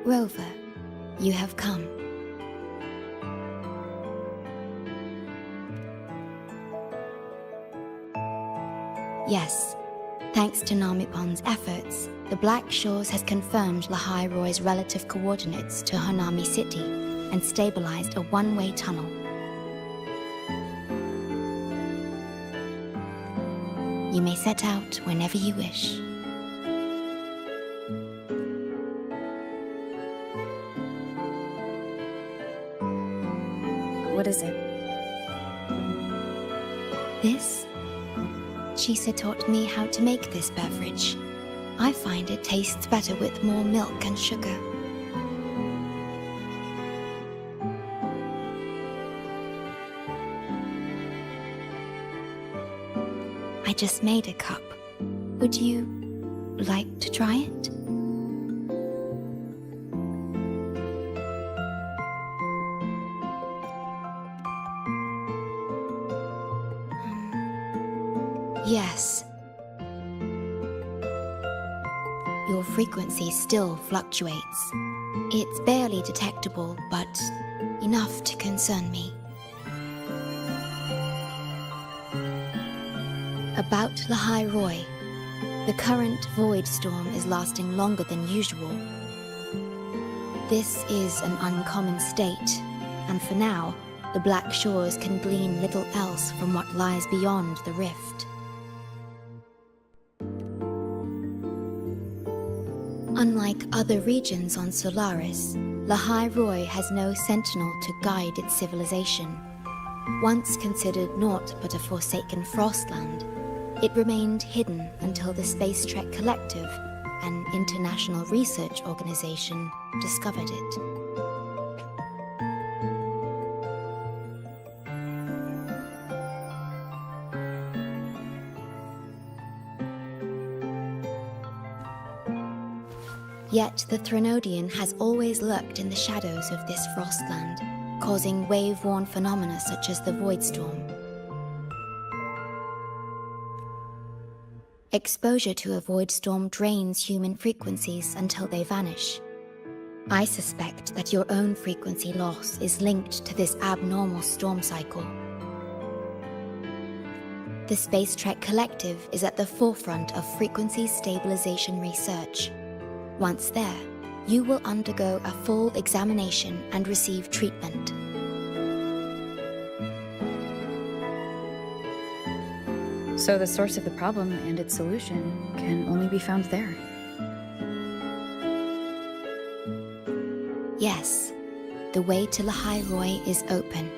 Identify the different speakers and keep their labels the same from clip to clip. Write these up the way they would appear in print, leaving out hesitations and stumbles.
Speaker 1: Rover, you have come. Yes, thanks to Namipon's efforts, the Black Shores has confirmed Lahai-Roi's relative coordinates to Honami City and stabilized a one-way tunnel. You may set out whenever you wish.
Speaker 2: What is it?
Speaker 1: This? Chisa taught me how to make this beverage. I find it tastes better with more milk and sugar. I just made a cup. Would you like to try it? Yes. Your frequency still fluctuates. It's barely detectable, but enough to concern me. About Lahai-Roi, the current void storm is lasting longer than usual. This is an uncommon state, and for now, the Black Shores can glean little else from what lies beyond the rift. Unlike other regions on Solaris, Lahai-Roi has no sentinel to guide its civilization. Once considered naught but a forsaken frostland, it remained hidden until the Space Trek Collective, an international research organization, discovered it. Yet the Threnodian has always lurked in the shadows of this frostland, causing wave-worn phenomena such as the void storm. Exposure to a void storm drains human frequencies until they vanish. I suspect that your own frequency loss is linked to this abnormal storm cycle. The Space Trek Collective is at the forefront of frequency stabilization research. Once there, you will undergo a full examination and receive treatment.
Speaker 2: So the source of the problem and its solution can only be found there.
Speaker 1: Yes, the way to Lahai-Roi is open.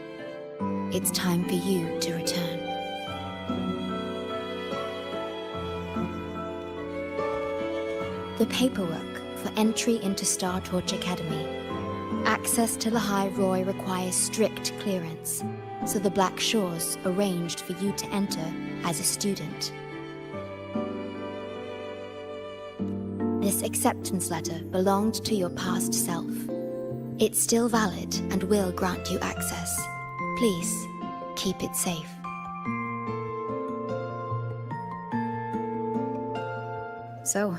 Speaker 1: It's time for you to return. The paperwork for entry into Star Torch Academy. Access to Lahai-Roi requires strict clearance, so the Black Shores arranged for you to enter as a student. This acceptance letter belonged to your past self. It's still valid and will grant you access. Please, keep it safe.
Speaker 2: So,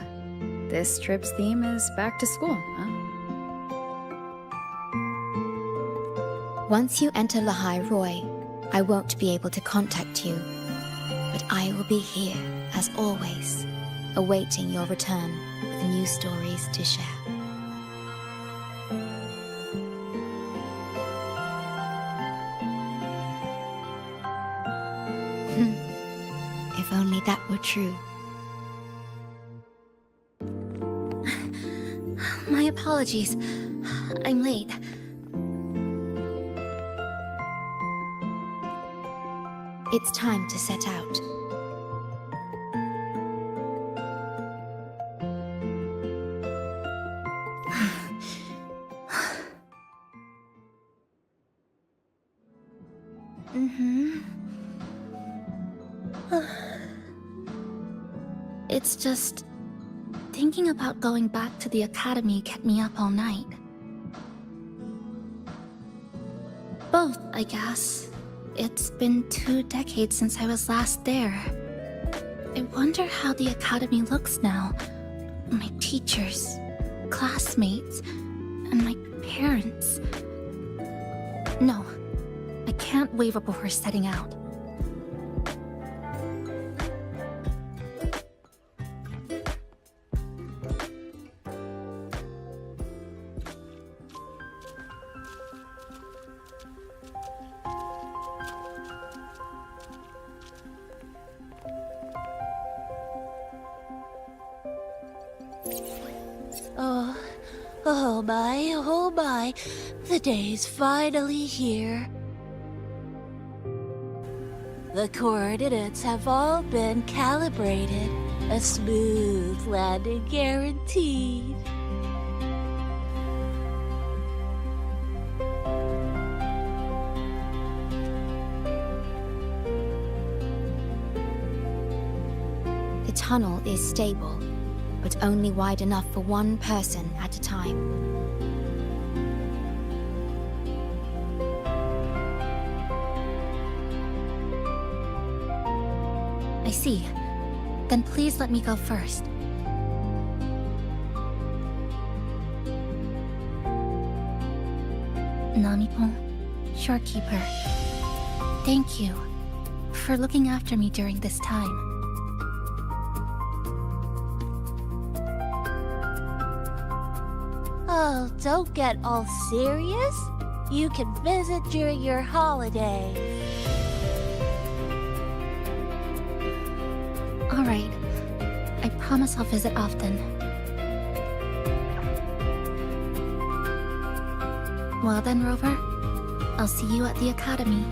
Speaker 2: this trip's theme is back to school, huh?
Speaker 1: Once you enter Lahai-Roi, I won't be able to contact you, but I will be here, as always, awaiting your return with new stories to share. If only that were true.
Speaker 3: My apologies. I'm late.
Speaker 1: It's time to set out.
Speaker 3: It's just... thinking about going back to the academy kept me up all night. Both, I guess. It's been 2 decades since I was last there. I wonder how the academy looks now. My teachers, classmates, and my parents. No, I can't waver before setting out.
Speaker 4: Oh my, the day's finally here. The coordinates have all been calibrated. A smooth landing guaranteed.
Speaker 1: The tunnel is stable, but only wide enough for one person at a time.
Speaker 3: I see. Then please let me go first. Namipon, Shorekeeper, thank you for looking after me during this time.
Speaker 4: Oh, don't get all serious. You can visit during your holiday.
Speaker 3: Alright. I promise I'll visit often. Well then, Rover. I'll see you at the academy.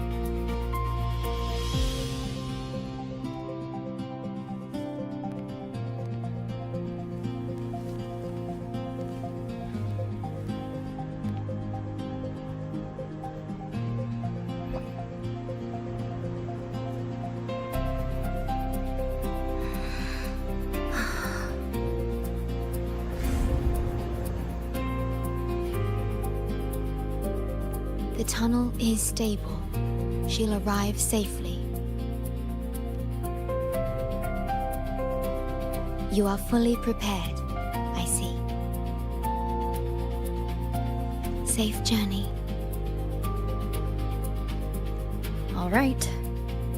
Speaker 1: The tunnel is stable. She'll arrive safely. You are fully prepared, I see. Safe journey.
Speaker 2: All right,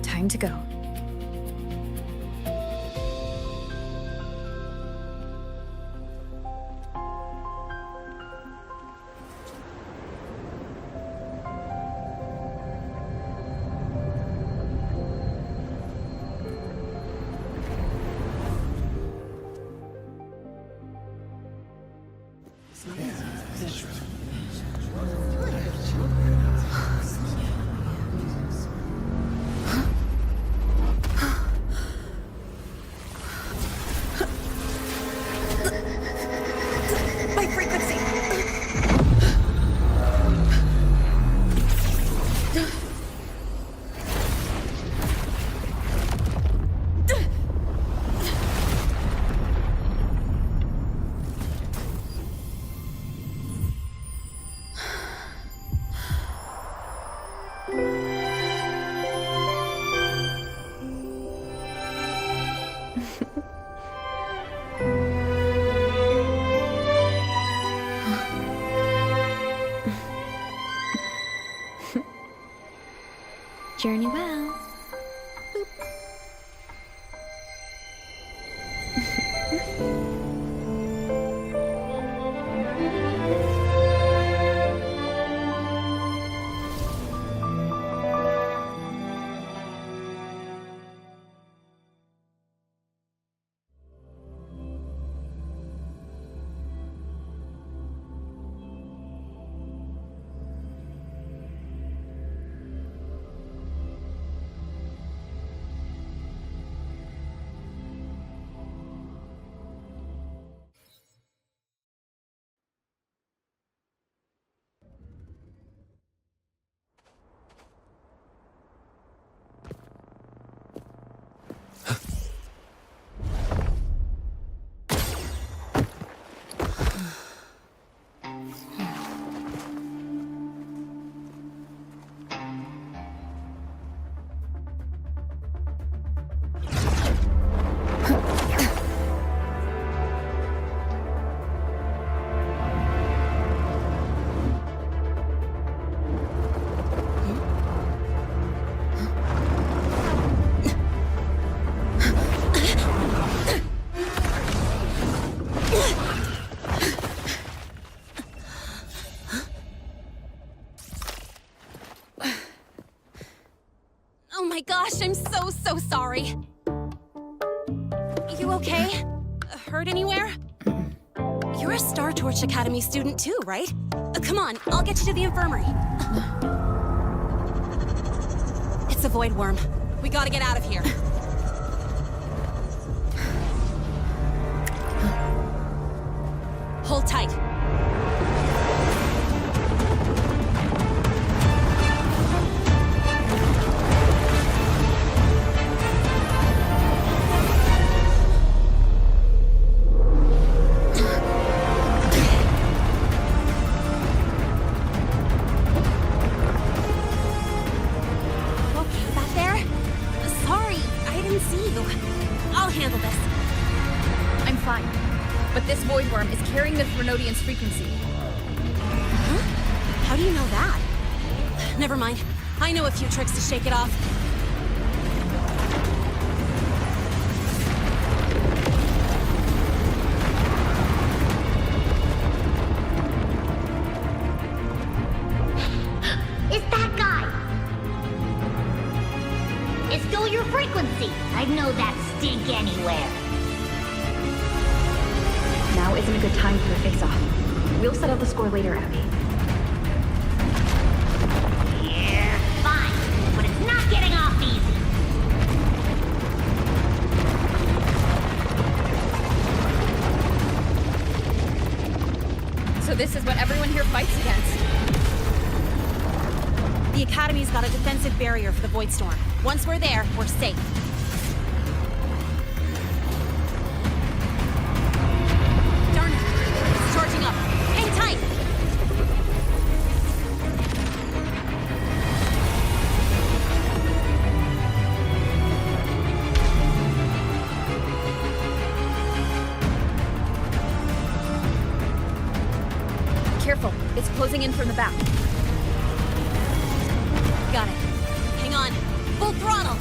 Speaker 2: time to go.
Speaker 1: Journey well.
Speaker 5: Oh my gosh, I'm so sorry. You okay? Hurt anywhere? You're a Star Torch Academy student too, right? Come on, I'll get you to the infirmary. It's a void worm. We gotta get out of here. Hold tight.
Speaker 2: Renodian's frequency.
Speaker 5: Huh? How do you know that? Never mind. I know a few tricks to shake it off.
Speaker 6: It's that guy! It's still your frequency! I'd know that stink anywhere.
Speaker 2: Now isn't a good time for a face-off. We'll settle the score later, Abby.
Speaker 6: Yeah, fine. But it's not getting off easy.
Speaker 2: So this is what everyone here fights against.
Speaker 5: The Academy's got a defensive barrier for the Void Storm. Once we're there, we're safe. Darn it! It's charging up. Hang tight! closing in from the back. Got it. Hang on. Full throttle!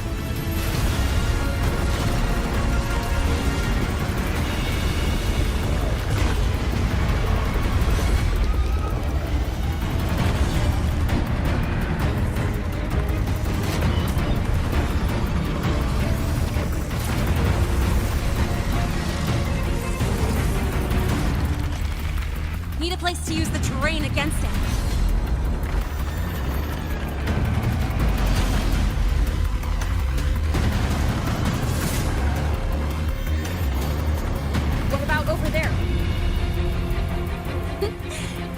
Speaker 5: Need a place to use the terrain against it. What about over there?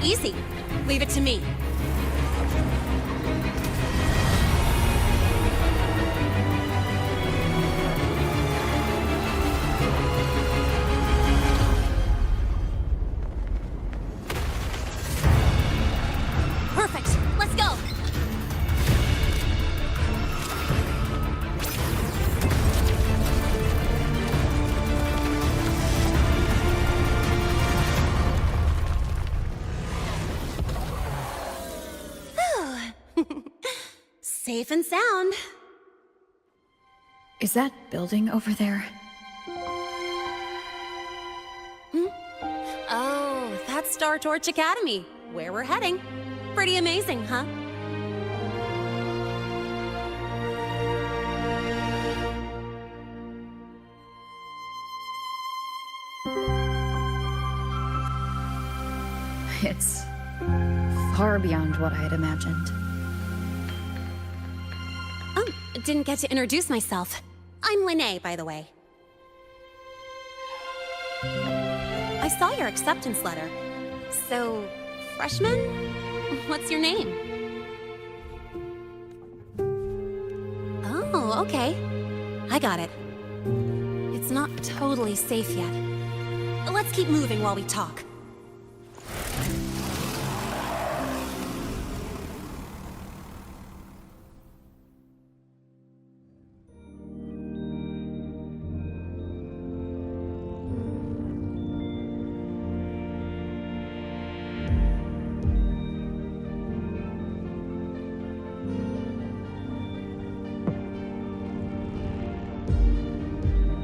Speaker 5: Easy. Leave it to me. Perfect. Let's go. Safe and sound.
Speaker 2: Is that building over there?
Speaker 5: Oh, that's Star Torch Academy, where we're heading. Pretty amazing, huh?
Speaker 2: It's far beyond what I had imagined.
Speaker 5: Oh, didn't get to introduce myself. I'm Lene, by the way. I saw your acceptance letter. So, freshman? What's your name? Oh, okay. I got it. It's not totally safe yet. Let's keep moving while we talk.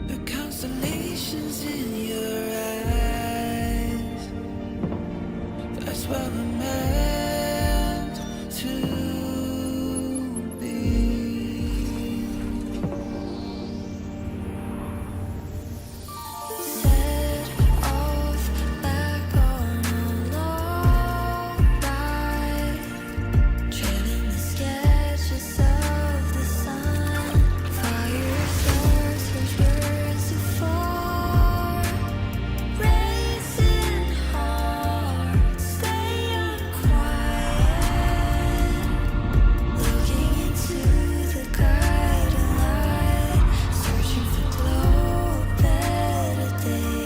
Speaker 7: The constellations in your eyes, that's where we're meant to be. Set off back on a long ride, trailing the sketches of the sun. Fire starts from birds afar, racing hard, staying quiet, looking into the guiding light, searching for glow, better days.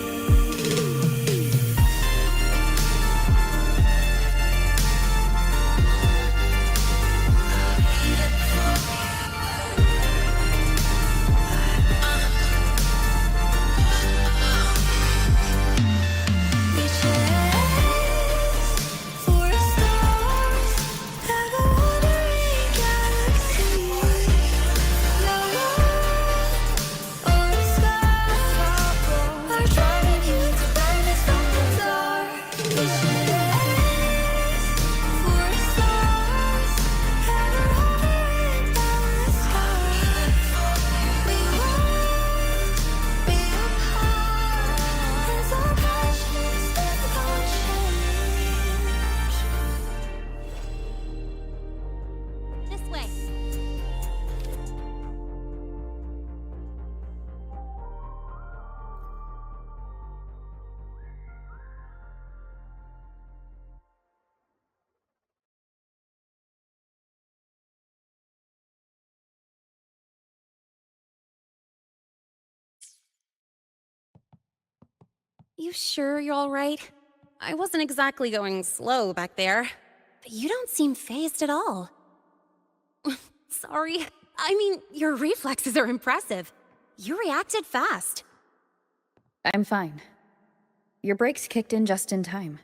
Speaker 7: We chase for stars, like a wandering galaxy. No one or the sky are driving you into brightness from the dark. We chase for stars, like a wandering galaxy. We won't be apart, as our passions never change.
Speaker 5: This way. You sure you're all right? I wasn't exactly going slow back there, but you don't seem fazed at all. Sorry. I mean, your reflexes are impressive. You reacted fast.
Speaker 2: I'm fine. Your brakes kicked in just in time.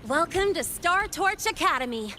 Speaker 5: Welcome to Star Torch Academy.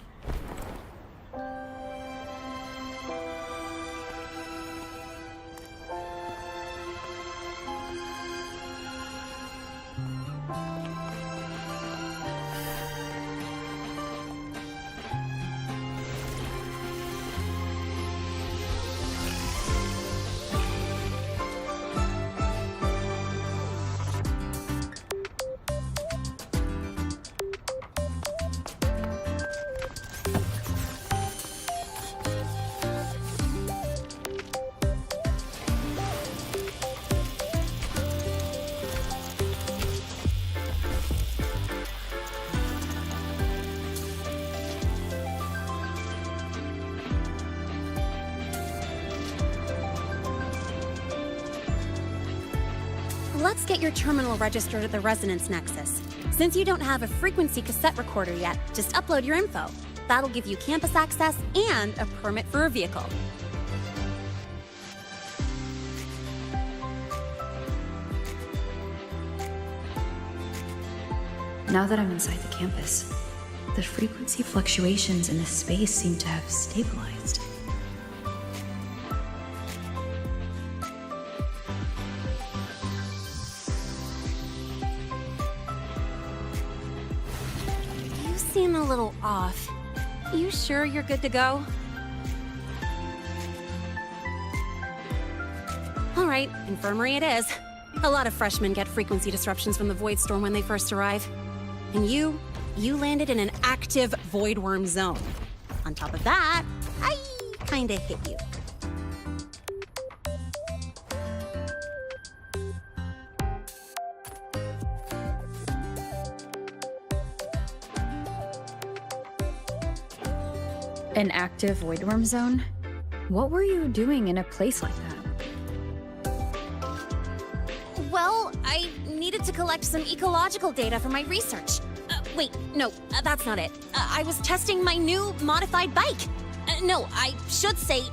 Speaker 5: Let's get your terminal registered at the Resonance Nexus. Since you don't have a frequency cassette recorder yet, just upload your info. That'll give you campus access and a permit for a vehicle.
Speaker 2: Now that I'm inside the campus, the frequency fluctuations in the space seem to have stabilized.
Speaker 5: You seem a little off. You sure you're good to go? All right, infirmary it is. A lot of freshmen get frequency disruptions from the Void Storm when they first arrive. And you landed in an active Void Worm zone. On top of that, I kinda hit you.
Speaker 2: An active void worm zone? What were you doing in a place like that?
Speaker 5: Well, I needed to collect some ecological data for my research. Wait, no, that's not it. I was testing my new modified bike. No, I should say...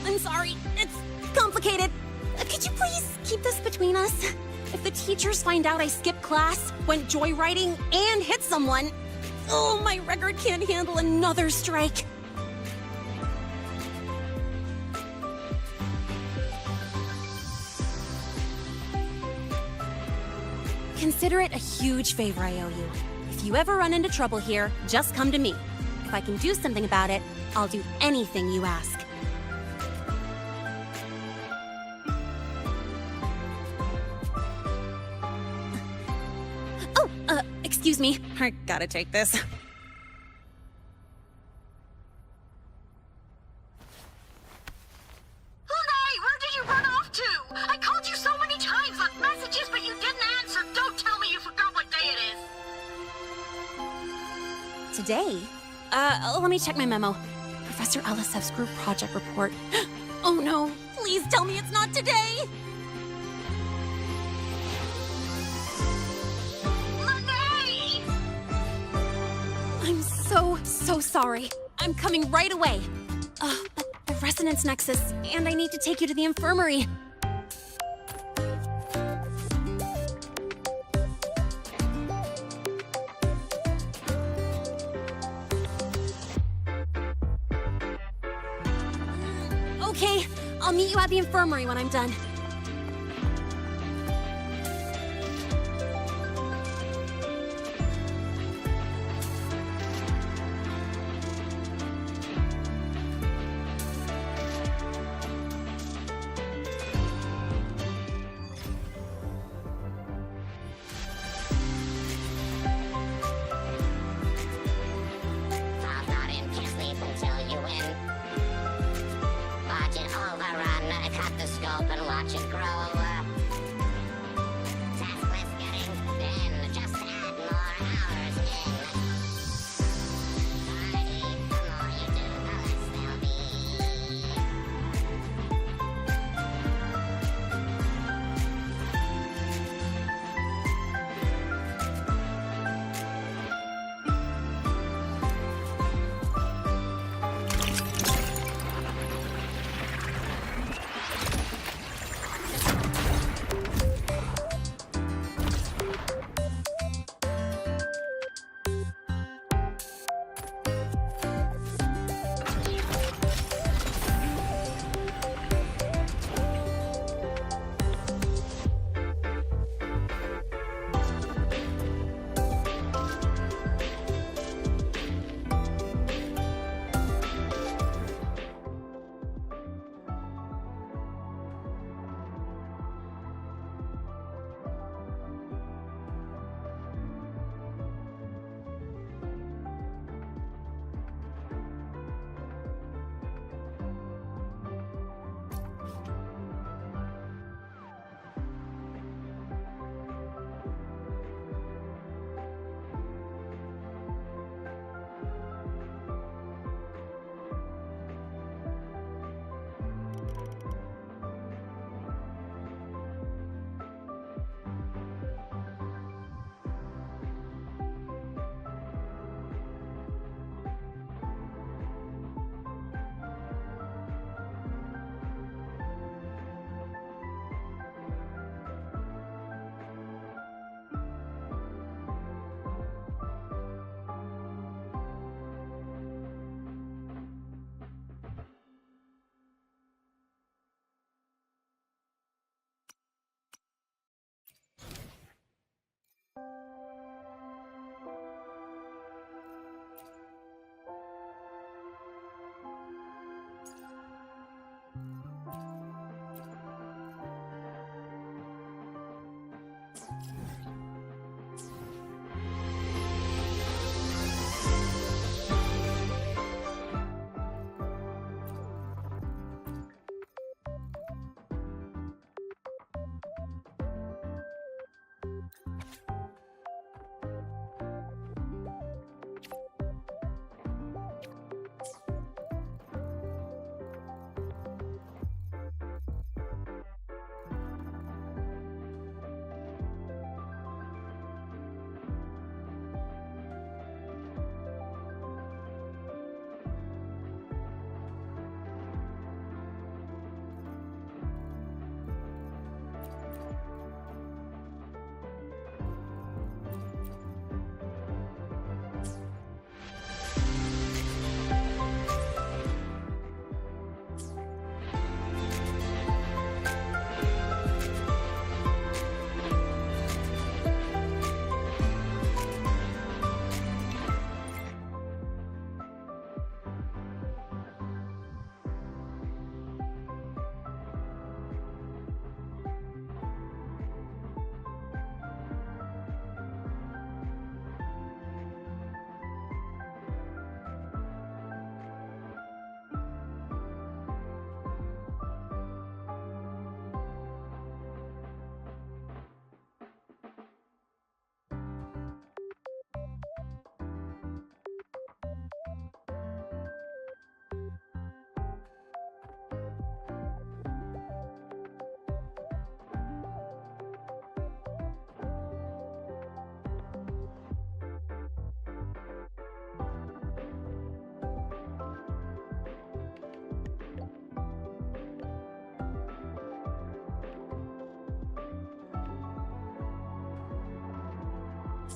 Speaker 5: I'm sorry, it's complicated. Could you please keep this between us? If the teachers find out I skipped class, went joyriding, and hit someone, oh, my record can't handle another strike. Consider it a huge favor I owe you. If you ever run into trouble here, just come to me. If I can do something about it, I'll do anything you ask. Excuse me, I gotta take this.
Speaker 6: Lahai, where did you run off to? I called you so many times, left messages, but you didn't answer. Don't tell me you forgot what day it is.
Speaker 5: Today? Let me check my memo. Professor Elisev's group project report. Oh no, please tell me it's not today! I'm so sorry. I'm coming right away. But the Resonance Nexus, and I need to take you to the infirmary. Okay, I'll meet you at the infirmary when I'm done.
Speaker 6: I'm not in. Can't leave until you win.
Speaker 8: overrun. Cut the scope and watch it grow. Task list getting thin. Just add more hours in. Party, the more you do, the less there'll be.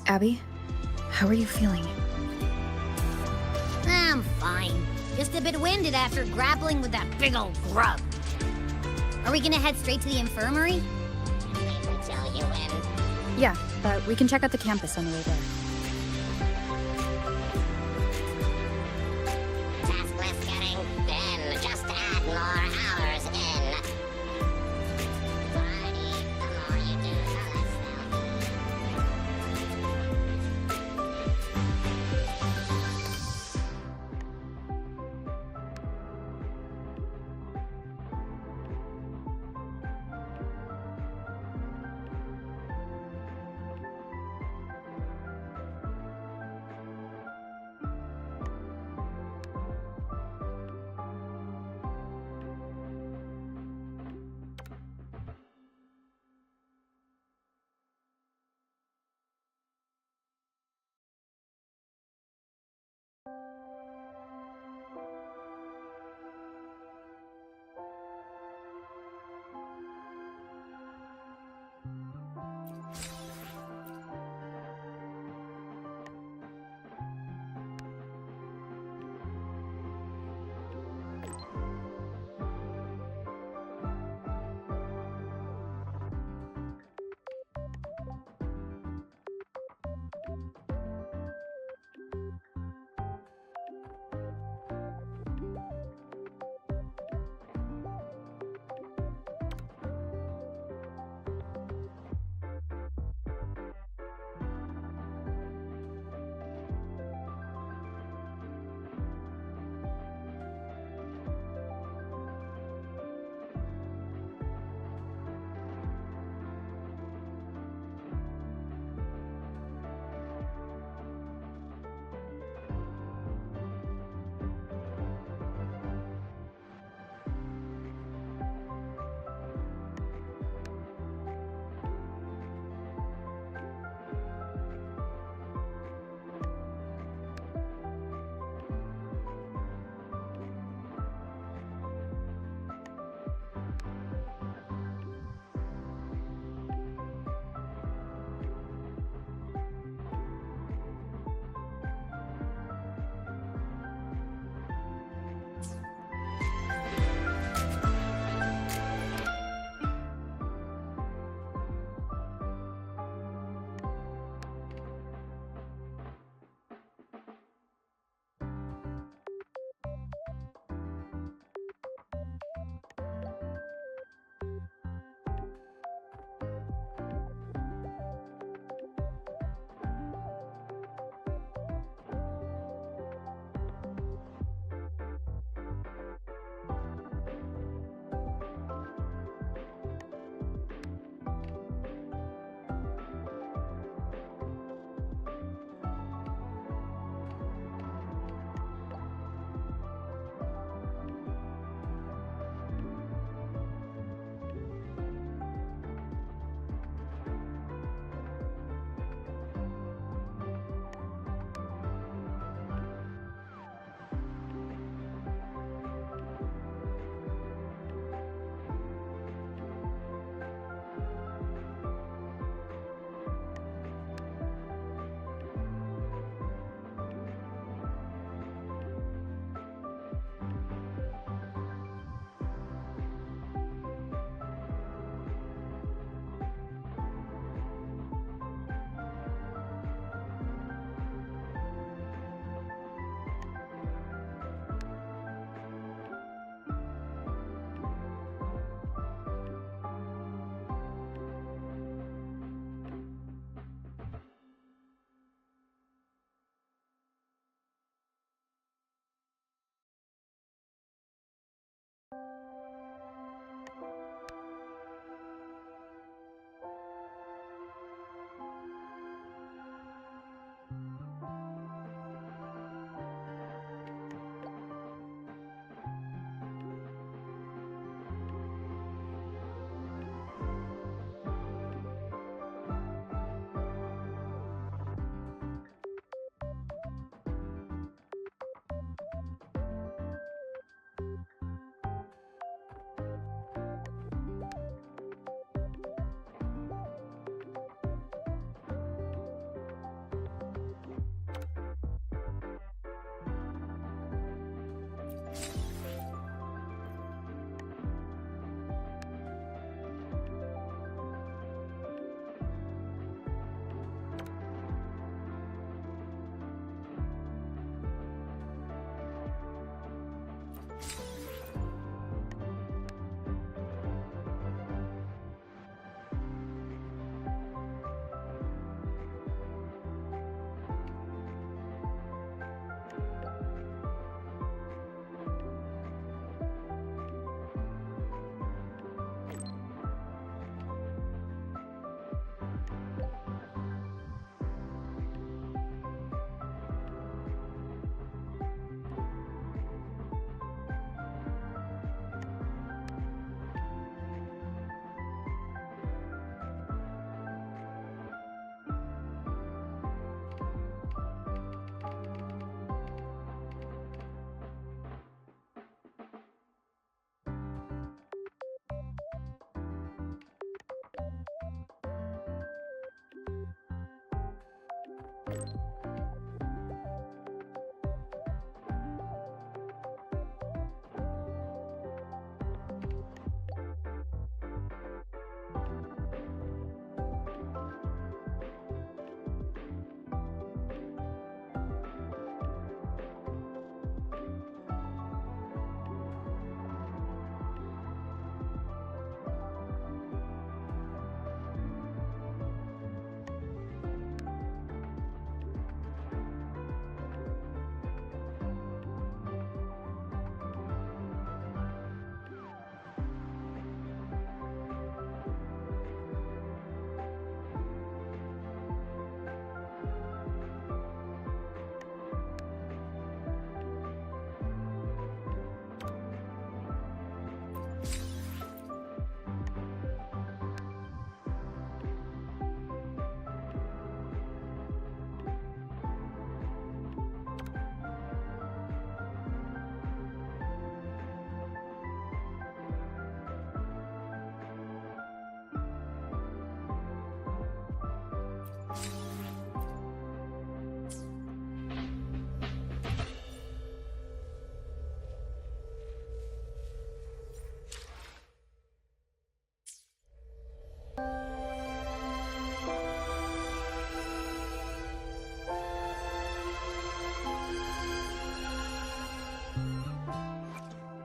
Speaker 2: Abby, how are you feeling?
Speaker 5: I'm fine. Just a bit winded after grappling with that big old grub. Are we gonna head straight to the infirmary?
Speaker 8: Until you win.
Speaker 2: Yeah, but we can check out the campus on the way there.
Speaker 8: Task list getting thin. Just add more hours in. Party, the more you do, the less there'll be.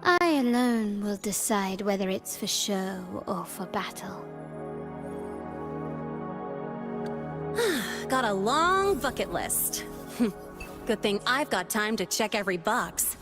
Speaker 1: I alone will decide whether it's for show or for battle.
Speaker 5: Got a long bucket list. Good thing I've got time to check every box.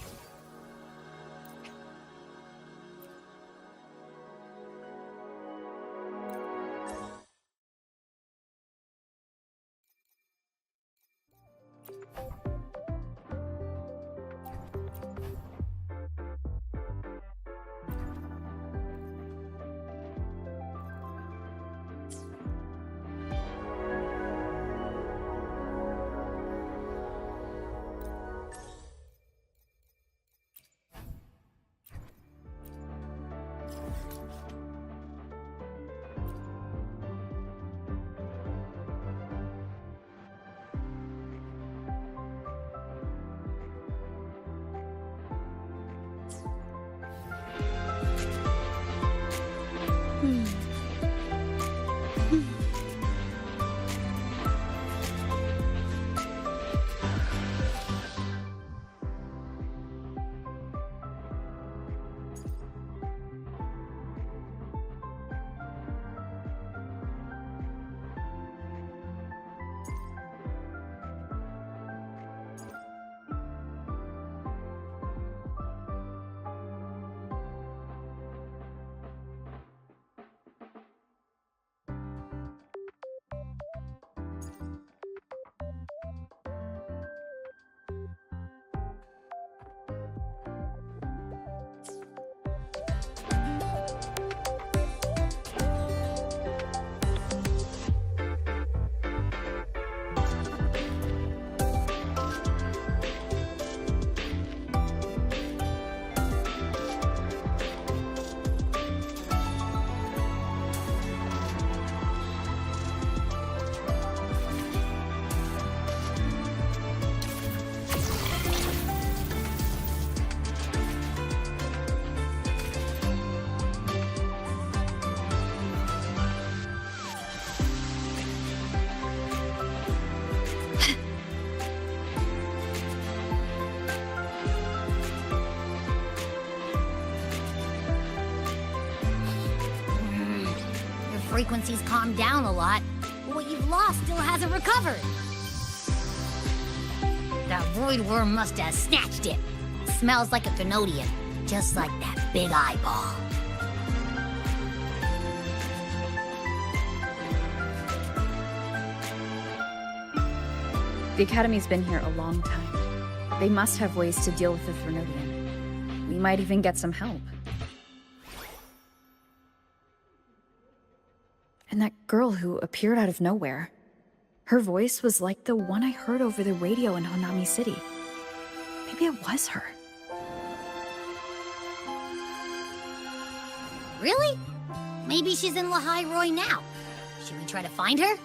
Speaker 9: Frequency's calmed down a lot, but what you've lost still hasn't recovered. That void worm must have snatched it. Smells like a Canodian, just like that big eyeball.
Speaker 2: The Academy's been here a long time. They must have ways to deal with the Thrunodian. We might even get some help. And that girl who appeared out of nowhere. Her voice was like the one I heard over the radio in Honami City. Maybe it was her.
Speaker 9: Really? Maybe she's in Lahai-Roi now. Should we try to find her?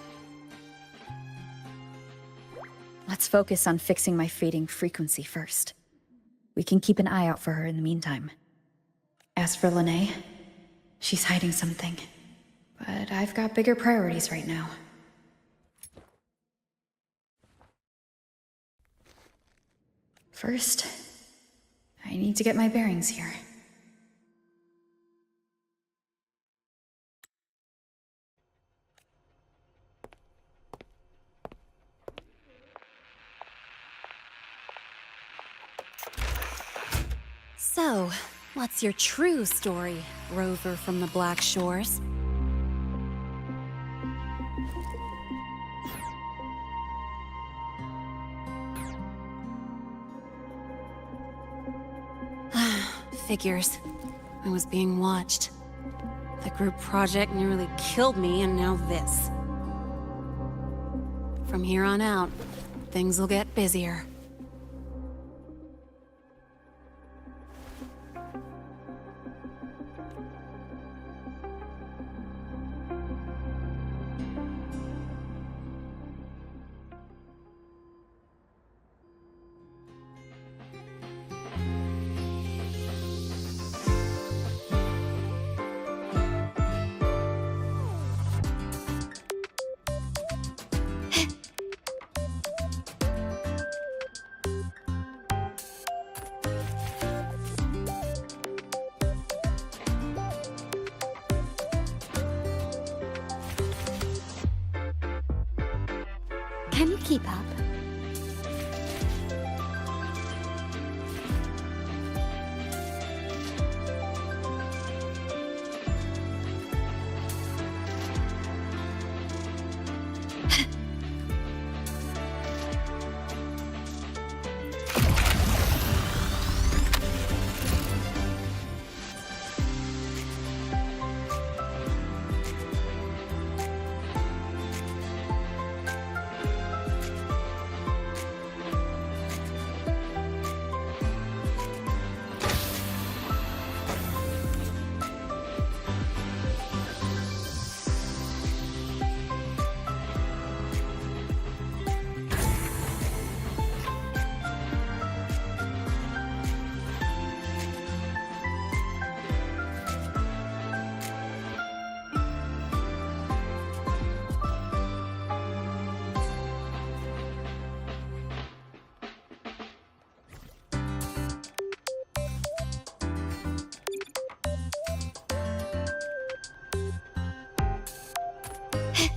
Speaker 2: Let's focus on fixing my fading frequency first. We can keep an eye out for her in the meantime. As for Lene, she's hiding something. But I've got bigger priorities right now. First, I need to get my bearings here.
Speaker 5: So, what's your true story, rover from the Black Shores? Figures. I was being watched. The group project nearly killed me, and now this. From here on out, things will get busier.
Speaker 1: Can you keep up?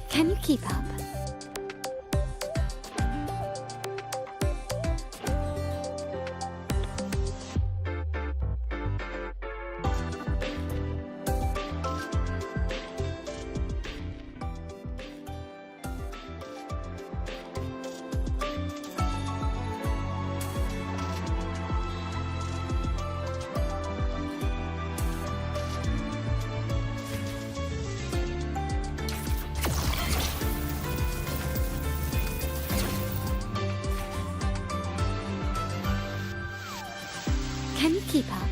Speaker 1: Can you keep up? Can you keep up?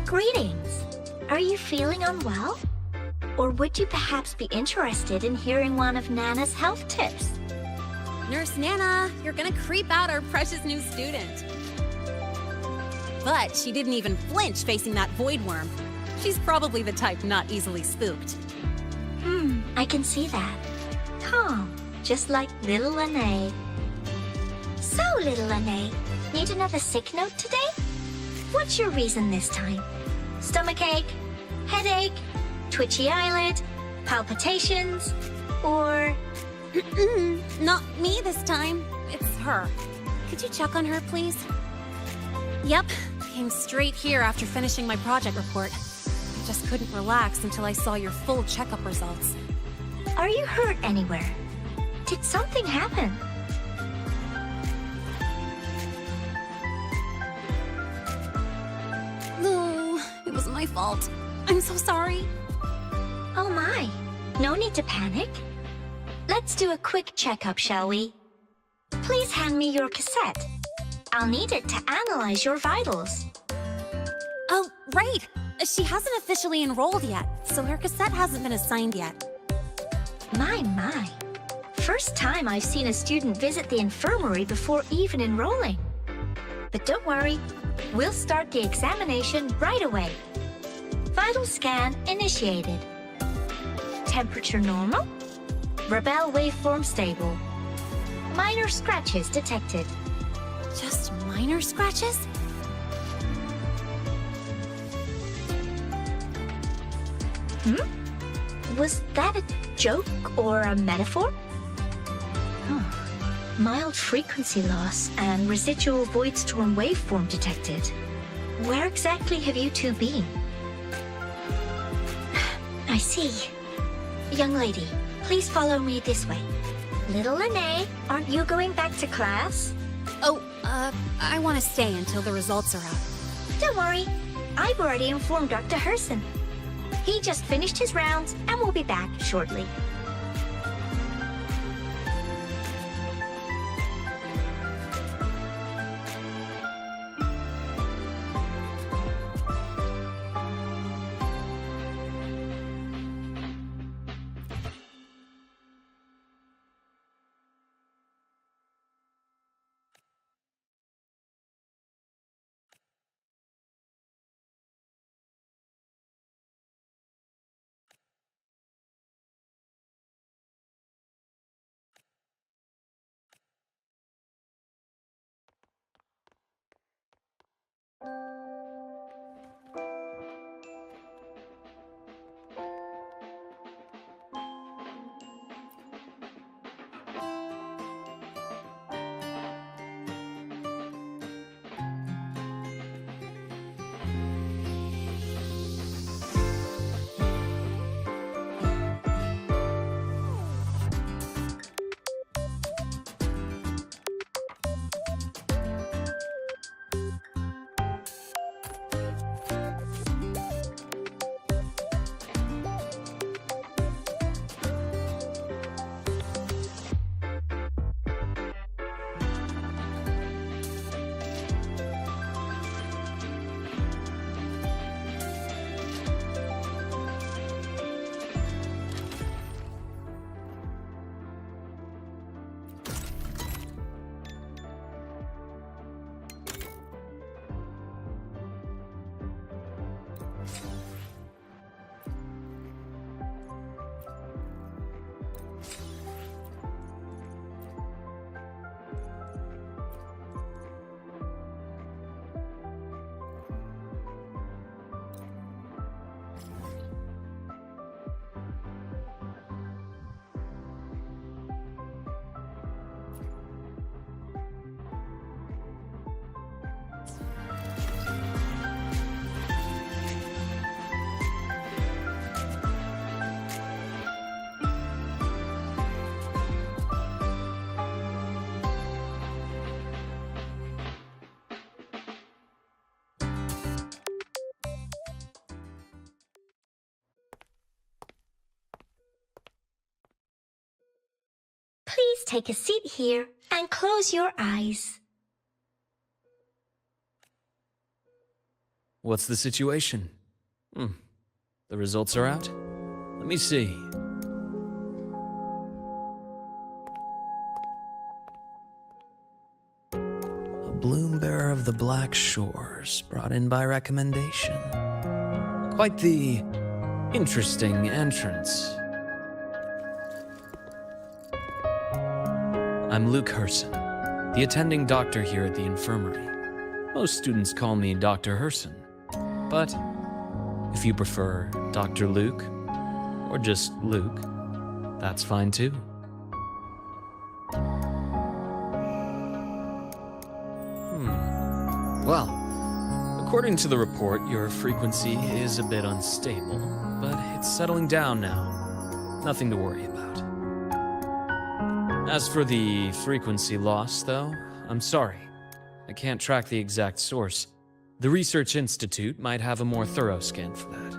Speaker 10: Greetings. Are you feeling unwell? Or would you perhaps be interested in hearing one of Nana's health tips?
Speaker 5: Nurse Nana, you're gonna creep out our precious new student. But she didn't even flinch facing that void worm. She's probably the type not easily spooked.
Speaker 10: I can see that. Calm, just like little Lene. So, little Lene, need another sick note today? What's your reason this time? Stomachache? Headache? Twitchy eyelid? Palpitations? Or...
Speaker 5: Not me this time. It's her. Could you check on her, please? Yep. Came straight here after finishing my project report. I just couldn't relax until I saw your full checkup results.
Speaker 10: Are you hurt anywhere? Did something happen?
Speaker 5: No, it was my fault. I'm so sorry.
Speaker 10: Oh my, no need to panic. Let's do a quick checkup, shall we? Please hand me your cassette. I'll need it to analyze your vitals.
Speaker 5: Oh, right. She hasn't officially enrolled yet, so her cassette hasn't been assigned yet.
Speaker 10: My. First time I've seen a student visit the infirmary before even enrolling. But don't worry, we'll start the examination right away. Vital scan initiated. Temperature normal. Rebel waveform stable. Minor scratches detected.
Speaker 5: Just minor scratches?
Speaker 10: Was that a joke or a metaphor? Mild frequency loss and residual void storm waveform detected. Where exactly have you two been? I see. Young lady, please follow me this way. Little Lene, aren't you going back to class?
Speaker 5: Oh, I want to stay until the results are out.
Speaker 10: Don't worry. I've already informed Dr. Herson. He just finished his rounds and will be back shortly. Please take a seat here and close your eyes.
Speaker 11: What's the situation? The results are out? Let me see. A bloom bearer of the Black Shores, brought in by recommendation. Quite the interesting entrance. I'm Luke Herson, the attending doctor here at the infirmary. Most students call me Dr. Herson, but if you prefer Dr. Luke, or just Luke, that's fine too. Well, according to the report, your frequency is a bit unstable, but it's settling down now. Nothing to worry about. As for the frequency loss, though, I'm sorry. I can't track the exact source. The Research Institute might have a more thorough scan for that.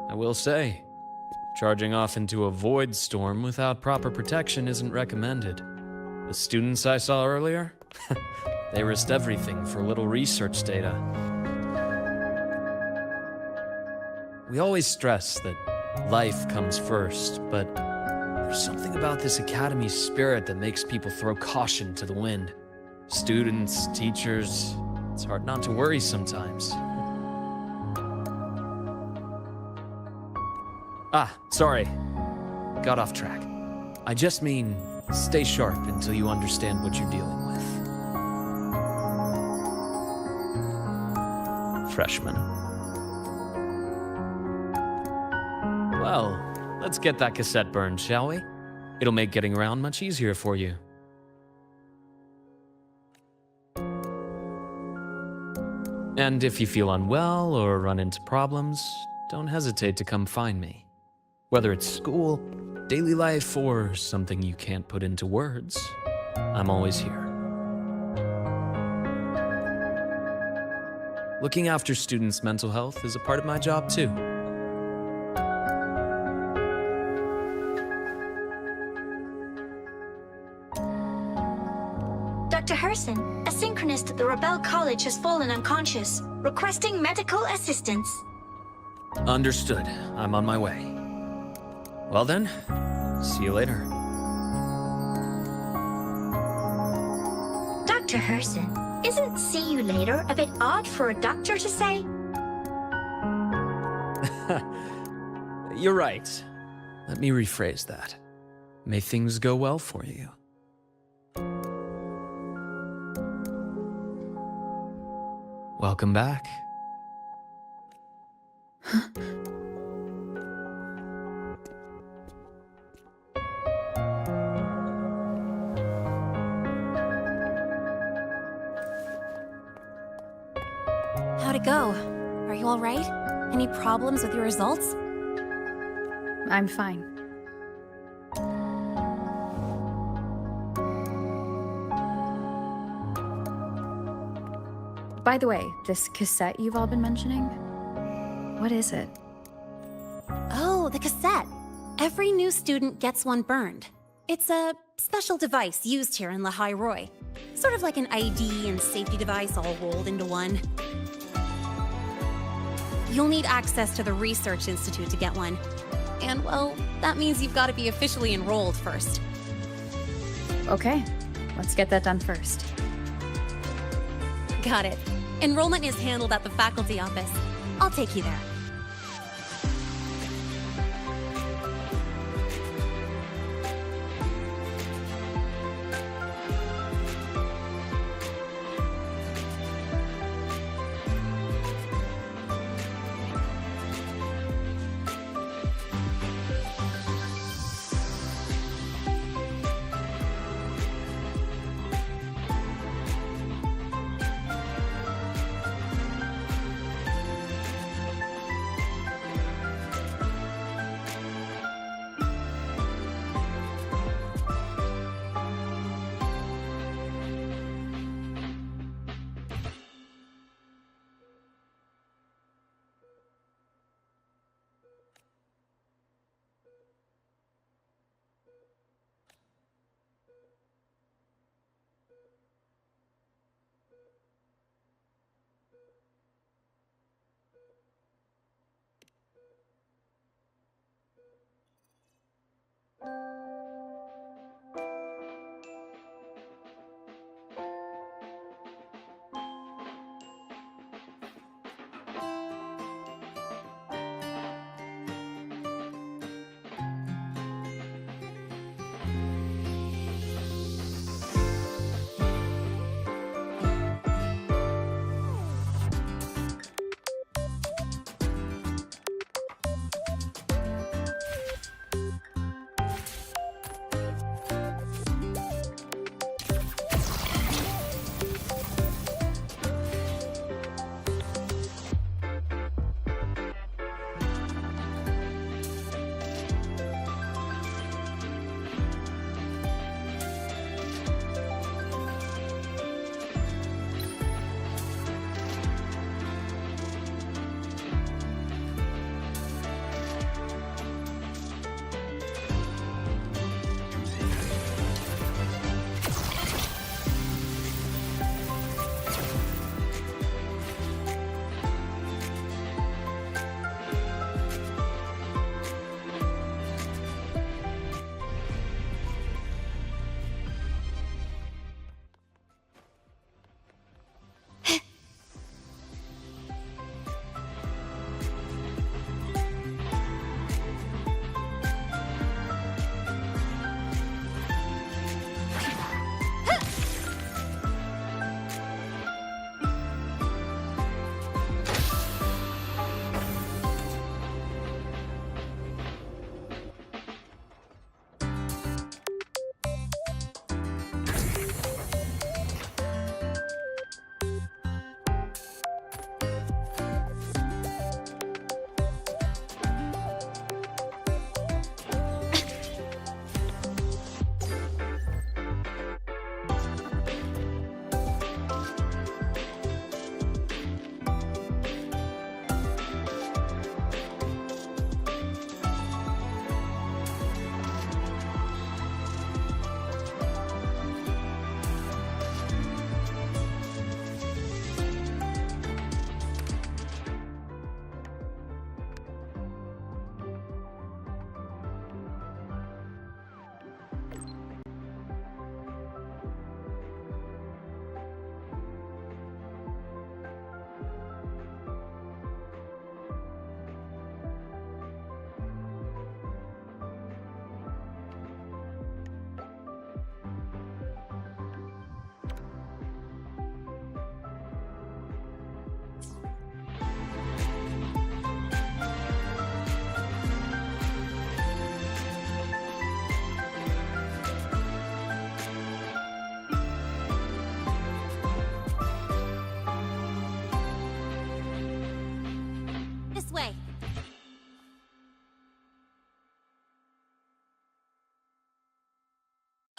Speaker 11: I will say, charging off into a void storm without proper protection isn't recommended. The students I saw earlier, they risked everything for a little research data. We always stress that life comes first, but there's something about this Academy's spirit that makes people throw caution to the wind. Students, teachers, it's hard not to worry sometimes. Sorry. Got off track. I just mean, stay sharp until you understand what you're dealing with. Freshman. Well, let's get that cassette burned, shall we? It'll make getting around much easier for you. And if you feel unwell or run into problems, don't hesitate to come find me. Whether it's school, daily life, or something you can't put into words, I'm always here. Looking after students' mental health is a part of my job too.
Speaker 10: Dr. Herson, a synchronist at the Rebel College has fallen unconscious, requesting medical assistance.
Speaker 11: Understood. I'm on my way. Well then, see you later.
Speaker 10: Dr. Herson, isn't see you later a bit odd for a doctor to say?
Speaker 11: You're right. Let me rephrase that. May things go well for you. Welcome back.
Speaker 5: How'd it go? Are you all right? Any problems with your results?
Speaker 2: I'm fine. By the way, this cassette you've all been mentioning, what is it?
Speaker 5: Oh, the cassette. Every new student gets one burned. It's a special device used here in Lahai-Roi. Sort of like an ID and safety device all rolled into one. You'll need access to the Research Institute to get one. And, well, that means you've got to be officially enrolled first.
Speaker 2: Okay, let's get that done first.
Speaker 5: Got it. Enrollment is handled at the faculty office. I'll take you there.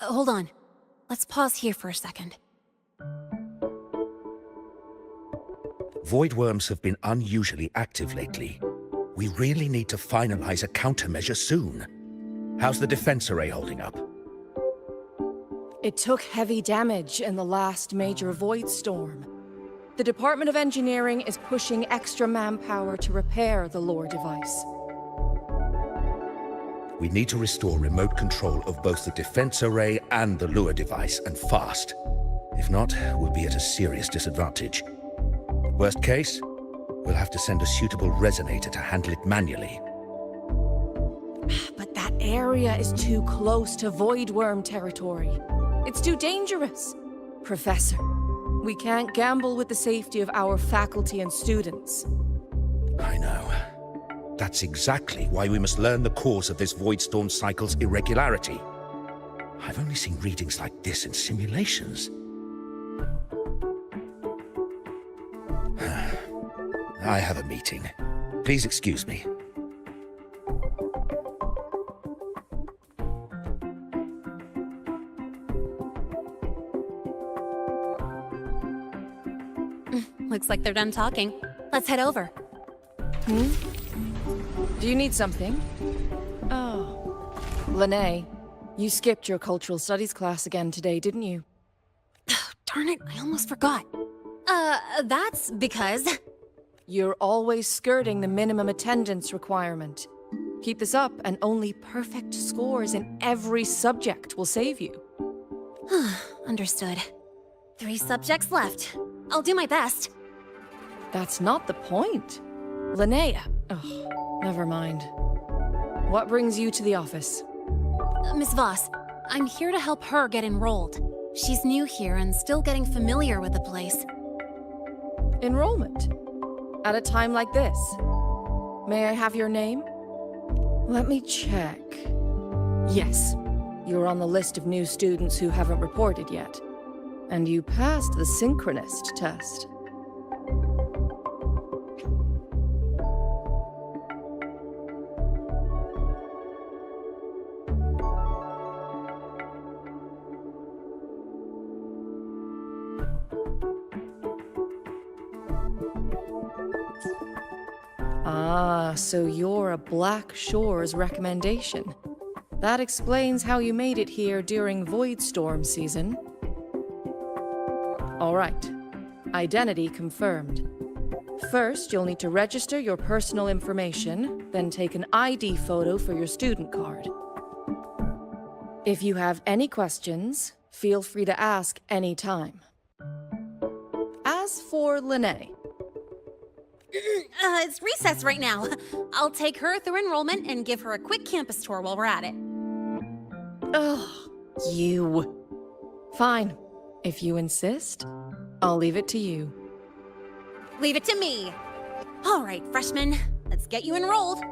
Speaker 5: Hold on. Let's pause here for a second.
Speaker 12: Void worms have been unusually active lately. We really need to finalize a countermeasure soon. How's the defense array holding up?
Speaker 13: It took heavy damage in the last major void storm. The Department of Engineering is pushing extra manpower to repair the lore device.
Speaker 12: We need to restore remote control of both the defense array and the lure device, and fast. If not, we'll be at a serious disadvantage. Worst case, we'll have to send a suitable resonator to handle it manually.
Speaker 13: But that area is too close to void worm territory. It's too dangerous. Professor, we can't gamble with the safety of our faculty and students.
Speaker 12: I know. That's exactly why we must learn the cause of this void storm cycle's irregularity. I've only seen readings like this in simulations. I have a meeting. Please excuse me.
Speaker 5: Looks like they're done talking. Let's head over.
Speaker 13: Do you need something? Oh. Lene, you skipped your cultural studies class again today, didn't you?
Speaker 5: Darn it, I almost forgot. That's because...
Speaker 13: You're always skirting the minimum attendance requirement. Keep this up, and only perfect scores in every subject will save you.
Speaker 5: Understood. 3 subjects left. I'll do my best.
Speaker 13: That's not the point. Linnea. Oh, never mind. What brings you to the office?
Speaker 5: Miss Voss, I'm here to help her get enrolled. She's new here and still getting familiar with the place.
Speaker 13: Enrollment? At a time like this? May I have your name? Let me check. Yes, you're on the list of new students who haven't reported yet. And you passed the synchronist test. Ah, so you're a Black Shores recommendation. That explains how you made it here during Void Storm season. All right. Identity confirmed. First, you'll need to register your personal information, then take an ID photo for your student card. If you have any questions, feel free to ask any time. As for Lene...
Speaker 5: It's recess right now. I'll take her through enrollment and give her a quick campus tour while we're at it.
Speaker 13: Ugh, you. Fine. If you insist, I'll leave it to you.
Speaker 5: Leave it to me. All right, freshmen, let's get you enrolled.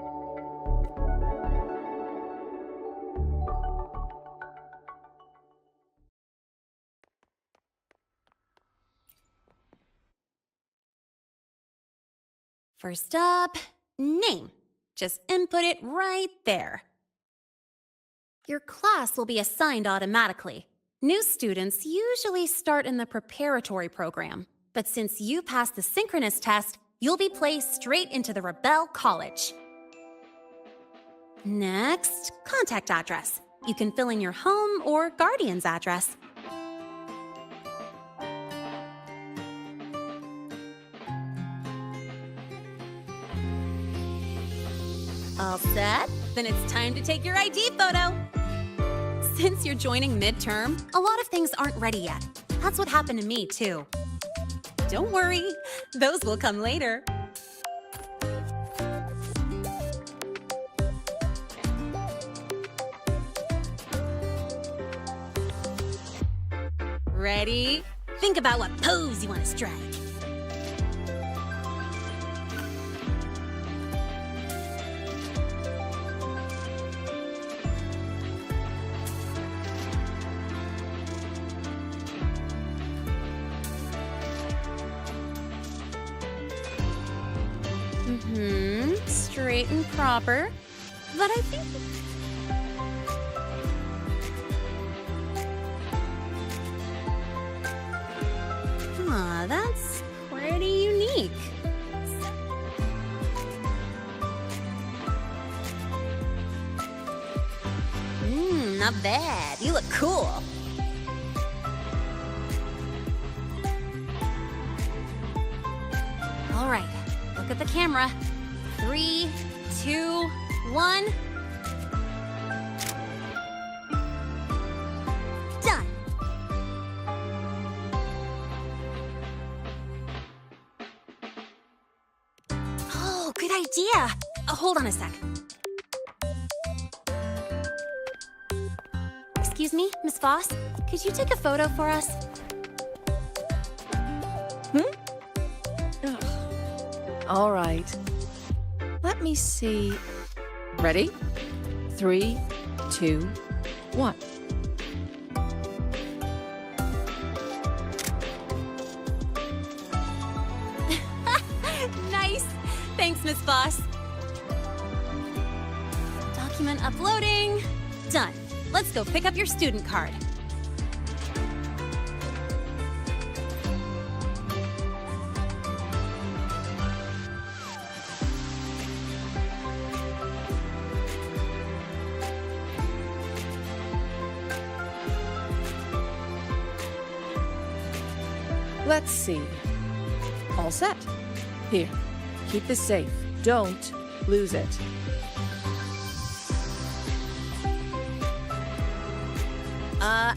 Speaker 5: First up, name. Just input it right there. Your class will be assigned automatically. New students usually start in the preparatory program, but since you passed the synchronous test, you'll be placed straight into the Rebel College. Next, contact address. You can fill in your home or guardian's address. All set? Then it's time to take your ID photo. Since you're joining midterm, a lot of things aren't ready yet. That's what happened to me, too. Don't worry, those will come later. Ready? Think about what pose you want to strike. Straight and proper. But I think... Ah, that's pretty unique. Not bad. You look cool. All right, look at the camera. 3, 2, 1. Done. Oh, good idea. Hold on a sec. Excuse me, Miss Voss? Could you take a photo for us?
Speaker 13: All right. Let me see. Ready? 3, 2, 1.
Speaker 5: Nice. Thanks, Miss Voss. Document uploading. Done. Let's go pick up your student card.
Speaker 13: Let's see. All set. Here, keep this safe. Don't lose it.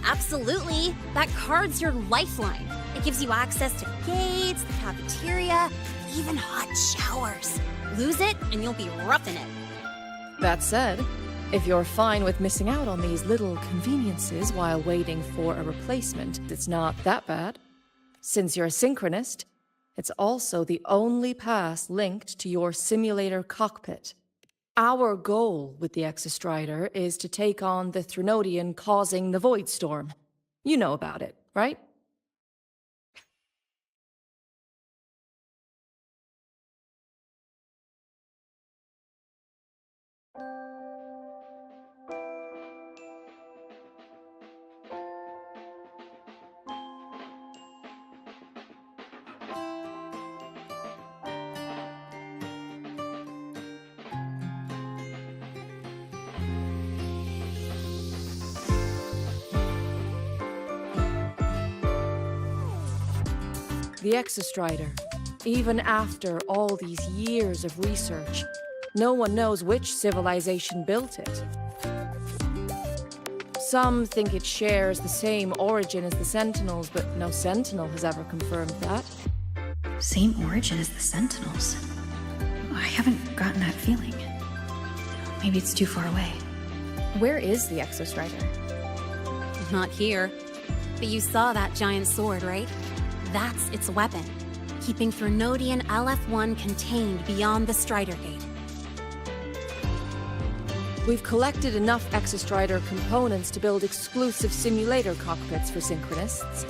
Speaker 5: Absolutely. That card's your lifeline. It gives you access to gates, the cafeteria, even hot showers. Lose it, and you'll be roughing it.
Speaker 13: That said, if you're fine with missing out on these little conveniences while waiting for a replacement, it's not that bad. Since you're a synchronist, it's also the only pass linked to your simulator cockpit. Our goal with the Exostrider is to take on the Threnodian causing the Void Storm. You know about it, right? The Exostrider. Even after all these years of research, no one knows which civilization built it. Some think it shares the same origin as the Sentinels, but no Sentinel has ever confirmed that.
Speaker 2: Same origin as the Sentinels? I haven't gotten that feeling. Maybe it's too far away.
Speaker 13: Where is the Exostrider?
Speaker 5: Not here. But you saw that giant sword, right? That's its weapon, keeping Threnodian LF-1 contained beyond the Strider Gate.
Speaker 13: We've collected enough Exostrider components to build exclusive simulator cockpits for synchronists.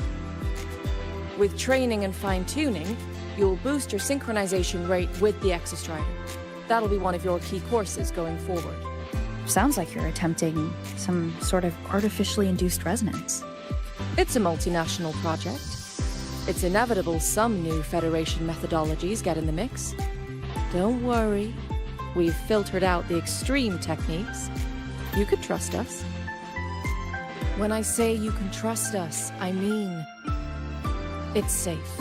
Speaker 13: With training and fine-tuning, you'll boost your synchronization rate with the Exostrider. That'll be one of your key courses going forward.
Speaker 2: Sounds like you're attempting some sort of artificially induced resonance.
Speaker 13: It's a multinational project. It's inevitable some new Federation methodologies get in the mix. Don't worry. We've filtered out the extreme techniques. You could trust us. When I say you can trust us, I mean it's safe.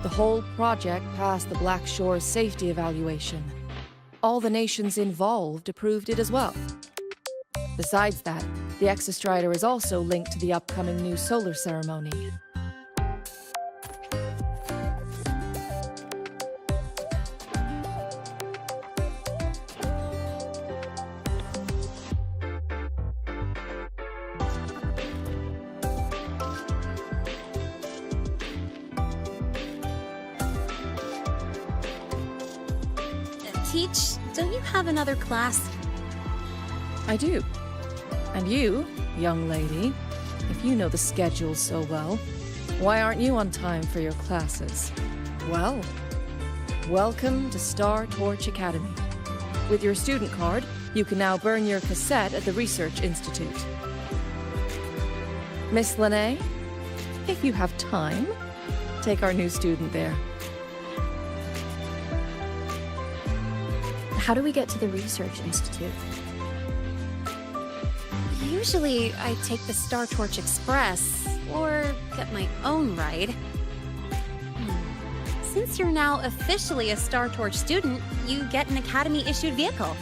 Speaker 13: The whole project passed the Black Shore's safety evaluation. All the nations involved approved it as well. Besides that, the Exostrider is also linked to the upcoming new solar ceremony.
Speaker 5: Teach, don't you have another class?
Speaker 13: I do. And you, young lady, if you know the schedule so well, why aren't you on time for your classes? Well, welcome to Star Torch Academy. With your student card, you can now burn your cassette at the Research Institute. Miss Lene, if you have time, take our new student there.
Speaker 2: How do we get to the Research Institute?
Speaker 5: Usually, I take the Star Torch Express, or get my own ride. Since you're now officially a Star Torch student, you get an Academy-issued vehicle.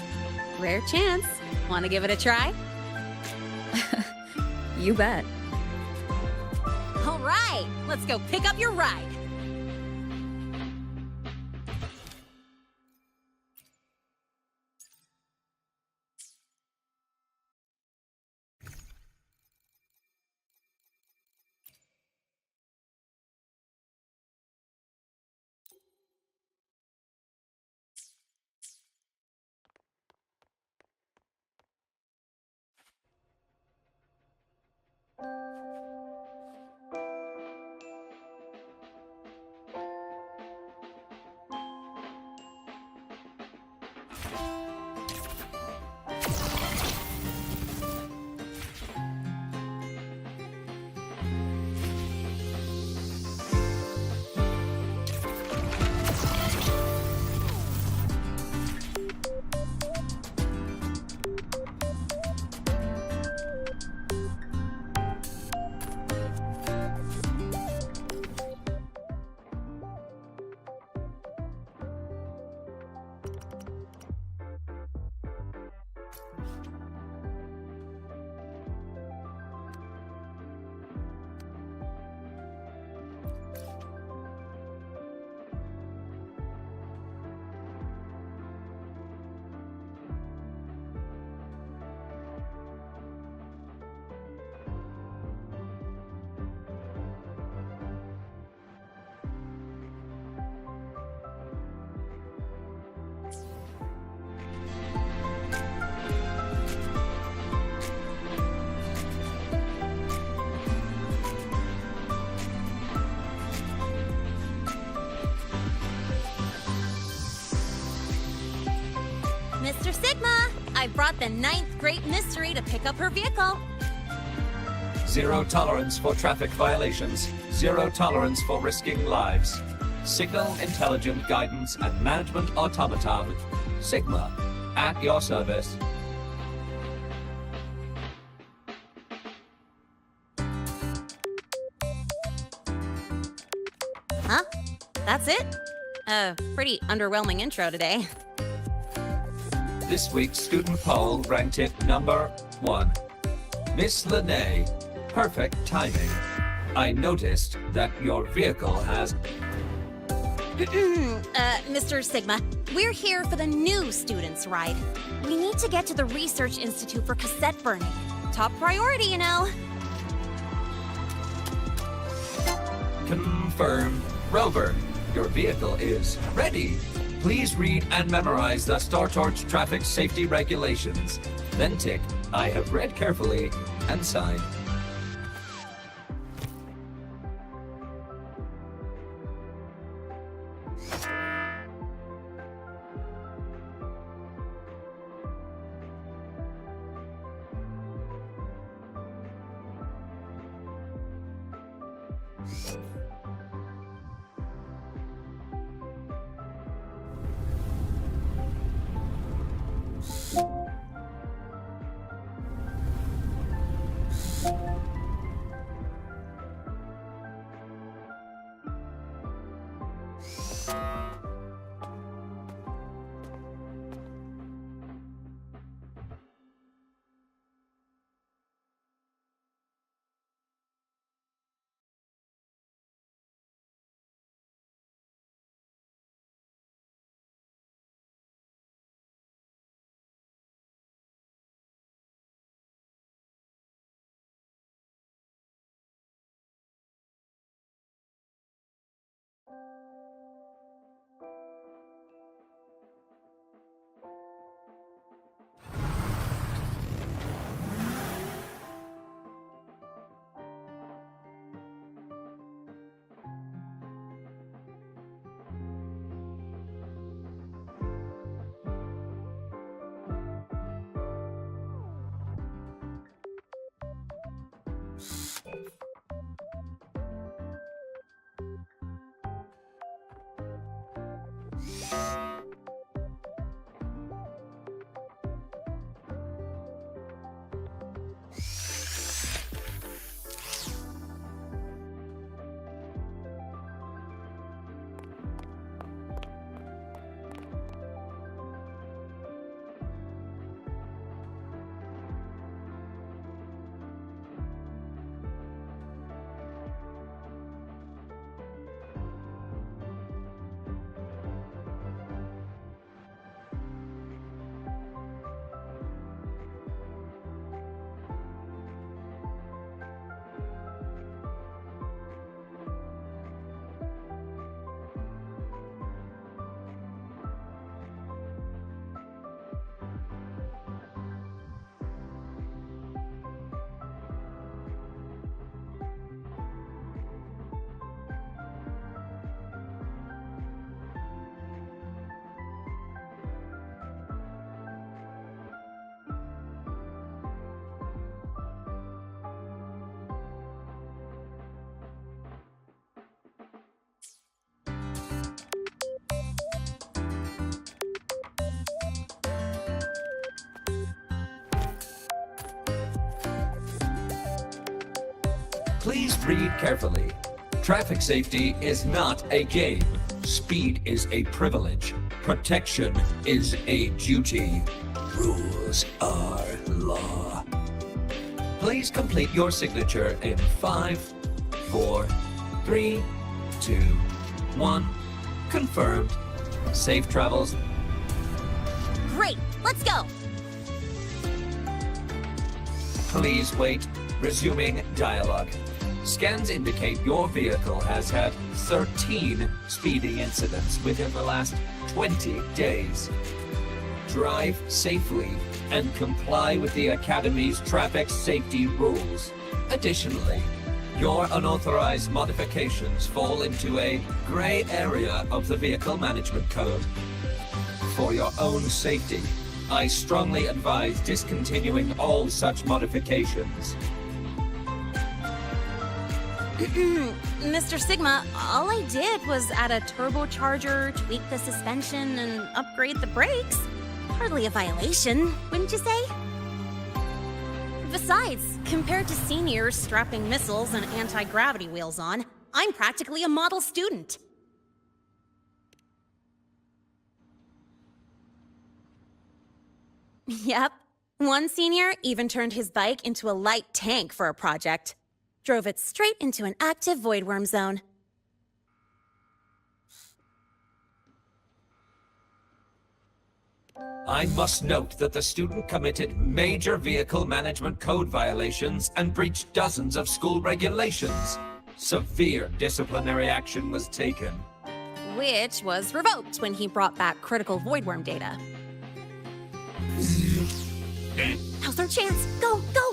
Speaker 5: Rare chance. Want to give it a try?
Speaker 2: You bet.
Speaker 5: All right, let's go pick up your ride. Mr. Sigma, I brought the ninth great mystery to pick up her vehicle.
Speaker 14: Zero tolerance for traffic violations. Zero tolerance for risking lives. Signal intelligent guidance and management automaton. Sigma, at your service.
Speaker 5: Huh? That's it? Pretty underwhelming intro today.
Speaker 14: This week's student poll ranked it number 1. Miss Lene, perfect timing. I noticed that your vehicle has...
Speaker 5: Mr. Sigma, we're here for the new students' ride. We need to get to the Research Institute for cassette burning. Top priority, you know.
Speaker 14: Confirmed. Rover, your vehicle is ready. Please read and memorize the Star Torch traffic safety regulations. Then tick, I have read carefully, and sign. Please read carefully. Traffic safety is not a game. Speed is a privilege. Protection is a duty. Rules are law. Please complete your signature in 5, 4, 3, 2, 1. Confirmed. Safe travels.
Speaker 5: Great, let's go!
Speaker 14: Please wait. Resuming dialogue. Scans indicate your vehicle has had 13 speeding incidents within the last 20 days. Drive safely and comply with the Academy's traffic safety rules. Additionally, your unauthorized modifications fall into a gray area of the Vehicle Management Code. For your own safety, I strongly advise discontinuing all such modifications.
Speaker 5: Mr. Sigma, all I did was add a turbocharger, tweak the suspension, and upgrade the brakes. Hardly a violation, wouldn't you say? Besides, compared to seniors strapping missiles and anti-gravity wheels on, I'm practically a model student. Yep. One senior even turned his bike into a light tank for a project. Drove it straight into an active voidworm zone.
Speaker 14: I must note that the student committed major vehicle management code violations and breached dozens of school regulations. Severe disciplinary action was taken.
Speaker 5: Which was revoked when he brought back critical voidworm data. Now's our chance! Go, go!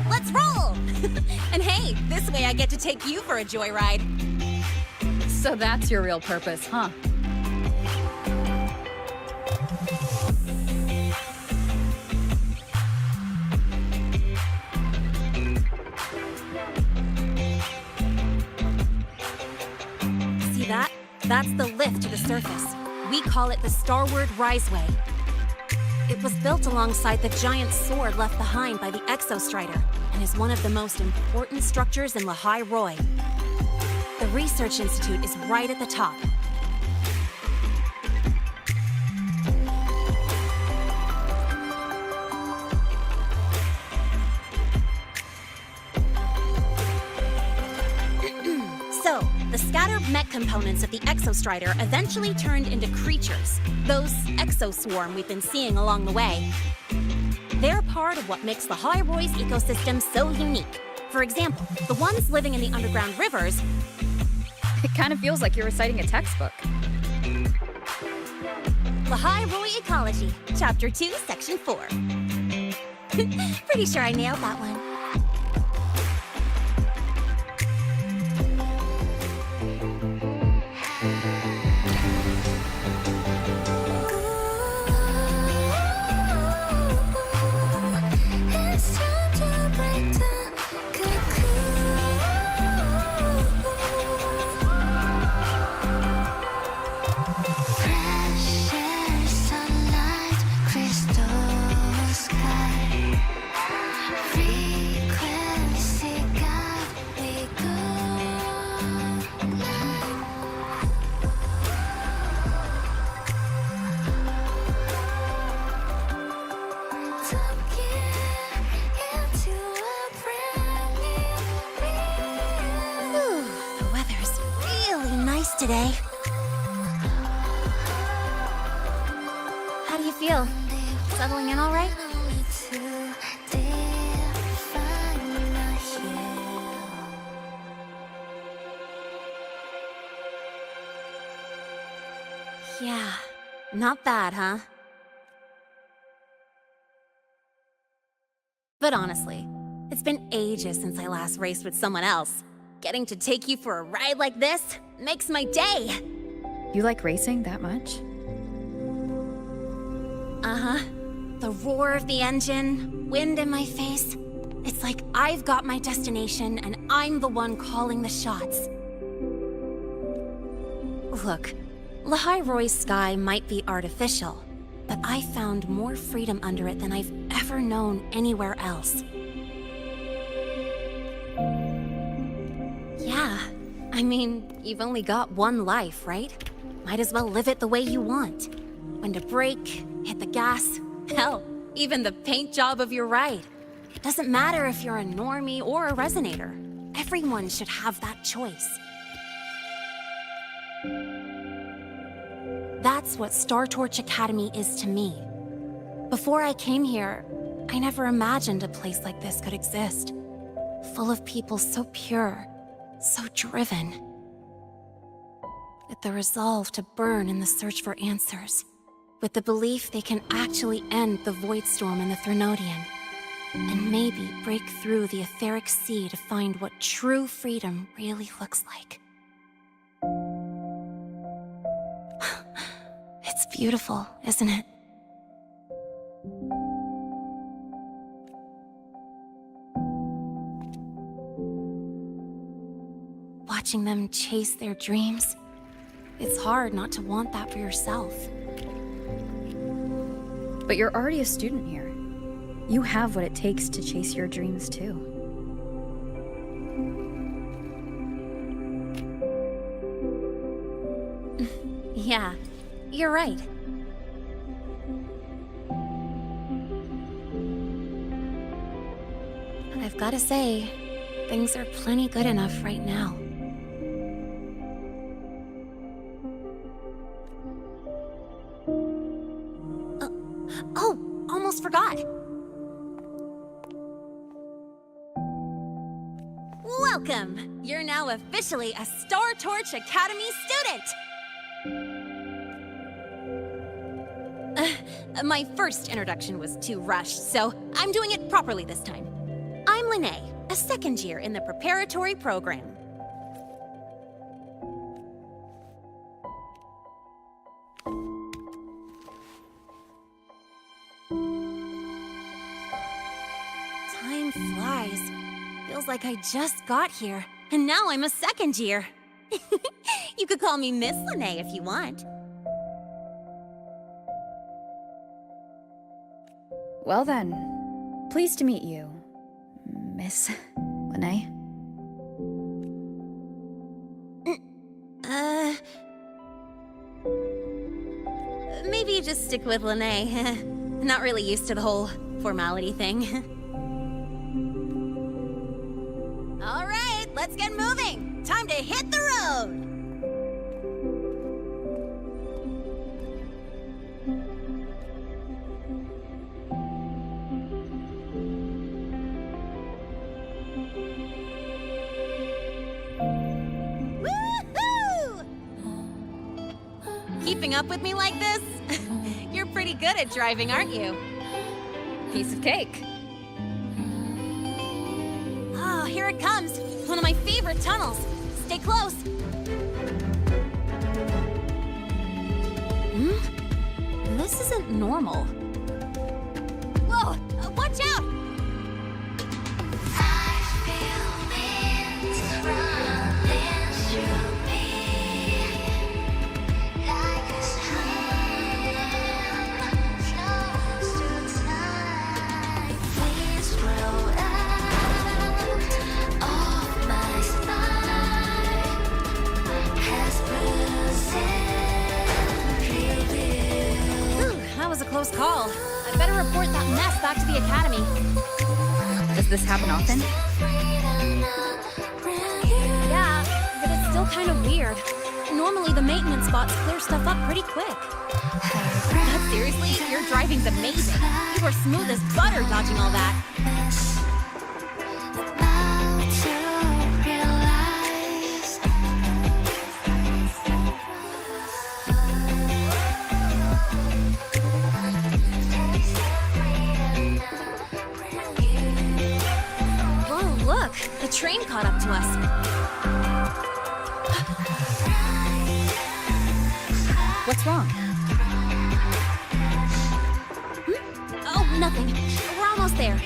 Speaker 5: Let's roll! And hey, this way I get to take you for a joyride.
Speaker 2: So that's your real purpose, huh?
Speaker 5: See that? That's the lift to the surface. We call it the Starward Riseway. It was built alongside the giant sword left behind by the Exostrider and is one of the most important structures in Lahai-Roi. The Research Institute is right at the top. So, the scattered mech components of the Exostrider eventually turned into creatures, those exoswarm we've been seeing along the way. They're part of what makes Lahai-Roi's ecosystem so unique. For example, the ones living in the underground rivers.
Speaker 2: It kind of feels like you're reciting a textbook.
Speaker 5: Lahai-Roi Ecology, Chapter 2, Section 4. Pretty sure I nailed that one.
Speaker 7: It's time to break the cocoon. Precious sunlight, crystal sky, frequency guide me good night.
Speaker 5: The weather's really nice today. How do you feel? Settling in all right? Yeah, not bad, huh? But honestly, it's been ages since I last raced with someone else. Getting to take you for a ride like this makes my day!
Speaker 2: You like racing that much?
Speaker 5: Uh-huh. The roar of the engine, wind in my face. It's like I've got my destination and I'm the one calling the shots. Look, Lahai-Roi's sky might be artificial, but I found more freedom under it than I've ever known anywhere else. Yeah, I mean, you've only got one life, right? Might as well live it the way you want. When to brake, hit the gas, hell, even the paint job of your ride. It doesn't matter if you're a normie or a resonator. Everyone should have that choice. That's what Star Torch Academy is to me. Before I came here, I never imagined a place like this could exist. Full of people so pure, so driven. With the resolve to burn in the search for answers. With the belief they can actually end the Void Storm and the Threnodian. And maybe break through the etheric sea to find what true freedom really looks like. It's beautiful, isn't it? watching them chase their dreams. It's hard not to want that for yourself.
Speaker 2: But you're already a student here. You have what it takes to chase your dreams, too.
Speaker 5: Yeah, you're right. And I've gotta say, things are plenty good enough right now. Oh, almost forgot. Welcome! You're now officially a Star Torch Academy student! My first introduction was too rushed, so I'm doing it properly this time. I'm Lene, a second year in the preparatory program. Time flies. Feels like I just got here, and now I'm a second year. You could call me Miss Lene if you want.
Speaker 2: Well then, pleased to meet you, Miss Lene.
Speaker 5: Maybe just stick with Lene. Not really used to the whole formality thing. All right, let's get moving. Time to hit the road. Keeping up with me like this? You're pretty good at driving, aren't you?
Speaker 2: Piece of cake.
Speaker 5: Oh, here it comes. One of my favorite tunnels. Stay close. This isn't normal. Whoa! Watch out! Close call. I'd better report that mess back to the academy.
Speaker 2: Does this happen often?
Speaker 5: Yeah, but it's still kind of weird. Normally the maintenance bots clear stuff up pretty quick. But seriously, your driving's amazing. You were smooth as butter dodging all that. The train caught up to us.
Speaker 2: What's wrong?
Speaker 5: Oh, nothing. We're almost there.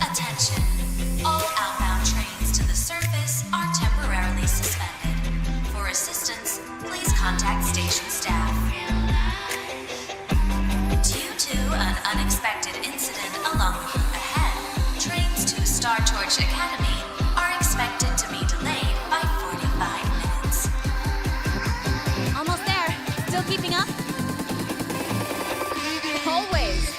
Speaker 15: Attention. All outbound trains to the surface are temporarily suspended. For assistance, please contact station staff. Due to an unexpected incident along the route ahead, trains to Star Torch Academy are expected to be delayed by 45 minutes.
Speaker 5: Almost there. Still keeping up? Always.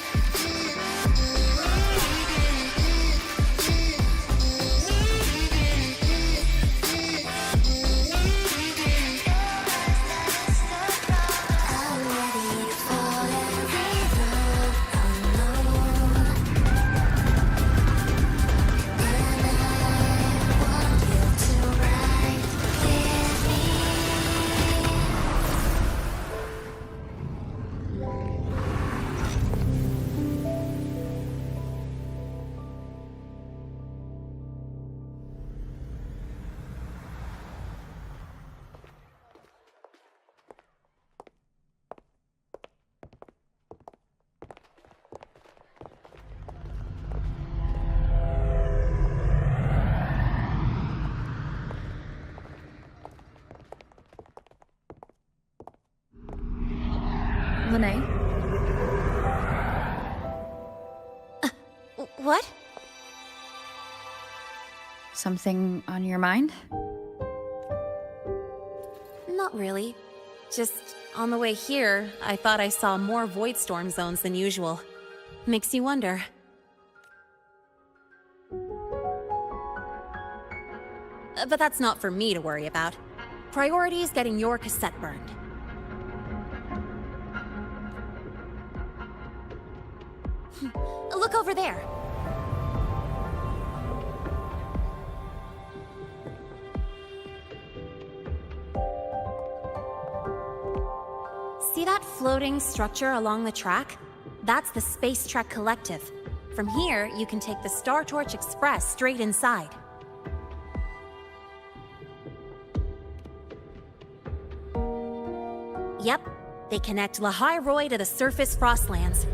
Speaker 2: Lene?
Speaker 5: What?
Speaker 2: Something on your mind?
Speaker 5: Not really. Just on the way here, I thought I saw more void storm zones than usual. Makes you wonder. But that's not for me to worry about. Priority is getting your cassette burned. Look over there. See that floating structure along the track? That's the Space Trek Collective. From here, you can take the Star Torch Express straight inside. Yep, they connect Lahai-Roi to the surface Frostlands.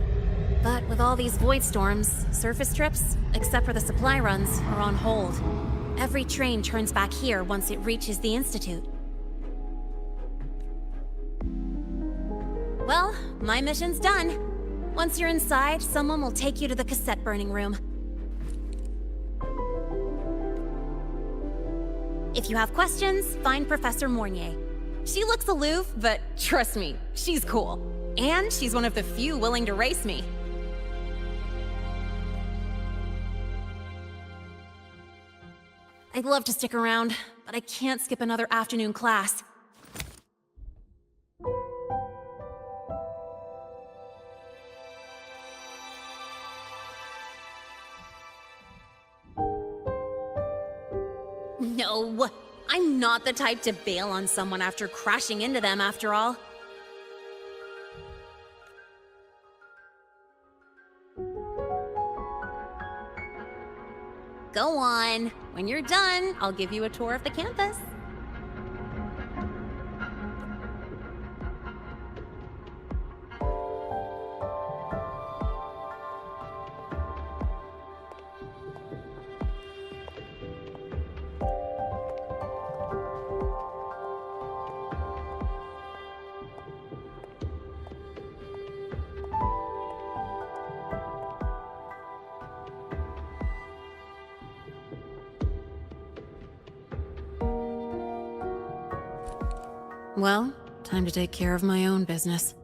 Speaker 5: But with all these void storms, surface trips, except for the supply runs, are on hold. Every train turns back here once it reaches the Institute. Well, my mission's done. Once you're inside, someone will take you to the cassette burning room. If you have questions, find Professor Mornier. She looks aloof, but trust me, she's cool. And she's one of the few willing to race me. I'd love to stick around, but I can't skip another afternoon class. No, I'm not the type to bail on someone after crashing into them, after all. Go on. When you're done, I'll give you a tour of the campus. Well, time to take care of my own business.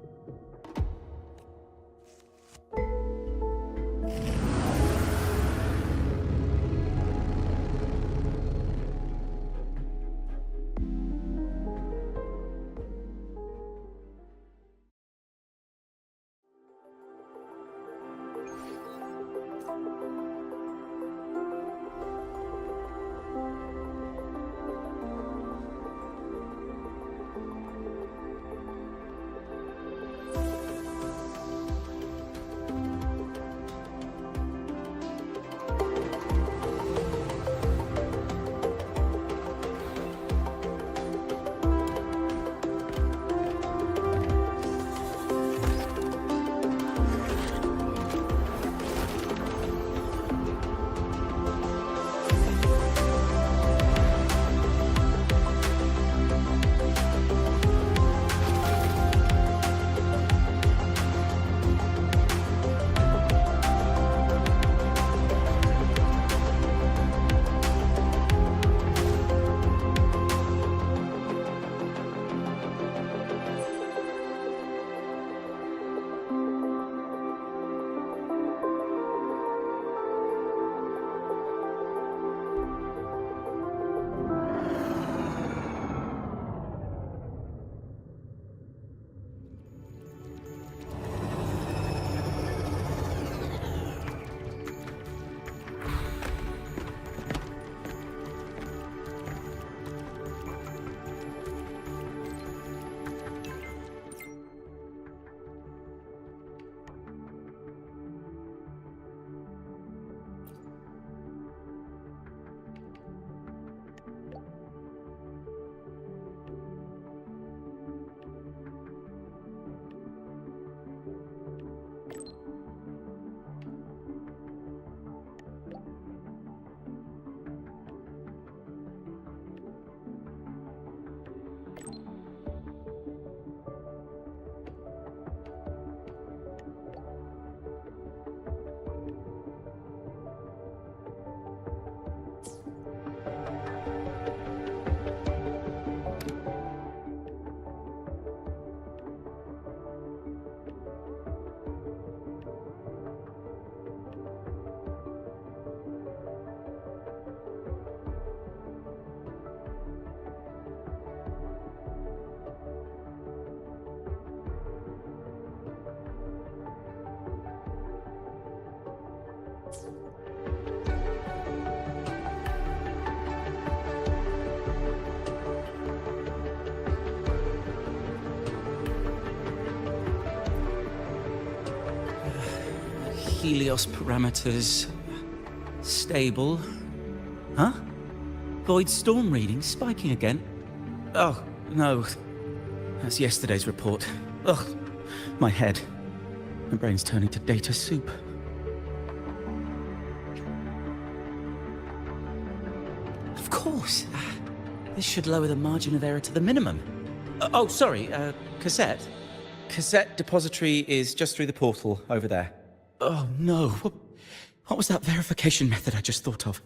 Speaker 16: Helios parameters... stable. Huh? Void storm readings spiking again? Oh, no. That's yesterday's report. Ugh, my head. My brain's turning to data soup. Of course. This should lower the margin of error to the minimum. Oh, sorry, cassette? Cassette depository is just through the portal over there. Oh, no. What was that verification method I just thought of?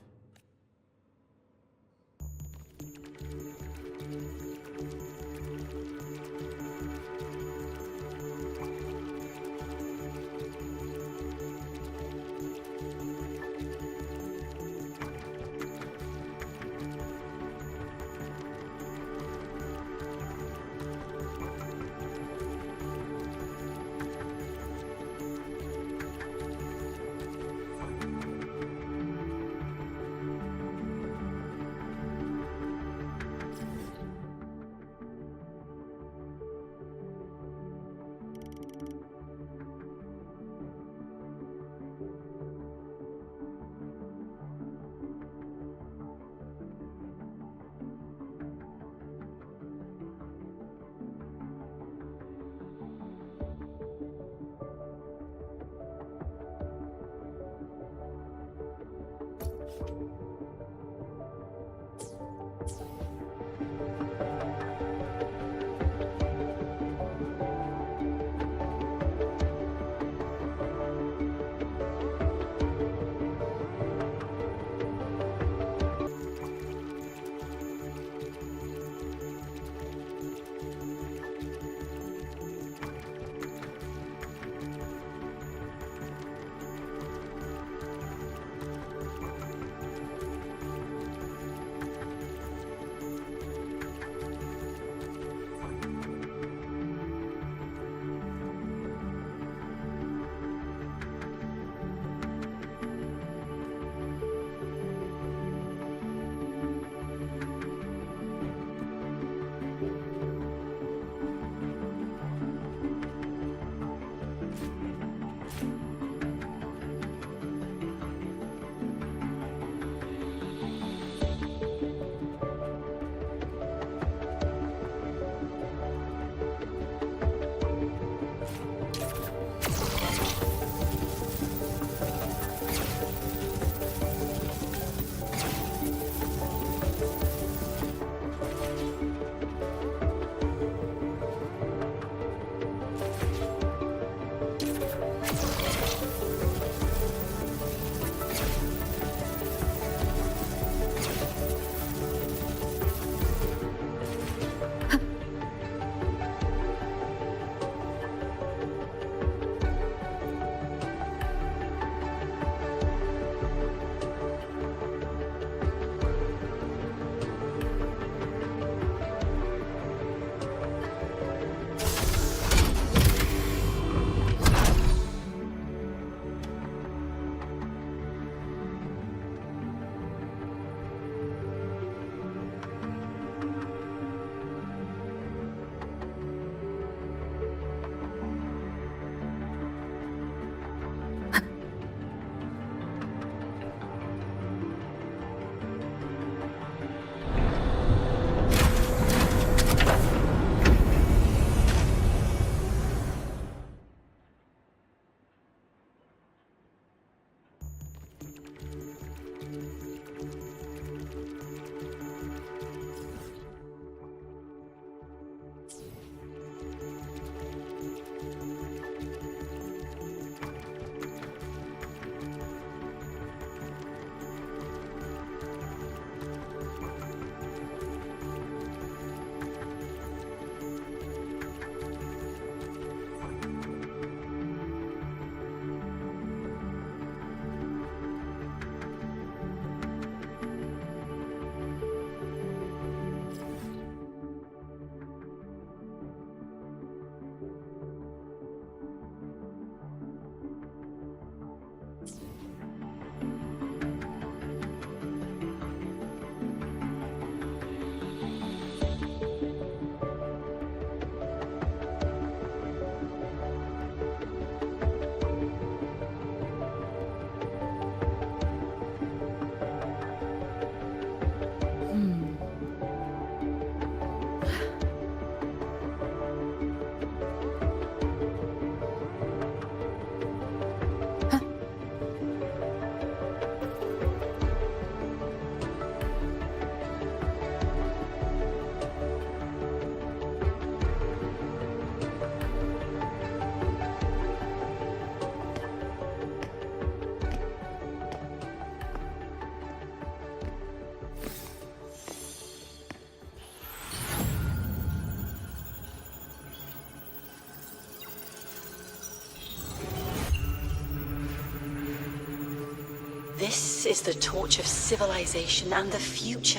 Speaker 17: This is the torch of civilization and the future.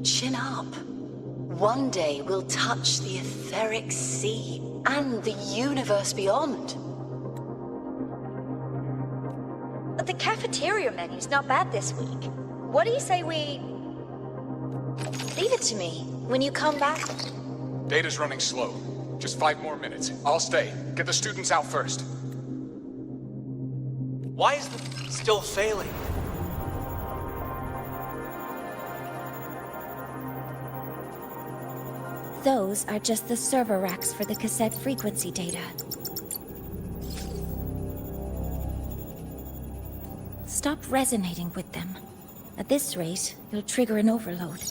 Speaker 17: Chin up. One day we'll touch the etheric sea and the universe beyond.
Speaker 10: The cafeteria menu's not bad this week. What do you say we... Leave it to me. When you come back...
Speaker 18: Data's running slow. Just 5 more minutes. I'll stay. Get the students out first.
Speaker 19: Why is the still failing?
Speaker 1: Those are just the server racks for the cassette frequency data. Stop resonating with them. At this rate, you'll trigger an overload.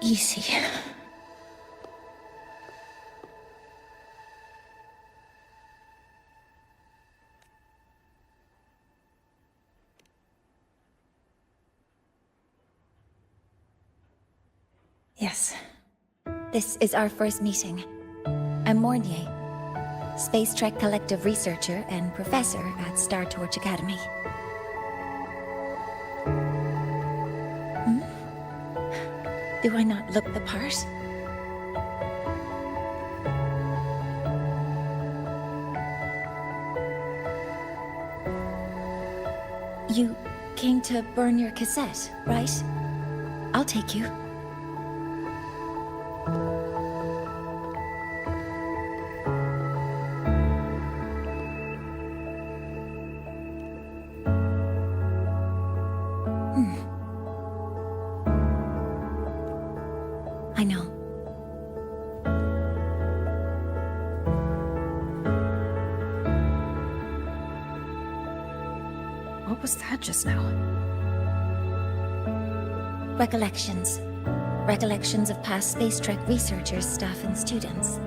Speaker 1: Easy. Yes. This is our first meeting. I'm Mornier, Space Trek Collective researcher and professor at Star Torch Academy. Do I not look the part? You came to burn your cassette, right? I'll take you. I know.
Speaker 2: What was that just now?
Speaker 1: Recollections. Recollections of past Space Trek researchers, staff, and students.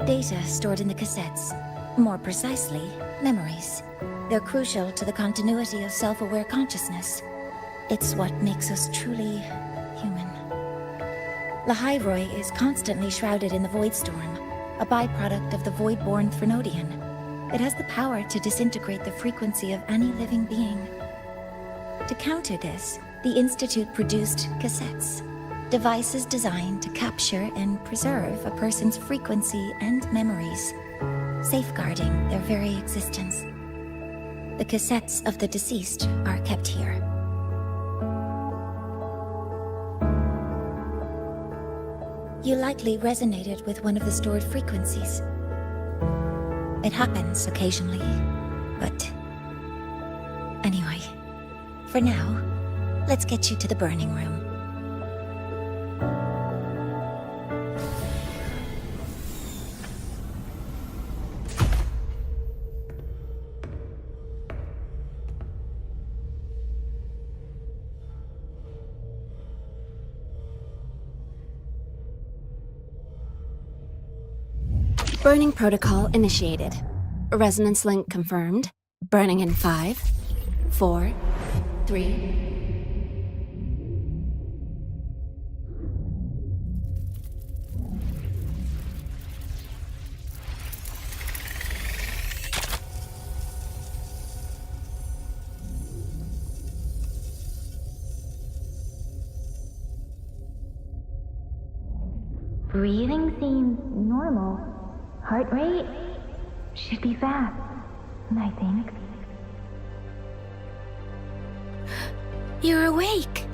Speaker 1: Data stored in the cassettes. More precisely, memories. They're crucial to the continuity of self-aware consciousness. It's what makes us truly human. Lahai-Roi is constantly shrouded in the Void Storm, a byproduct of the Void-born Threnodian. It has the power to disintegrate the frequency of any living being. To counter this, the Institute produced cassettes, devices designed to capture and preserve a person's frequency and memories, safeguarding their very existence. The cassettes of the deceased are kept here. You likely resonated with one of the stored frequencies. It happens occasionally, but... Anyway, for now, let's get you to the burning room.
Speaker 5: Burning protocol initiated. Resonance link confirmed. Burning in 5, 4, 3...
Speaker 10: Breathing seems normal. Heart rate should be fast, I think.
Speaker 3: You're awake.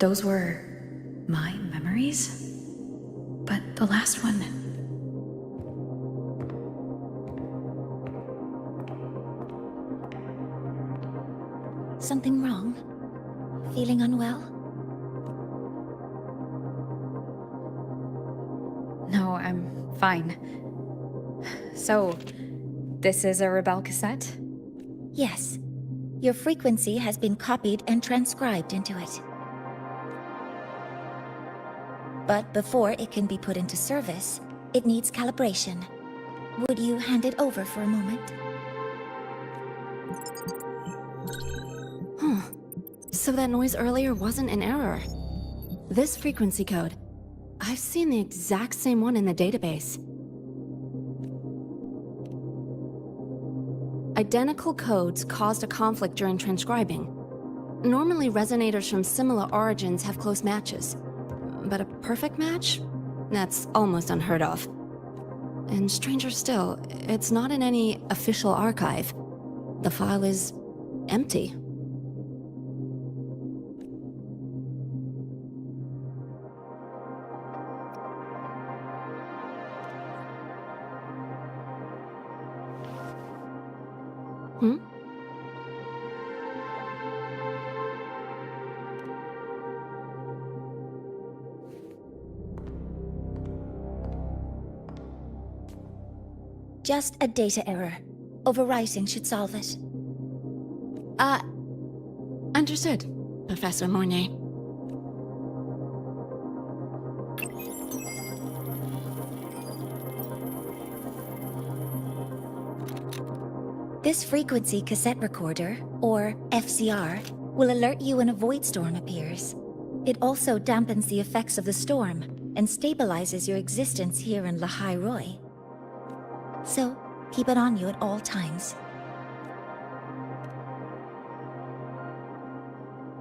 Speaker 2: those were my memories? But the last one...
Speaker 3: Something wrong? Feeling unwell?
Speaker 2: No, I'm fine. So, this is a Rebel cassette?
Speaker 3: Yes. Your frequency has been copied and transcribed into it. But before it can be put into service, it needs calibration. Would you hand it over for a moment?
Speaker 5: So that noise earlier wasn't an error. This frequency code, I've seen the exact same one in the database. Identical codes caused a conflict during transcribing. Normally, resonators from similar origins have close matches. But a perfect match? That's almost unheard of. And stranger still, it's not in any official archive. The file is empty.
Speaker 3: Just a data error. Overwriting should solve it.
Speaker 5: Understood, Professor Mornay.
Speaker 3: This frequency cassette recorder, or FCR, will alert you when a void storm appears. It also dampens the effects of the storm and stabilizes your existence here in Lahai-Roi. So, keep it on you at all times.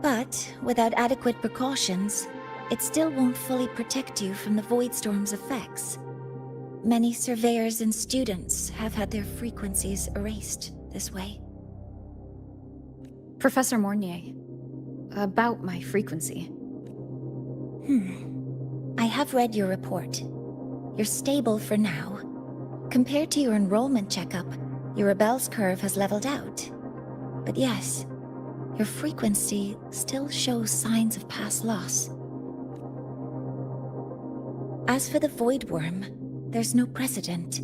Speaker 3: But, without adequate precautions, it still won't fully protect you from the void storm's effects. Many surveyors and students have had their frequencies erased this way.
Speaker 2: Professor Mornier, about my frequency.
Speaker 3: I have read your report. You're stable for now. Compared to your enrollment checkup, your Rebel's curve has leveled out. But yes, your frequency still shows signs of past loss. As for the Void Worm, there's no precedent.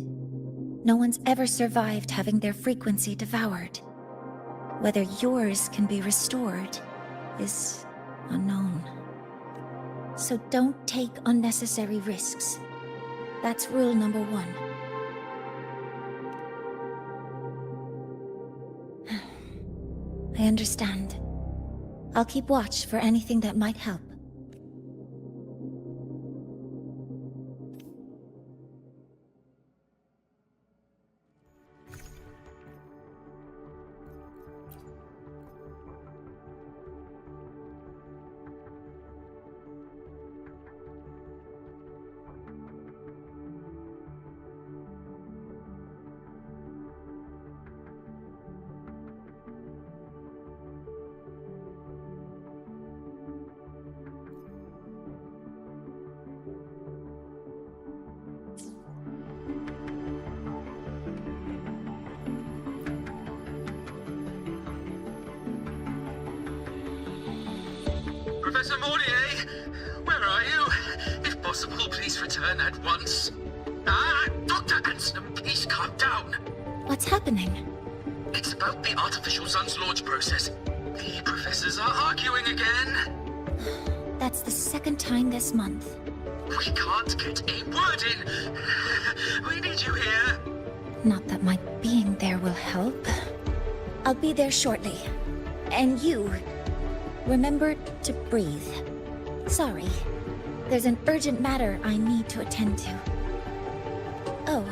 Speaker 3: No one's ever survived having their frequency devoured. Whether yours can be restored is unknown. So don't take unnecessary risks. That's rule number 1. I understand. I'll keep watch for anything that might help.
Speaker 20: Professor Mornier, where are you? If possible, please return at once. Dr. Anson, please calm down.
Speaker 3: What's happening?
Speaker 20: It's about the artificial sun's launch process. The professors are arguing again.
Speaker 3: That's the second time this month.
Speaker 20: We can't get a word in. We need you here.
Speaker 3: Not that my being there will help. I'll be there shortly. And you, remember to breathe. Sorry. There's an urgent matter I need to attend to. Oh,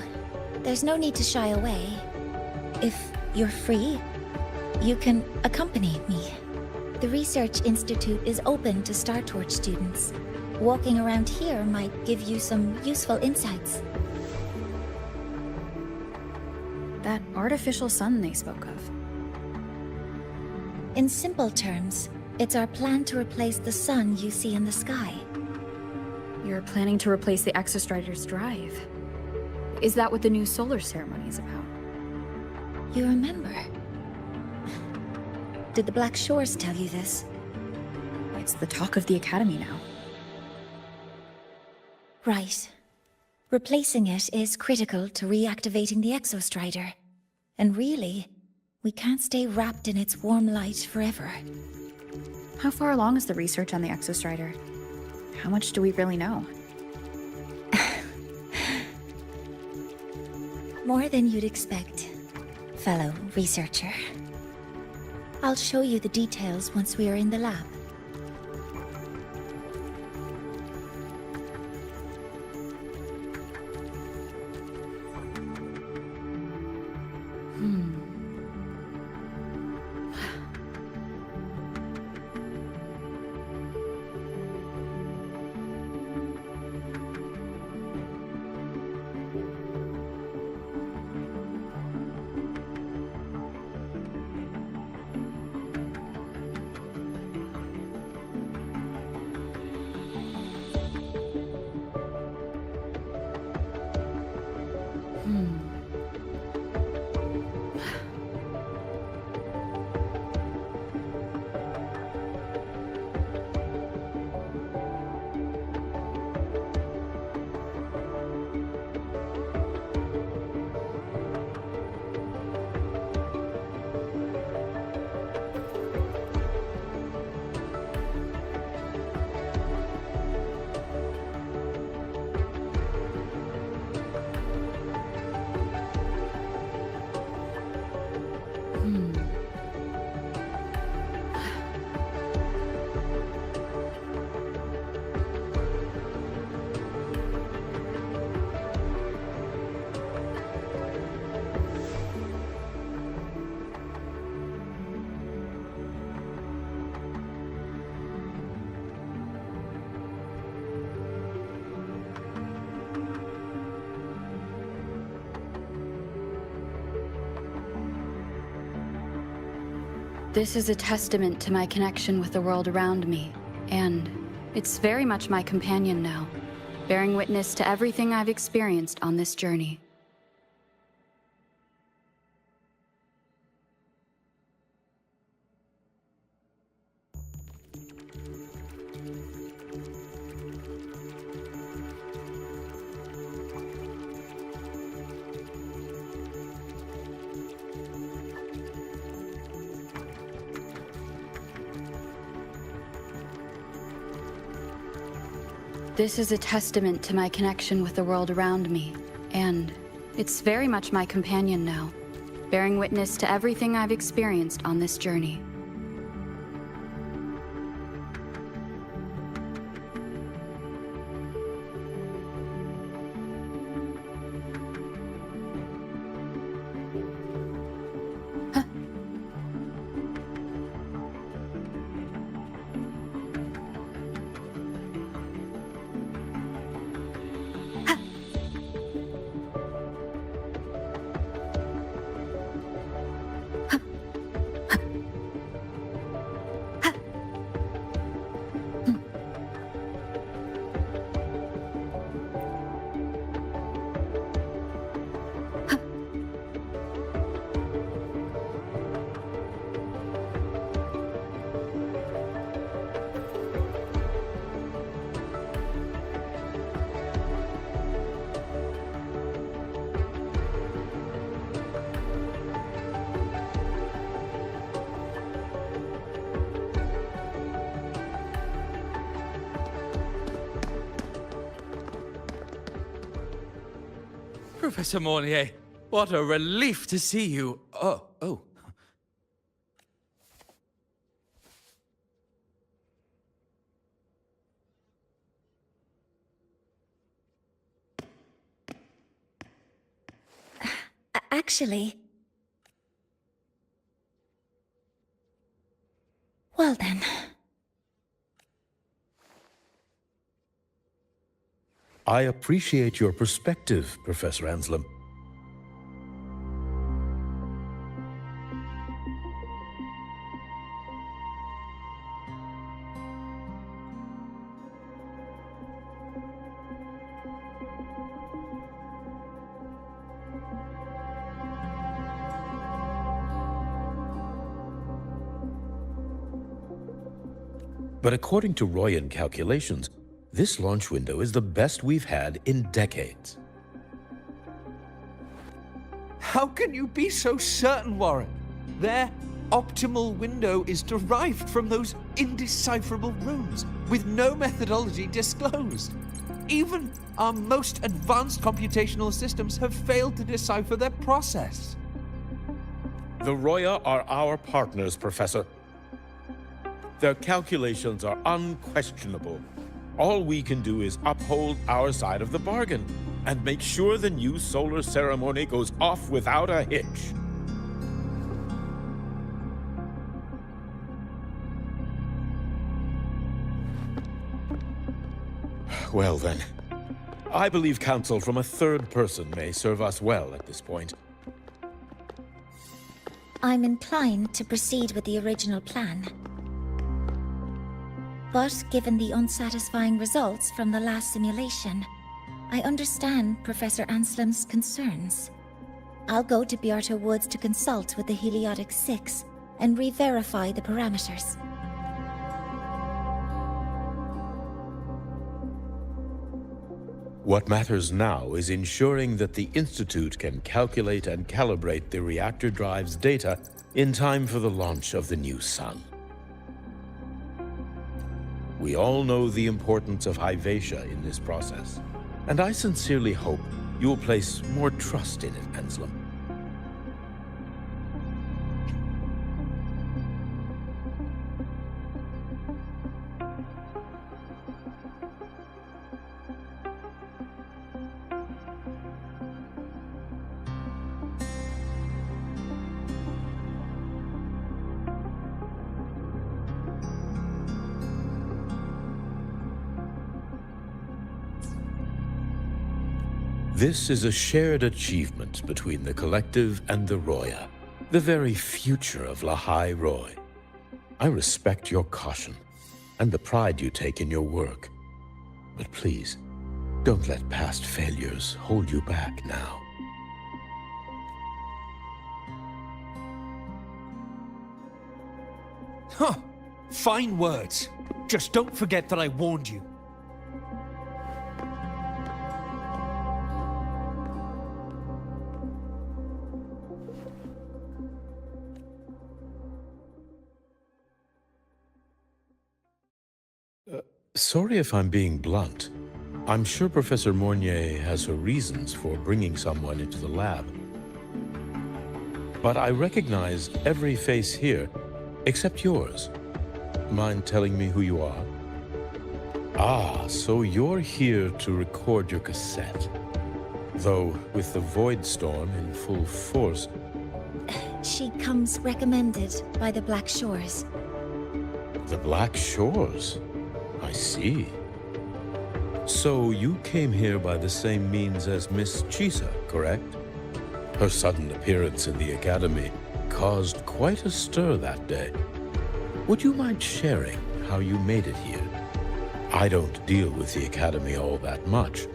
Speaker 3: there's no need to shy away. If you're free, you can accompany me. The Research Institute is open to Star Torch students. Walking around here might give you some useful insights.
Speaker 2: That artificial sun they spoke of.
Speaker 3: In simple terms,
Speaker 10: It's our plan to replace the sun you see in the sky.
Speaker 2: You're planning to replace the Exostrider's drive. Is that what the new solar ceremony is about?
Speaker 10: You remember? Did the Black Shores tell you this?
Speaker 2: It's the talk of the Academy now.
Speaker 10: Right. Replacing it is critical to reactivating the Exostrider. And really, we can't stay wrapped in its warm light forever.
Speaker 2: How far along is the research on the Exostrider? How much do we really know?
Speaker 10: More than you'd expect, fellow researcher. I'll show you the details once we are in the lab.
Speaker 2: This is a testament to my connection with the world around me, and it's very much my companion now, bearing witness to everything I've experienced on this journey. This is a testament to my connection with the world around me, and it's very much my companion now, bearing witness to everything I've experienced on this journey.
Speaker 21: Professor Mornier, what a relief to see you. Oh.
Speaker 10: Actually... Well then...
Speaker 12: I appreciate your perspective, Professor Anselm. But according to Royan calculations, this launch window is the best we've had in decades.
Speaker 21: How can you be so certain, Warren? Their optimal window is derived from those indecipherable runes, with no methodology disclosed. Even our most advanced computational systems have failed to decipher their process.
Speaker 4: The Roya are our partners, Professor. Their calculations are unquestionable. All we can do is uphold our side of the bargain and make sure the new solar ceremony goes off without a hitch.
Speaker 12: Well then, I believe counsel from a third person may serve us well at this point.
Speaker 22: I'm inclined to proceed with the original plan. But given the unsatisfying results from the last simulation, I understand Professor Anslim's concerns. I'll go to Beata Woods to consult with the Heliotic Six and re-verify the parameters.
Speaker 12: What matters now is ensuring that the Institute can calculate and calibrate the reactor drive's data in time for the launch of the new sun. We all know the importance of Hyvatia in this process, and I sincerely hope you'll place more trust in it, Anslim. This is a shared achievement between the Collective and the Roya, the very future of Lahai-Roi. I respect your caution and the pride you take in your work. But please, don't let past failures hold you back now.
Speaker 21: Huh. Fine words. Just don't forget that I warned you.
Speaker 12: Sorry if I'm being blunt. I'm sure Professor Mornier has her reasons for bringing someone into the lab. But I recognize every face here, except yours. Mind telling me who you are? Ah, so you're here to record your cassette. Though, with the Void Storm in full force...
Speaker 22: She comes recommended by the Black Shores.
Speaker 12: The Black Shores? I see. So you came here by the same means as Miss Chisa, correct? Her sudden appearance in the Academy caused quite a stir that day. Would you mind sharing how you made it here? I don't deal with the Academy all that much.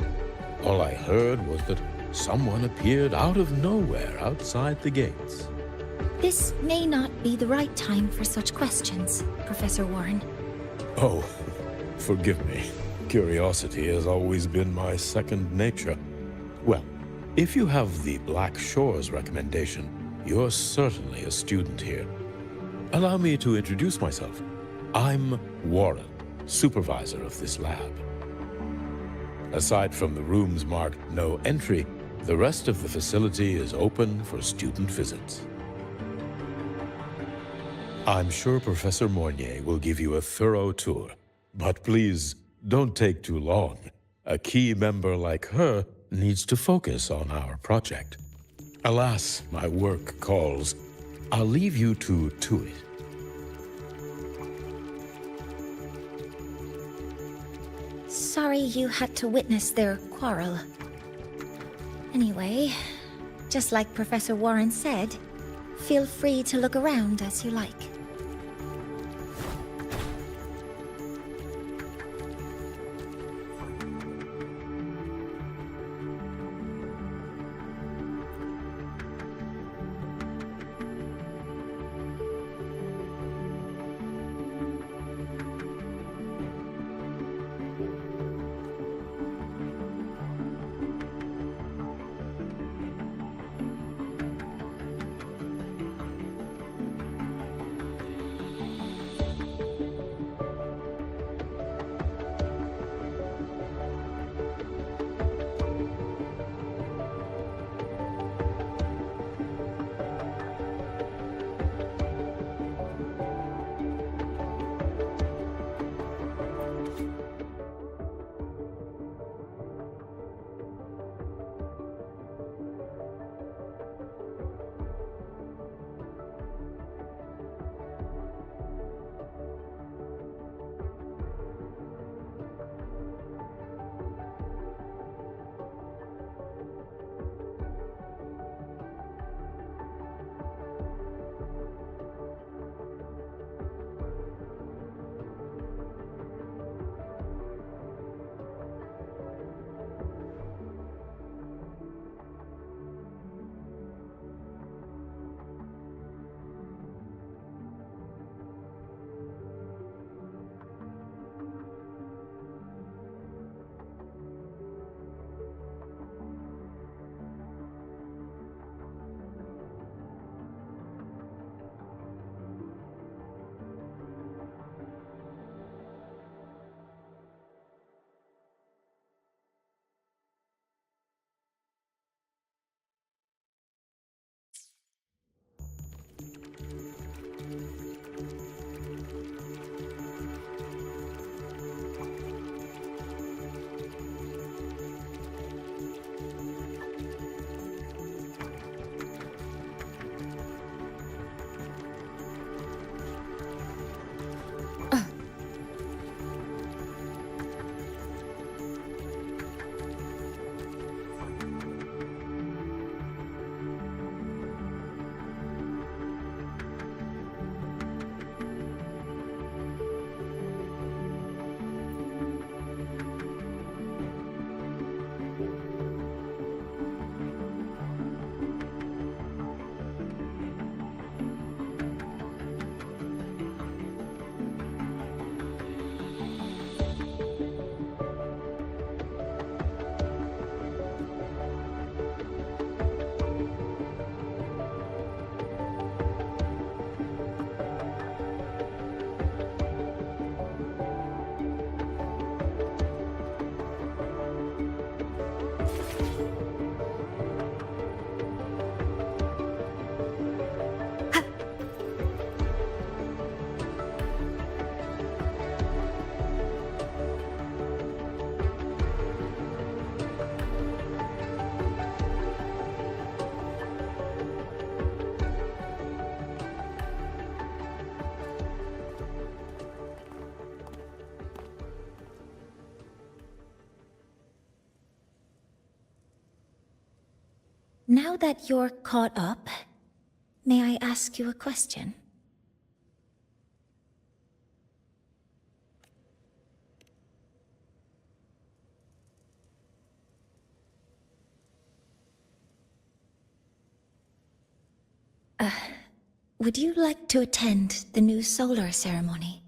Speaker 12: All I heard was that someone appeared out of nowhere outside the gates.
Speaker 22: This may not be the right time for such questions, Professor Warren.
Speaker 12: Oh, forgive me. Curiosity has always been my second nature. Well, if you have the Black Shores recommendation, you're certainly a student here. Allow me to introduce myself. I'm Warren, supervisor of this lab. Aside from the rooms marked no entry, the rest of the facility is open for student visits. I'm sure Professor Mornier will give you a thorough tour, but please don't take too long. A key member like her needs to focus on our project. Alas, my work calls. I'll leave you to it.
Speaker 22: Sorry you had to witness their quarrel. Anyway, just like Professor Warren said, feel free to look around as you like. Now that you're caught up, may I ask you a question? Would you like to attend the new solar ceremony?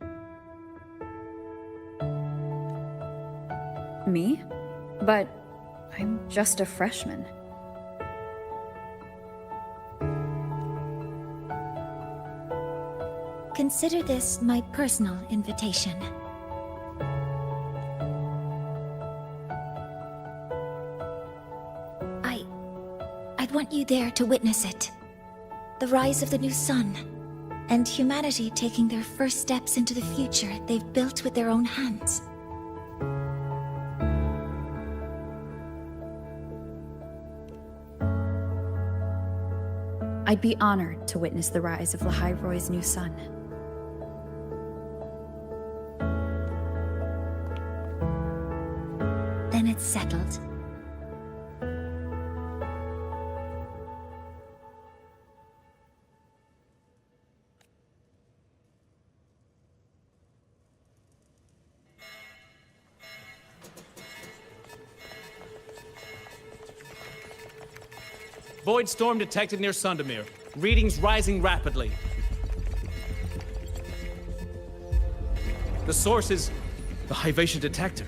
Speaker 2: Me? But I'm just a freshman.
Speaker 22: Consider this my personal invitation. I'd want you there to witness it. The rise of the new sun, and humanity taking their first steps into the future they've built with their own hands.
Speaker 2: I'd be honored to witness the rise of Lahai-Roi's new sun.
Speaker 22: Then it's settled.
Speaker 6: Void storm detected near Sundermere. Readings rising rapidly. The source is the Hivatia detector.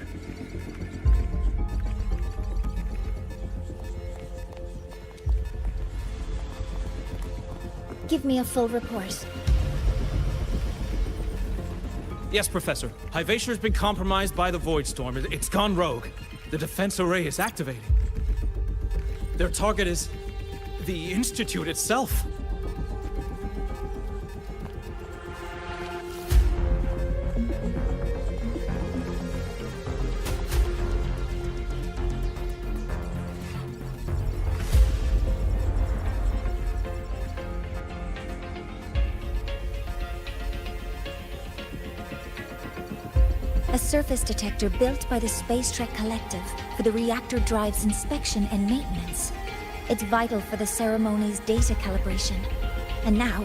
Speaker 22: Give me a full report.
Speaker 6: Yes, Professor. Hivatia has been compromised by the Void Storm. It's gone rogue. The defense array is activating. Their target is the Institute itself.
Speaker 22: A surface detector built by the Space Trek Collective for the reactor drive's inspection and maintenance. It's vital for the ceremony's data calibration. And now,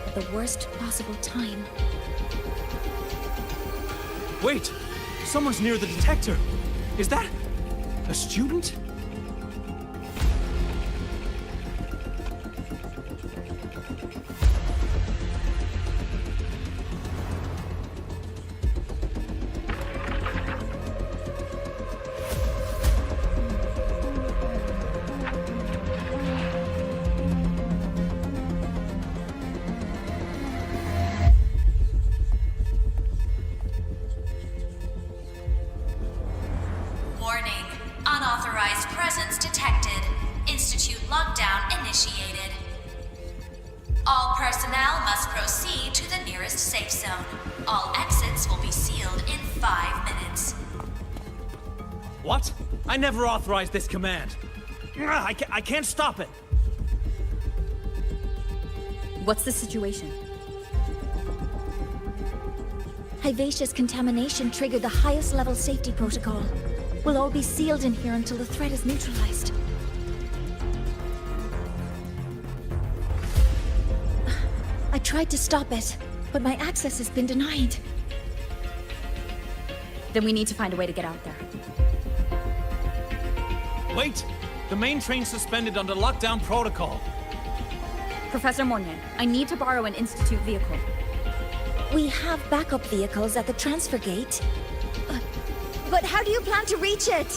Speaker 22: at the worst possible time.
Speaker 6: Wait! Someone's near the detector! Is that a student?
Speaker 15: Warning. Unauthorized presence detected. Institute lockdown initiated. All personnel must proceed to the nearest safe zone. All exits will be sealed in 5 minutes.
Speaker 6: What? I never authorized this command. I can't stop it.
Speaker 2: What's the situation?
Speaker 22: Hivatia's contamination triggered the highest level safety protocol. We'll all be sealed in here until the threat is neutralized. I tried to stop it, but my access has been denied.
Speaker 2: Then we need to find a way to get out there.
Speaker 6: Wait! The main train's suspended under lockdown protocol.
Speaker 2: Professor Mornier, I need to borrow an Institute vehicle.
Speaker 22: We have backup vehicles at the transfer gate. But how do you plan to reach it?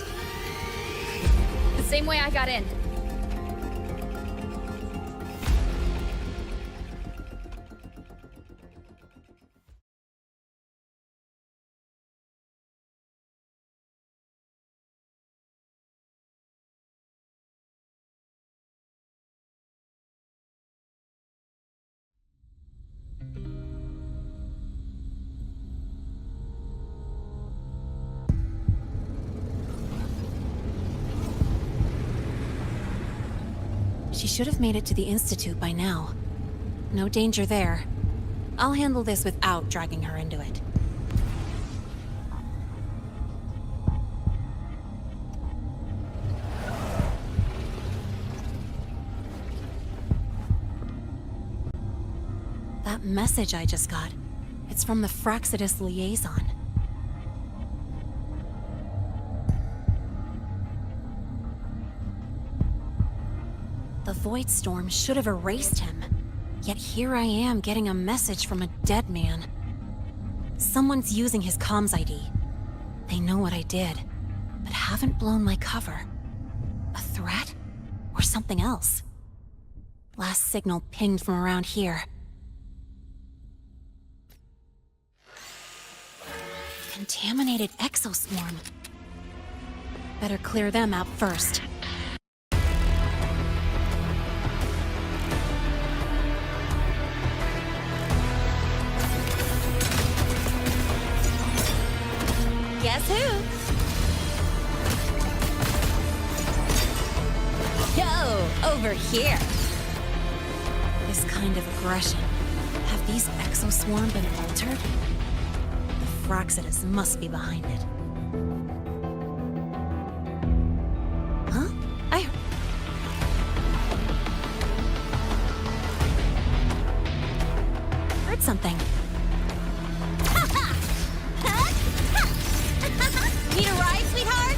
Speaker 2: The same way I got in.
Speaker 5: She should have made it to the Institute by now. No danger there. I'll handle this without dragging her into it. message I just got. It's from the Fraxidus liaison. The Void Storm should have erased him. Yet here I am getting a message from a dead man. Someone's using his comms ID. They know what I did, but haven't blown my cover. A threat? Or something else? Last signal pinged from around here. Contaminated exoswarm. Better clear them out first. Guess who? Yo, over here. This kind of aggression. Have these exoswarm been altered? The Fraxidus must be behind it. Huh? I heard something. Need a ride, sweetheart?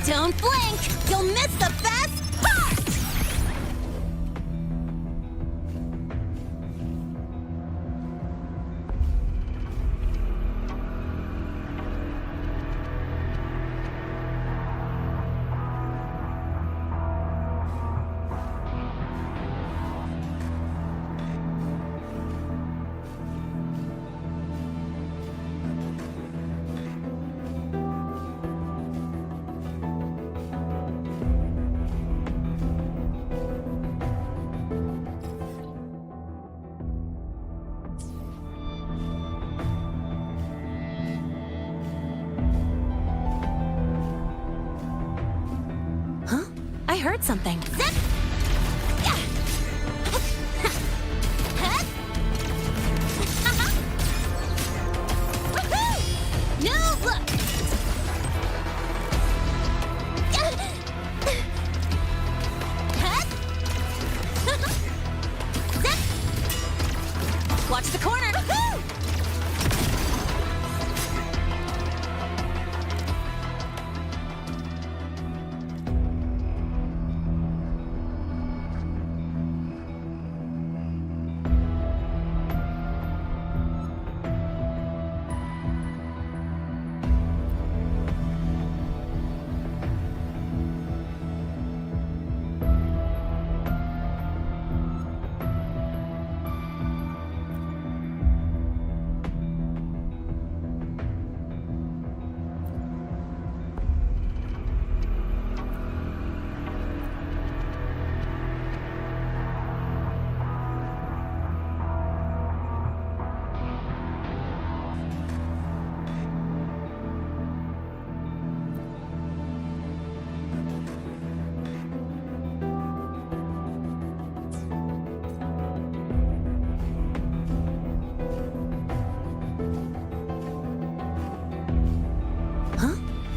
Speaker 5: Don't blink! You'll miss the best part! I heard something. Zip! No, look! Watch the corner!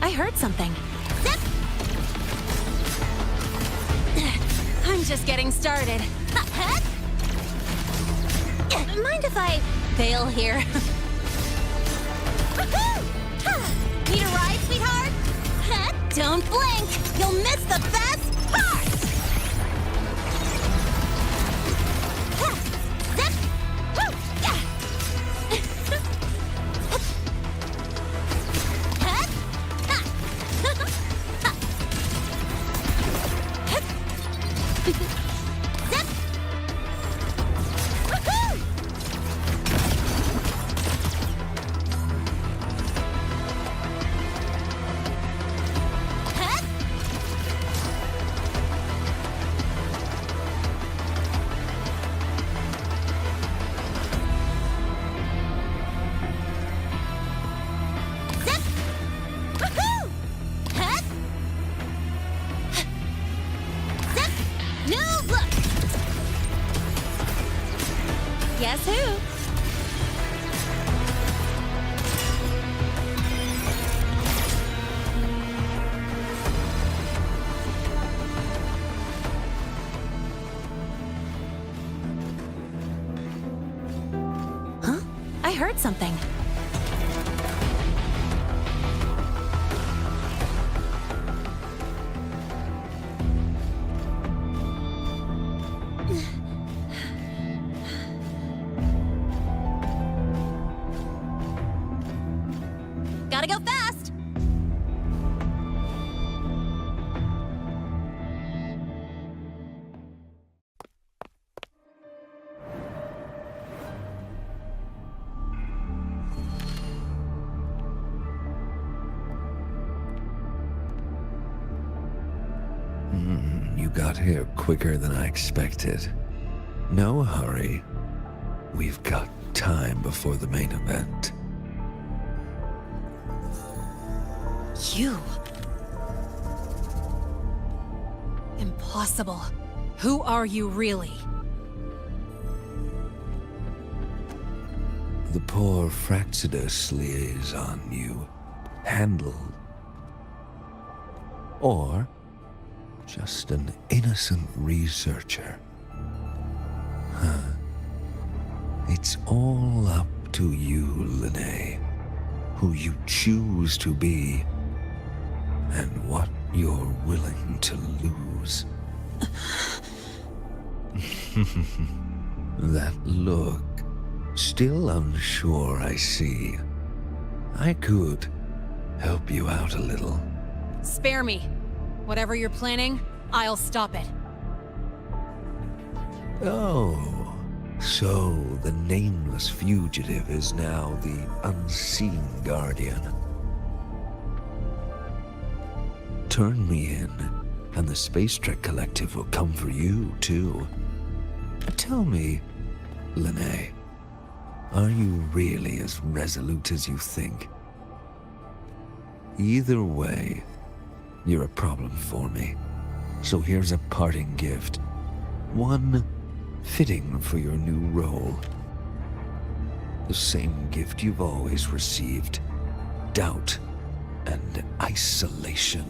Speaker 5: I heard something. Zip! I'm just getting started. Mind if I bail here? Need a ride, sweetheart? Don't blink! You'll miss the best part! heard something. Gotta go fast!
Speaker 12: You got here quicker than I expected. No hurry. We've got time before the main event.
Speaker 5: You? Impossible. Who are you really?
Speaker 12: The poor Fraxidus liaison you handled. Or just an innocent researcher. Huh. It's all up to you, Lahai, who you choose to be, and what you're willing to lose. That look, still unsure, I see. I could help you out a little.
Speaker 5: Spare me. Whatever you're planning, I'll stop it.
Speaker 12: Oh, so the nameless fugitive is now the unseen guardian. Turn me in, and the Space Trek Collective will come for you, too. Tell me, Lahai, are you really as resolute as you think? Either way, you're a problem for me. So here's a parting gift. One fitting for your new role. The same gift you've always received. Doubt and isolation.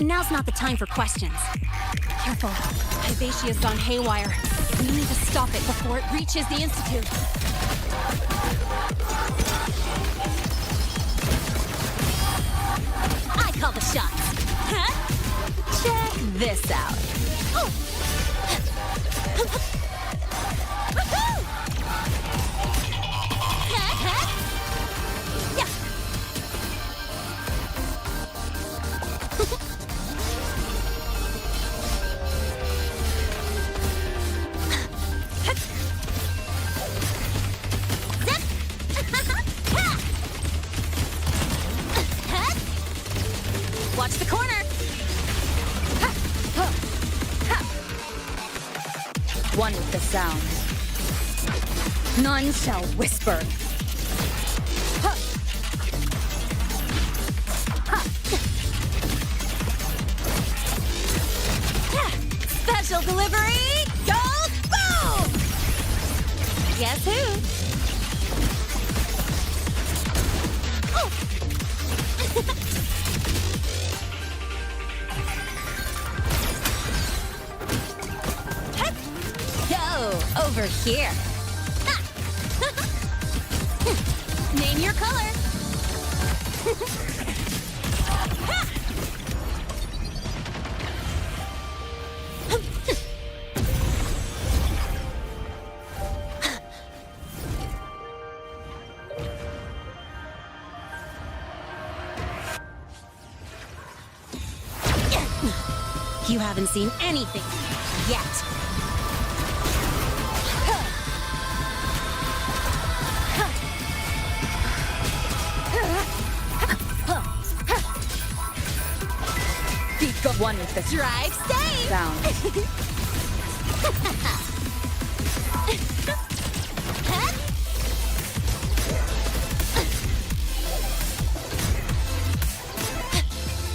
Speaker 5: Now's not the time for questions. Careful. Hyvatia's gone haywire. We need to stop it before it reaches the Institute. I call the shots. Huh? Check this out. Watch the corner!
Speaker 2: One with the sound. None shall whisper.
Speaker 5: Special delivery! Go boom! Guess who? Oh. Go over here. Name your color. You haven't seen anything yet.
Speaker 2: One with the
Speaker 5: drive safe.
Speaker 2: Sound.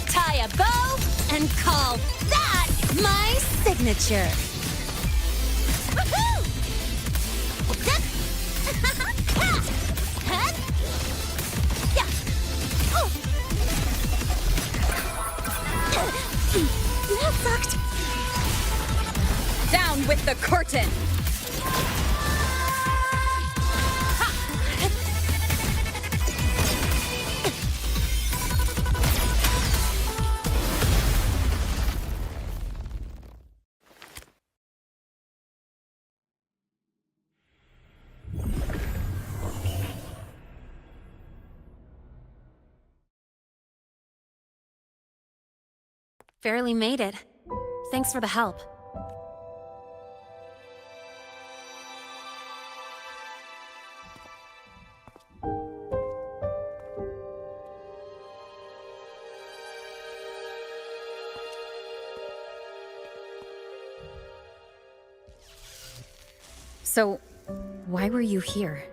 Speaker 5: Tie a bow and call that my signature. Woohoo! That sucked.
Speaker 2: Down with the curtain.
Speaker 5: Barely made it. Thanks for the help.
Speaker 2: So, why were you here?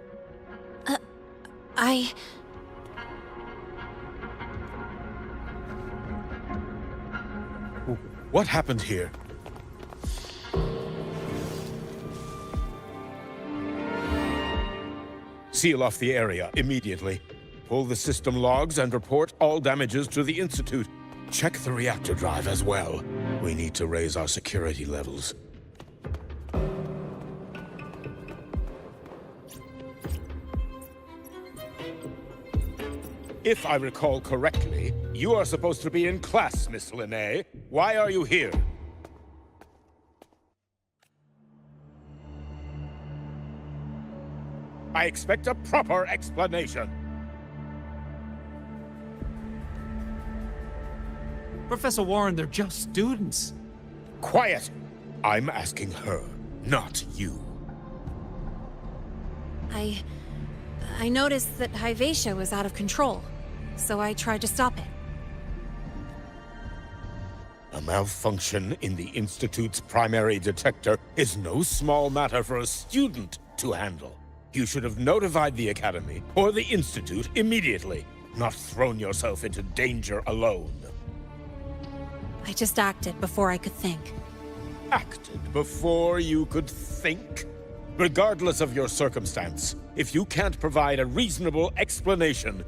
Speaker 4: What happened here? Seal off the area immediately. Pull the system logs and report all damages to the Institute. Check the reactor drive as well. We need to raise our security levels. If I recall correctly, you are supposed to be in class, Miss Linnae. Why are you here? I expect a proper explanation.
Speaker 6: Professor Warren, they're just students.
Speaker 4: Quiet! I'm asking her, not you.
Speaker 5: I noticed that Hyvatia was out of control, so I tried to stop it.
Speaker 4: A malfunction in the Institute's primary detector is no small matter for a student to handle. You should have notified the Academy or the Institute immediately, not thrown yourself into danger alone.
Speaker 5: I just acted before I could think.
Speaker 4: Acted before you could think? Regardless of your circumstance, if you can't provide a reasonable explanation,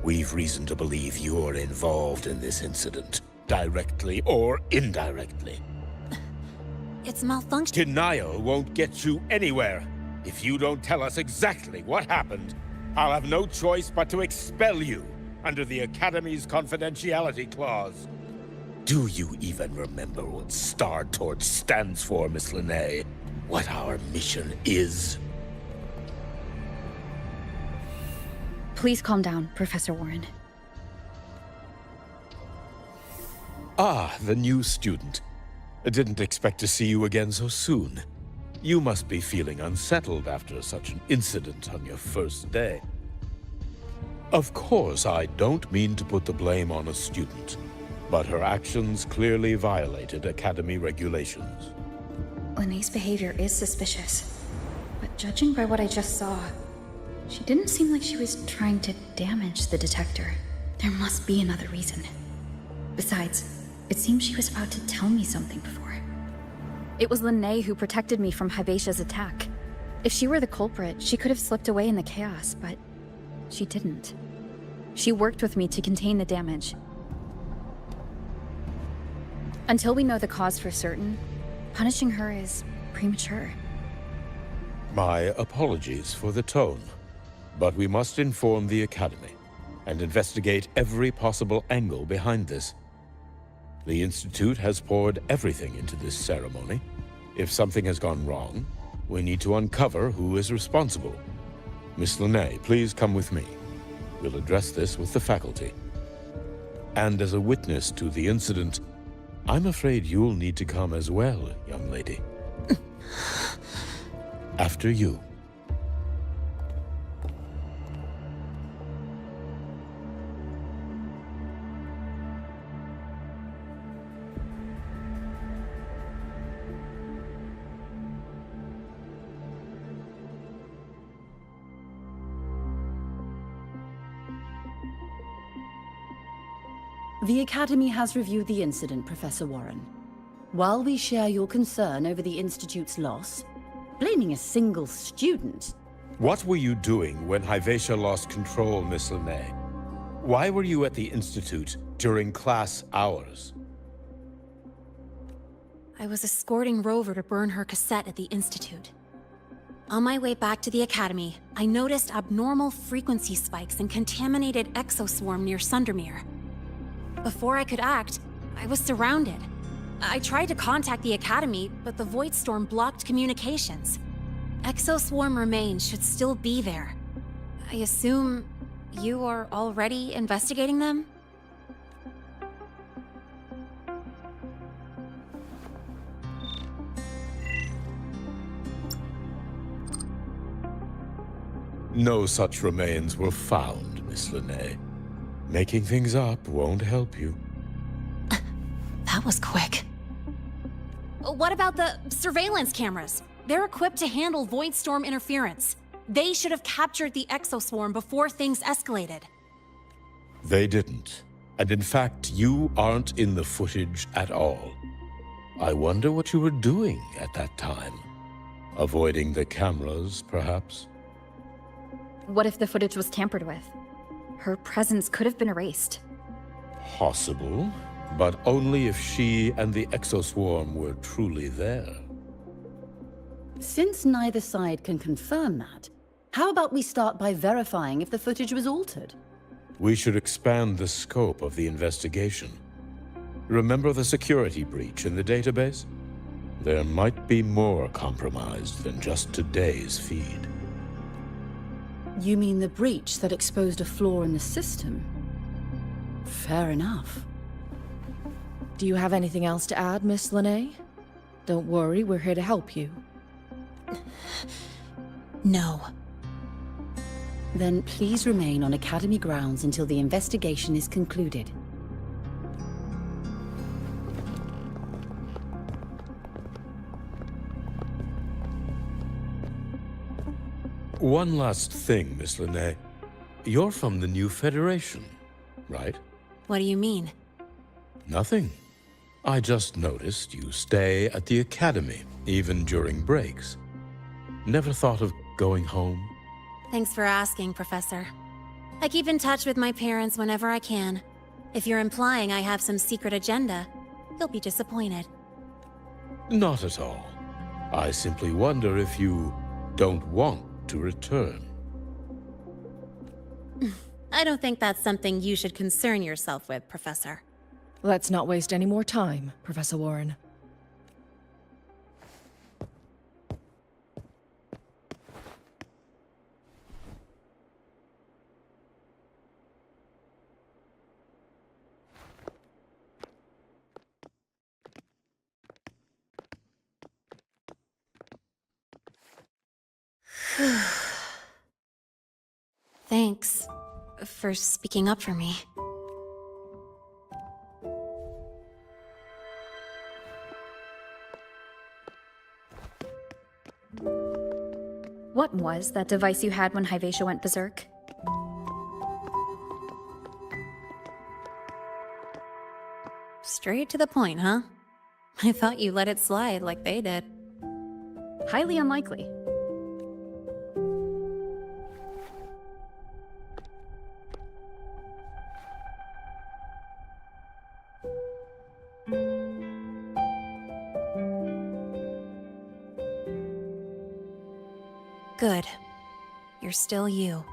Speaker 4: we've reason to believe you're involved in this incident, directly or indirectly.
Speaker 5: It's malfunction.
Speaker 4: Denial won't get you anywhere. If you don't tell us exactly what happened, I'll have no choice but to expel you under the Academy's confidentiality clause. Do you even remember what Star Torch stands for, Miss Linnae? What our mission is?
Speaker 2: Please calm down, Professor Warren.
Speaker 4: Ah, the new student. I didn't expect to see you again so soon. You must be feeling unsettled after such an incident on your first day. Of course, I don't mean to put the blame on a student. but her actions clearly violated Academy regulations.
Speaker 2: Lene's behavior is suspicious, but judging by what I just saw, she didn't seem like she was trying to damage the detector. There must be another reason. Besides, it seems she was about to tell me something before. It was Lene who protected me from Hivatia's attack. If she were the culprit, she could have slipped away in the chaos, but she didn't. She worked with me to contain the damage. Until we know the cause for certain, punishing her is premature.
Speaker 4: My apologies for the tone, but we must inform the Academy and investigate every possible angle behind this. The Institute has poured everything into this ceremony. If something has gone wrong, we need to uncover who is responsible. Miss Lene, please come with me. We'll address this with the faculty. And as a witness to the incident, I'm afraid you'll need to come as well, young lady. After you.
Speaker 8: The Academy has reviewed the incident, Professor Warren. While we share your concern over the Institute's loss, blaming a single student...
Speaker 4: What were you doing when Hivatia lost control, Miss Lene? Why were you at the Institute during class hours?
Speaker 5: I was escorting Rover to burn her cassette at the Institute. On my way back to the Academy, I noticed abnormal frequency spikes and contaminated exoswarm near Sundermere. Before I could act, I was surrounded. I tried to contact the Academy, but the Void Storm blocked communications. Exoswarm remains should still be there. I assume you are already investigating them?
Speaker 4: No such remains were found, Miss Lene. Making things up won't help you.
Speaker 5: That was quick. What about the surveillance cameras? They're equipped to handle Void Storm interference. They should have captured the exoswarm before things escalated.
Speaker 4: They didn't. And in fact, you aren't in the footage at all. I wonder what you were doing at that time. Avoiding the cameras, perhaps?
Speaker 2: What if the footage was tampered with? Her presence could have been erased.
Speaker 4: Possible, but only if she and the exoswarm were truly there.
Speaker 8: Since neither side can confirm that, how about we start by verifying if the footage was altered?
Speaker 4: We should expand the scope of the investigation. Remember the security breach in the database? There might be more compromised than just today's feed.
Speaker 8: You mean the breach that exposed a flaw in the system? Fair enough.
Speaker 13: Do you have anything else to add, Miss Lene? Don't worry, we're here to help you.
Speaker 5: No.
Speaker 8: Then please remain on Academy grounds until the investigation is concluded.
Speaker 4: One last thing, Miss Lene. You're from the new Federation, right?
Speaker 5: What do you mean?
Speaker 4: Nothing. I just noticed you stay at the Academy, even during breaks. Never thought of going home?
Speaker 5: Thanks for asking, Professor. I keep in touch with my parents whenever I can. If you're implying I have some secret agenda, you'll be disappointed.
Speaker 4: Not at all. I simply wonder if you don't want to return.
Speaker 5: I don't think that's something you should concern yourself with, Professor.
Speaker 13: Let's not waste any more time, Professor Warren.
Speaker 5: Thanks for speaking up for me.
Speaker 2: What was that device you had when Hyvatia went berserk?
Speaker 5: Straight to the point, huh? I thought you let it slide like they did.
Speaker 2: Highly unlikely.
Speaker 5: Good. You're still you.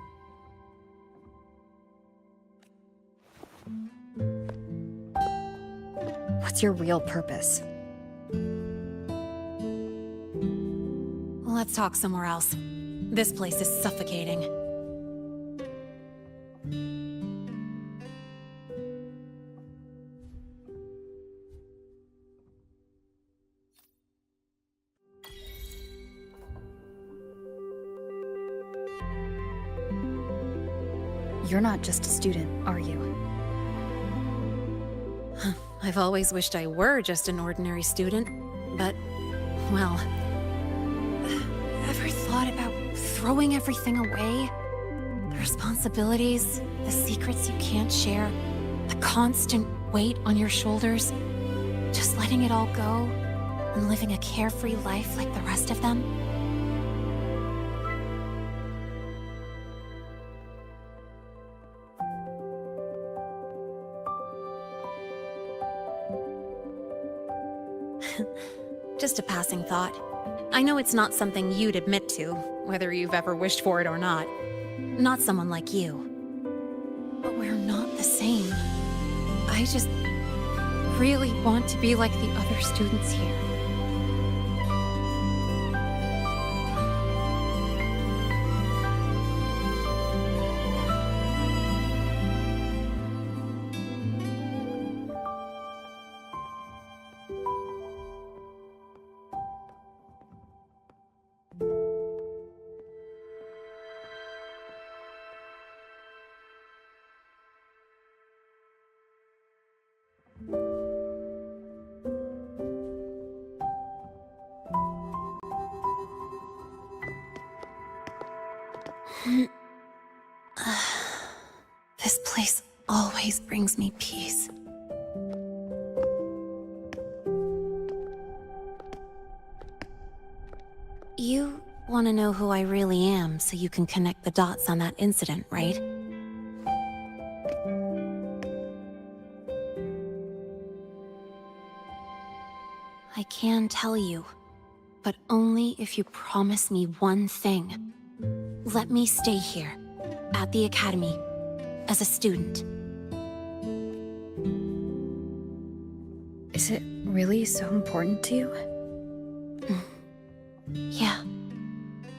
Speaker 2: What's your real purpose?
Speaker 5: Let's talk somewhere else. This place is suffocating.
Speaker 2: You're not just a student, are you?
Speaker 5: I've always wished I were just an ordinary student, but, well... Ever thought about throwing everything away? The responsibilities, the secrets you can't share, the constant weight on your shoulders. Just letting it all go, and living a carefree life like the rest of them? Just a passing thought. I know it's not something you'd admit to, whether you've ever wished for it or not. Not someone like you. But we're not the same. I just really want to be like the other students here. This place always brings me peace. You want to know who I really am so you can connect the dots on that incident, right? I can tell you, but only if you promise me one thing. Let me stay here, at the Academy, as a student.
Speaker 2: Is it really so important to you?
Speaker 5: Yeah,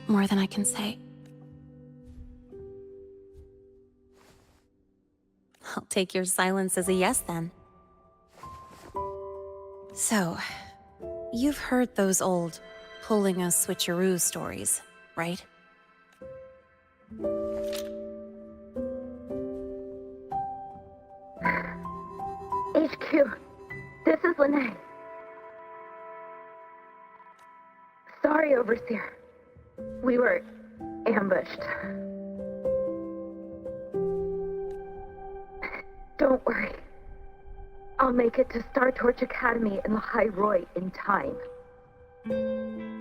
Speaker 5: more than I can say. I'll take your silence as a yes, then. So, you've heard those old pulling a switcheroo stories, right?
Speaker 9: HQ, this is Lene. Sorry, Overseer. We were ambushed. Don't worry. I'll make it to Star Torch Academy in Lahai-Roi in time.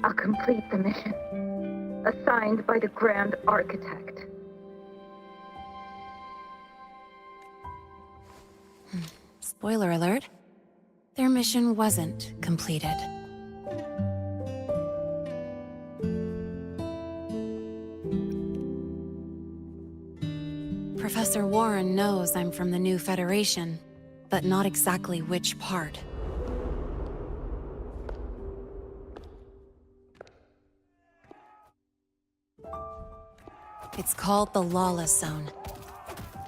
Speaker 9: I'll complete the mission, assigned by the Grand Architect.
Speaker 5: Spoiler alert. Their mission wasn't completed. Professor Warren knows I'm from the new Federation, but not exactly which part. It's called the Lawless Zone.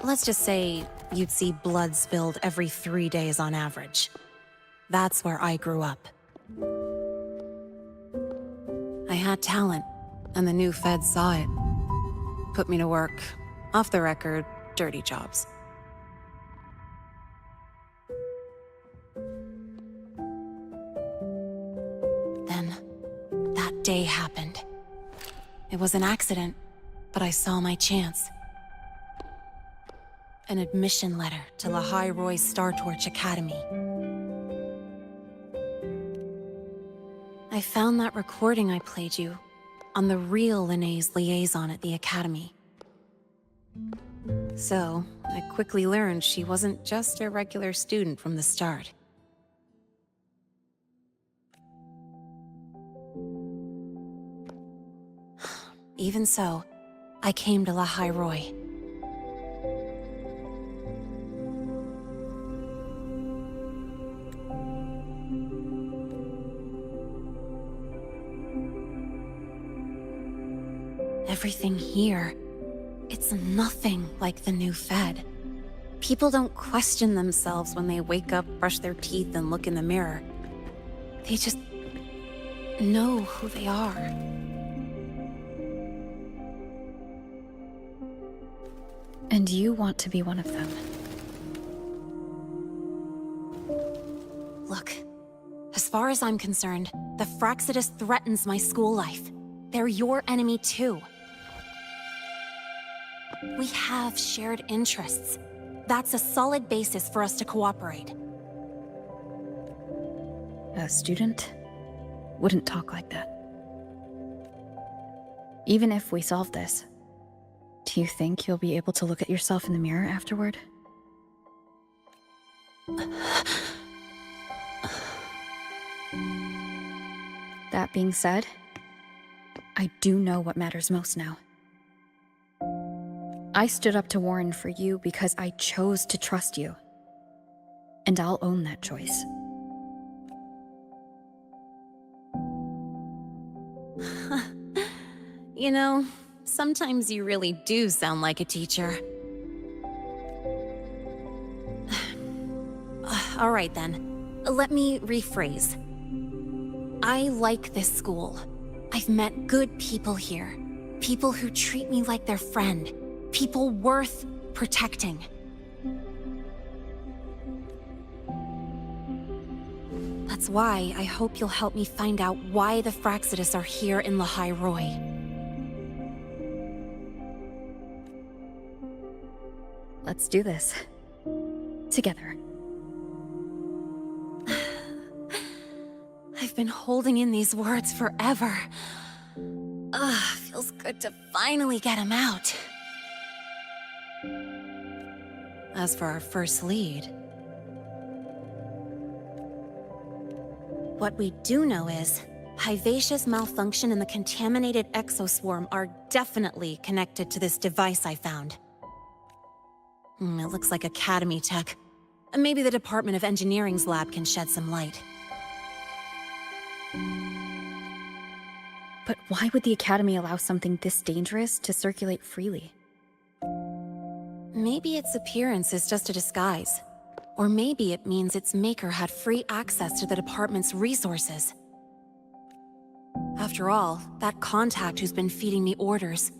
Speaker 5: Let's just say you'd see blood spilled every 3 days on average. That's where I grew up. I had talent, and the new feds saw it. Put me to work, off the record, dirty jobs. Then, that day happened. It was an accident, but I saw my chance. An admission letter to Lahai-Roi's Star Torch Academy. I found that recording I played you on the real Linnée's liaison at the Academy. So, I quickly learned she wasn't just a regular student from the start. Even so, I came to Lahai-Roi. Everything here, it's nothing like the new Fed. People don't question themselves when they wake up, brush their teeth, and look in the mirror. They just know who they are.
Speaker 2: And you want to be one of them.
Speaker 5: Look, as far as I'm concerned, the Fractsidus threatens my school life. They're your enemy too. We have shared interests. That's a solid basis for us to cooperate.
Speaker 2: A student wouldn't talk like that. Even if we solve this, do you think you'll be able to look at yourself in the mirror afterward? That being said, I do know what matters most now. I stood up to Warren for you because I chose to trust you. And I'll own that choice.
Speaker 5: You know, sometimes you really do sound like a teacher. All right then, let me rephrase. I like this school. I've met good people here. People who treat me like their friend. People worth protecting. That's why I hope you'll help me find out why the Fractsidus are here in Lahai-Roi.
Speaker 2: Let's do this. Together.
Speaker 5: I've been holding in these words forever. Feels good to finally get them out. As for our first lead, what we do know is Hivacia's malfunction and the contaminated exoswarm are definitely connected to this device I found. It looks like Academy tech. Maybe the Department of Engineering's lab can shed some light.
Speaker 2: But why would the Academy allow something this dangerous to circulate freely?
Speaker 5: Maybe its appearance is just a disguise. Or maybe it means its maker had free access to the department's resources. After all, that contact who's been feeding me orders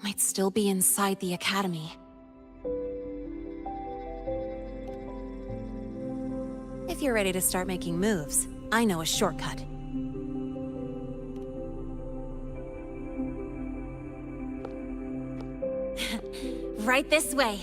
Speaker 5: might still be inside the Academy. If you're ready to start making moves, I know a shortcut. Right this way.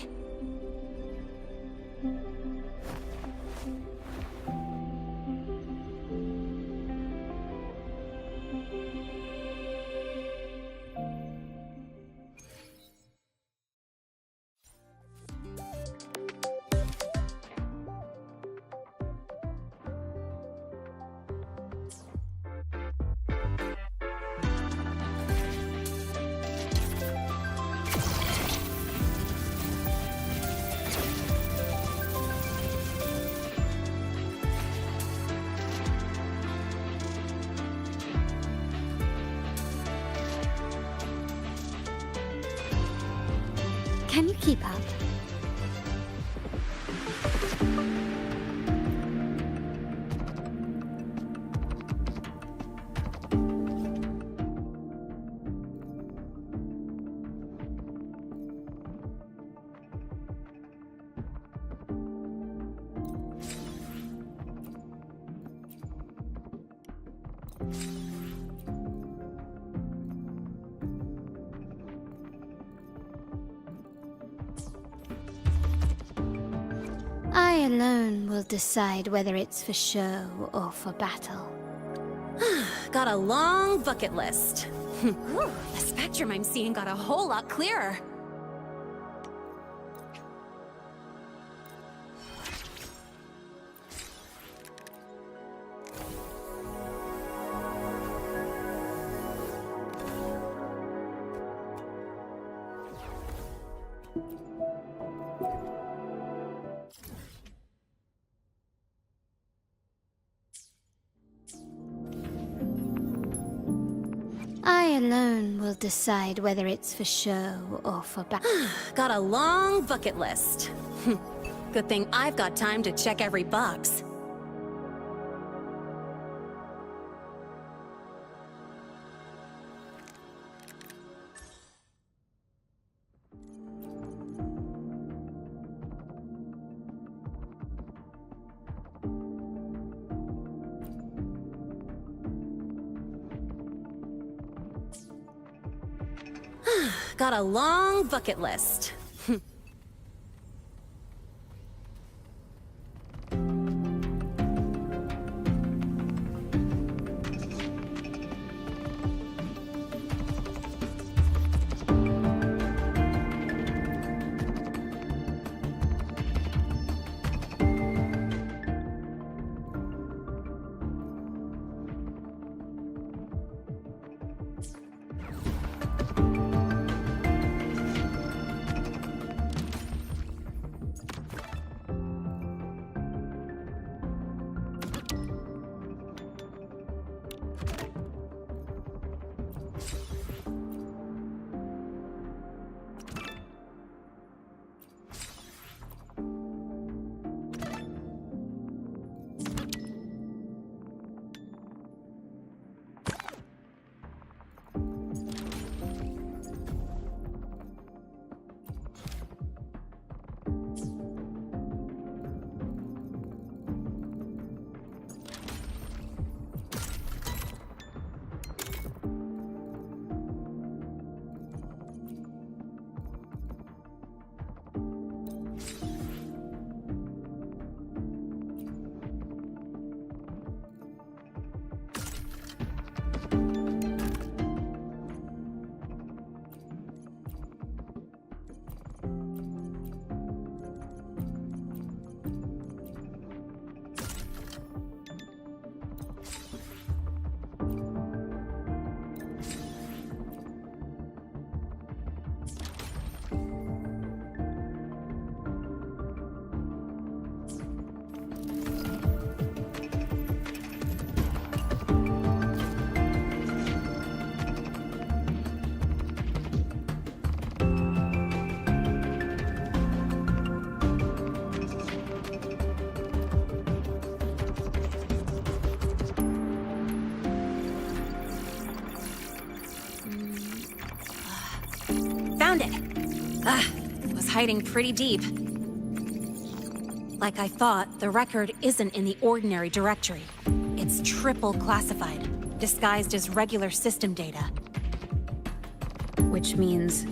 Speaker 1: Can you keep up? I alone will decide whether it's for show or for battle.
Speaker 5: Got a long bucket list. Whew, the spectrum I'm seeing got a whole lot clearer.
Speaker 1: I alone will decide whether it's for show or for battle.
Speaker 5: Got a long bucket list. Good thing I've got time to check every box. Got a long bucket list. Found it! Was hiding pretty deep. Like I thought, the record isn't in the ordinary directory. It's triple classified, disguised as regular system data.
Speaker 2: Which means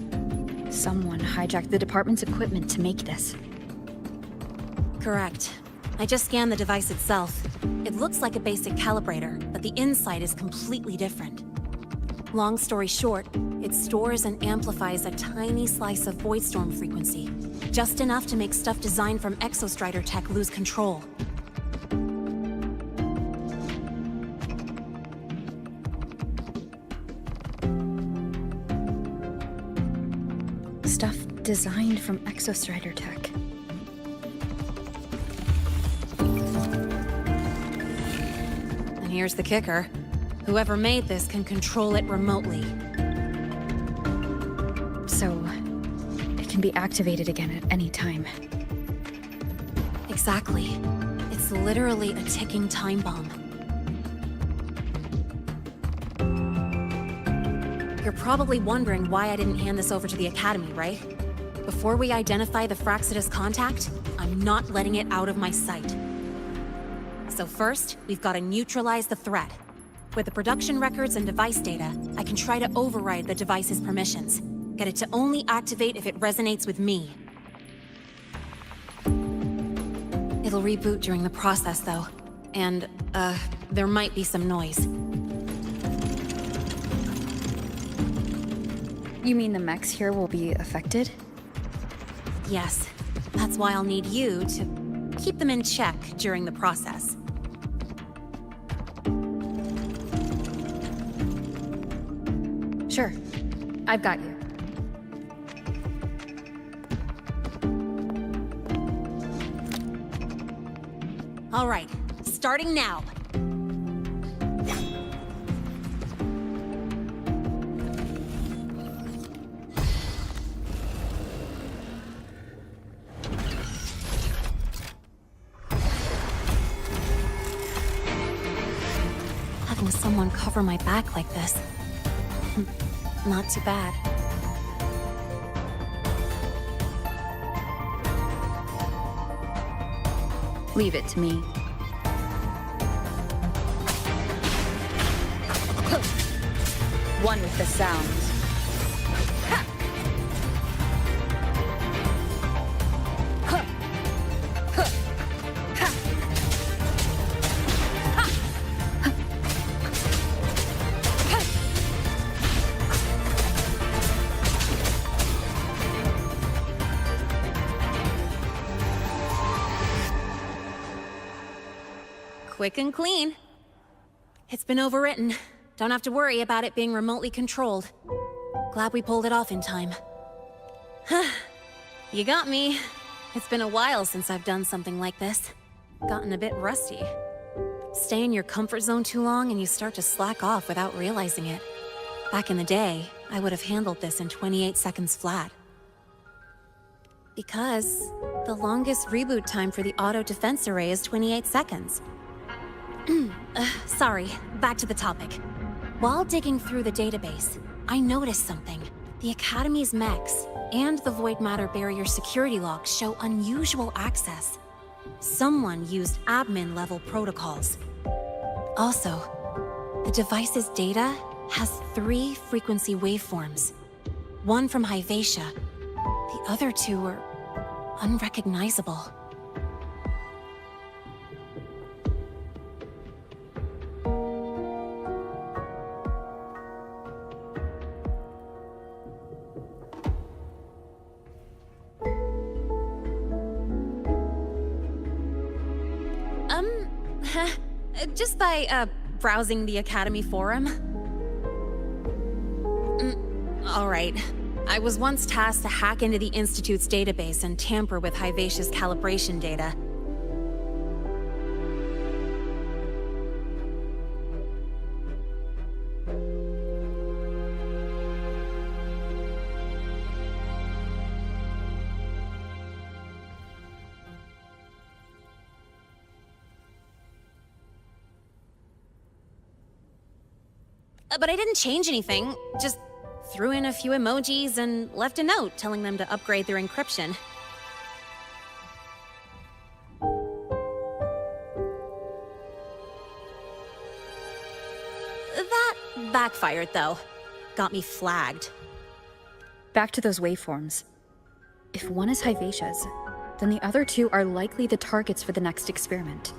Speaker 2: someone hijacked the department's equipment to make this.
Speaker 5: Correct. I just scanned the device itself. It looks like a basic calibrator, but the inside is completely different. Long story short, it stores and amplifies a tiny slice of Voidstorm frequency, just enough to make stuff designed from Exostrider tech lose control.
Speaker 2: Stuff designed from Exostrider tech.
Speaker 5: And here's the kicker. Whoever made this can control it remotely.
Speaker 2: So, it can be activated again at any time.
Speaker 5: Exactly. It's literally a ticking time bomb. You're probably wondering why I didn't hand this over to the Academy, right? Before we identify the Fraxidus contact, I'm not letting it out of my sight. So first, we've got to neutralize the threat. With the production records and device data, I can try to override the device's permissions. Get it to only activate if it resonates with me. It'll reboot during the process, though. And, there might be some noise.
Speaker 2: You mean the mechs here will be affected?
Speaker 5: Yes. That's why I'll need you to keep them in check during the process.
Speaker 2: Sure. I've got you.
Speaker 5: All right, starting now. Having someone cover my back like this. Not too bad.
Speaker 2: Leave it to me. One with the sound.
Speaker 5: Quick and clean. It's been overwritten. Don't have to worry about it being remotely controlled. Glad we pulled it off in time. You got me. It's been a while since I've done something like this. Gotten a bit rusty. Stay in your comfort zone too long and you start to slack off without realizing it. Back in the day, I would have handled this in 28 seconds flat. Because the longest reboot time for the auto defense array is 28 seconds. Sorry, back to the topic. While digging through the database, I noticed something. The Academy's mechs and the Void Matter Barrier security logs show unusual access. Someone used admin-level protocols. Also, the device's data has 3 frequency waveforms. One from Hyvatia. The other 2 are unrecognizable. Just by, browsing the Academy forum. Alright. I was once tasked to hack into the Institute's database and tamper with Hyvatia's calibration data. But I didn't change anything, just threw in a few emojis and left a note telling them to upgrade their encryption. That backfired, though. Got me flagged.
Speaker 2: Back to those waveforms. If one is Hyvatia's, then the other 2 are likely the targets for the next experiment.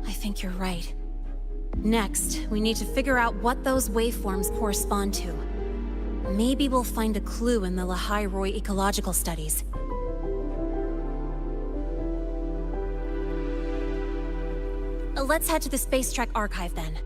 Speaker 5: I think you're right. Next, we need to figure out what those waveforms correspond to. Maybe we'll find a clue in the Lahai-Roi ecological studies. Let's head to the Space Trek archive then.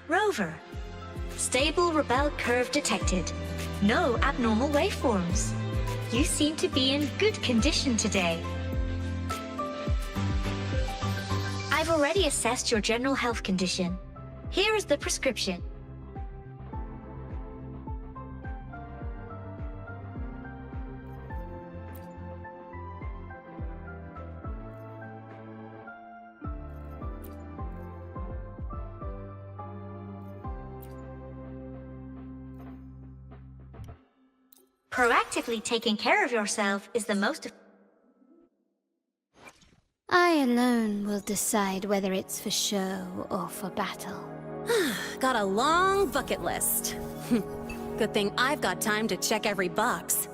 Speaker 10: Rover. Stable rebel curve detected. No abnormal waveforms. You seem to be in good condition today. I've already assessed your general health condition. Here is the prescription. Proactively taking care of yourself is the most...
Speaker 1: I alone will decide whether it's for show or for battle.
Speaker 5: Got a long bucket list. Good thing I've got time to check every box.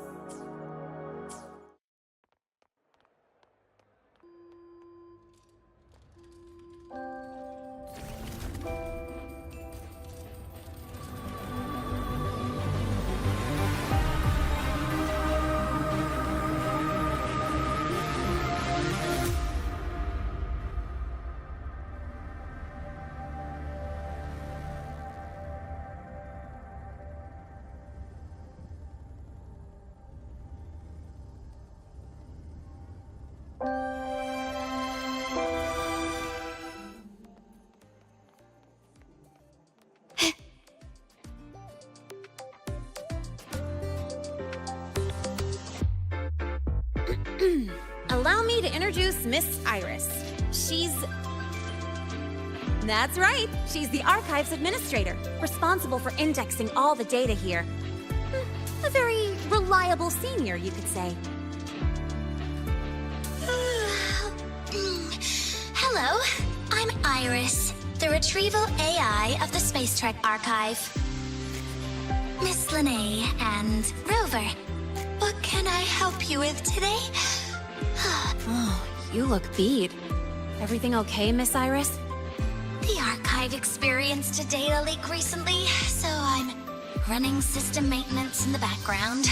Speaker 5: Allow me to introduce Miss Iris. That's right, she's the Archives Administrator, responsible for indexing all the data here. A very reliable senior, you could say.
Speaker 10: Hello, I'm Iris, the retrieval AI of the Space Trek Archive. Miss Linnae and Rover, what can I help you with today?
Speaker 5: Oh, you look beat. Everything okay, Miss Iris?
Speaker 10: The Archive experienced a data leak recently, so I'm running system maintenance in the background.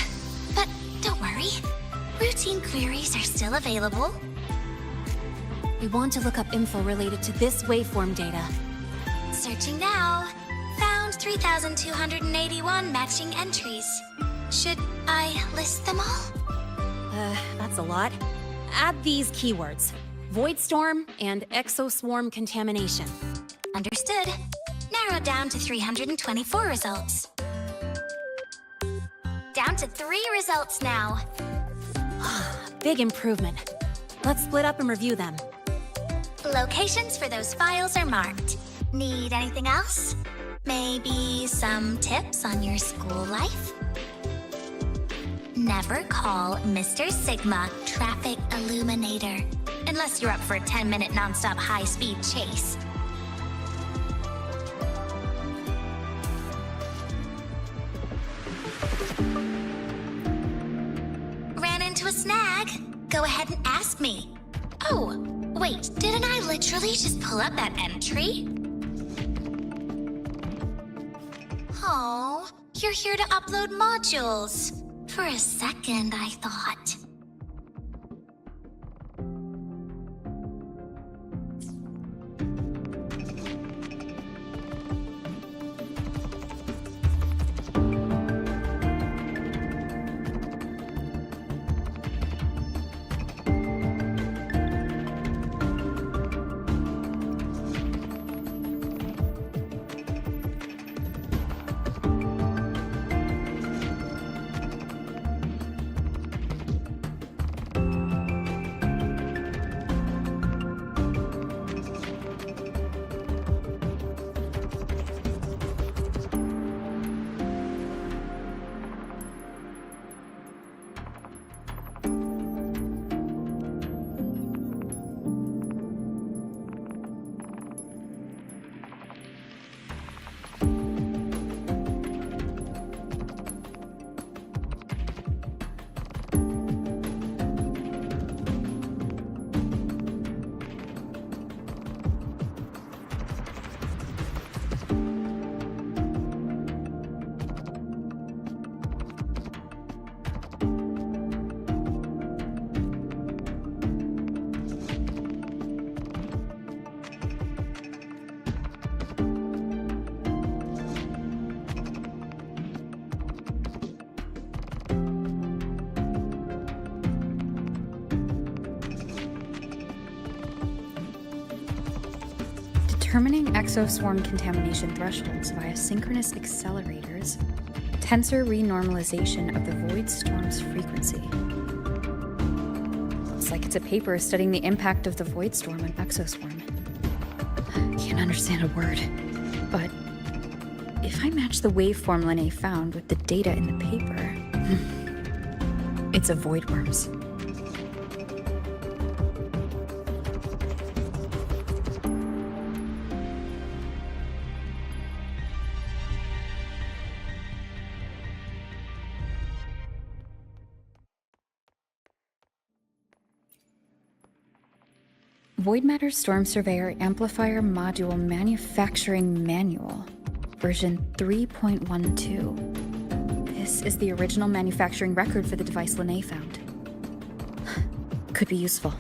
Speaker 10: But don't worry, routine queries are still available.
Speaker 5: We want to look up info related to this waveform data.
Speaker 10: Searching now. Found 3,281 matching entries. Should I list them all?
Speaker 5: That's a lot. Add these keywords: Void Storm and Exoswarm Contamination.
Speaker 10: Understood. Narrowed down to 324 results. Down to 3 results now.
Speaker 5: Big improvement. Let's split up and review them.
Speaker 10: Locations for those files are marked. Need anything else? Maybe some tips on your school life? Never call Mr. Sigma Traffic Illuminator, unless you're up for a 10-minute nonstop high-speed chase. Ran into a snag? Go ahead and ask me. Oh, wait, didn't I literally just pull up that entry? Oh, you're here to upload modules. For a second, I thought.
Speaker 2: Determining exoswarm contamination thresholds via synchronous accelerators. Tensor renormalization of the void storm's frequency. Looks like it's a paper studying the impact of the void storm on exoswarm. Can't understand a word, but if I match the waveform Linnae found with the data in the paper, it's a void worms. Void Matter Storm Surveyor Amplifier Module Manufacturing Manual, version 3.12. This is the original manufacturing record for the device Linnae found. Could be useful.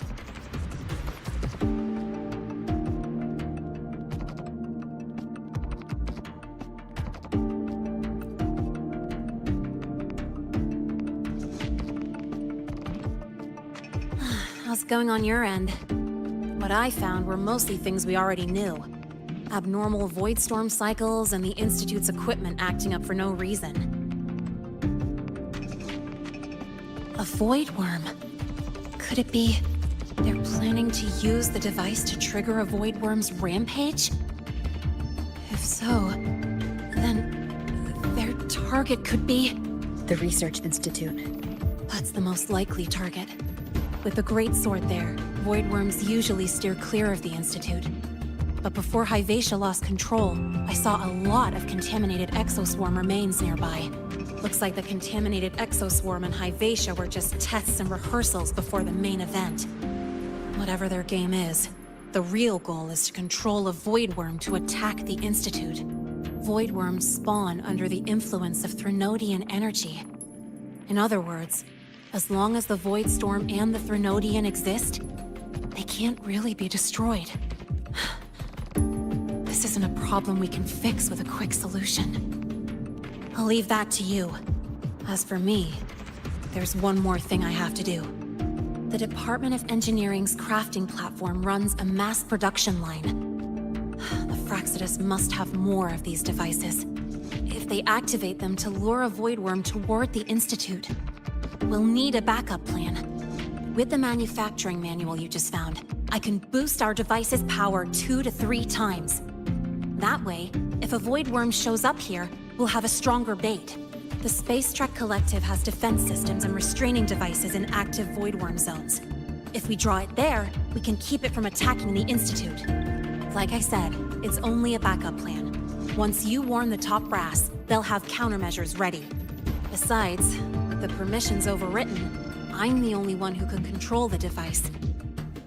Speaker 5: How's it going on your end? What I found were mostly things we already knew. Abnormal void storm cycles and the Institute's equipment acting up for no reason. A void worm. Could it be they're planning to use the device to trigger a void worm's rampage? If so, then their target could be...
Speaker 2: the Research Institute.
Speaker 5: That's the most likely target. With the Great Sword there, void worms usually steer clear of the Institute. But before Hyvatia lost control, I saw a lot of contaminated exoswarm remains nearby. Looks like the contaminated exoswarm and Hyvatia were just tests and rehearsals before the main event. Whatever their game is, the real goal is to control a void worm to attack the Institute. Void worms spawn under the influence of Threnodian energy. In other words, as long as the Void Storm and the Threnodian exist, they can't really be destroyed. This isn't a problem we can fix with a quick solution. I'll leave that to you. As for me, there's one more thing I have to do. The Department of Engineering's crafting platform runs a mass production line. The Fraxidus must have more of these devices. If they activate them to lure a void worm toward the Institute, we'll need a backup plan. With the manufacturing manual you just found, I can boost our device's power 2 to 3 times. That way, if a void worm shows up here, we'll have a stronger bait. The Space Trek Collective has defense systems and restraining devices in active void worm zones. If we draw it there, we can keep it from attacking the Institute. Like I said, it's only a backup plan. Once you warn the top brass, they'll have countermeasures ready. Besides, with the permissions overwritten, I'm the only one who could control the device.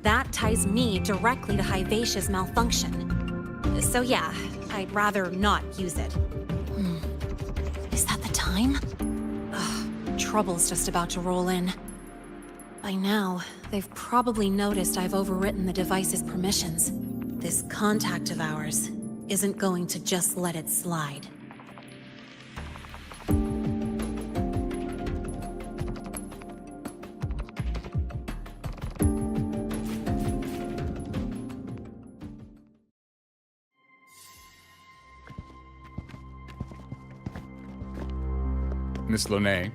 Speaker 5: That ties me directly to Hyvatia's malfunction. So yeah, I'd rather not use it. Is that the time? Ugh, trouble's just about to roll in. By now, they've probably noticed I've overwritten the device's permissions. This contact of ours isn't going to just let it slide.
Speaker 18: Miss Linnae,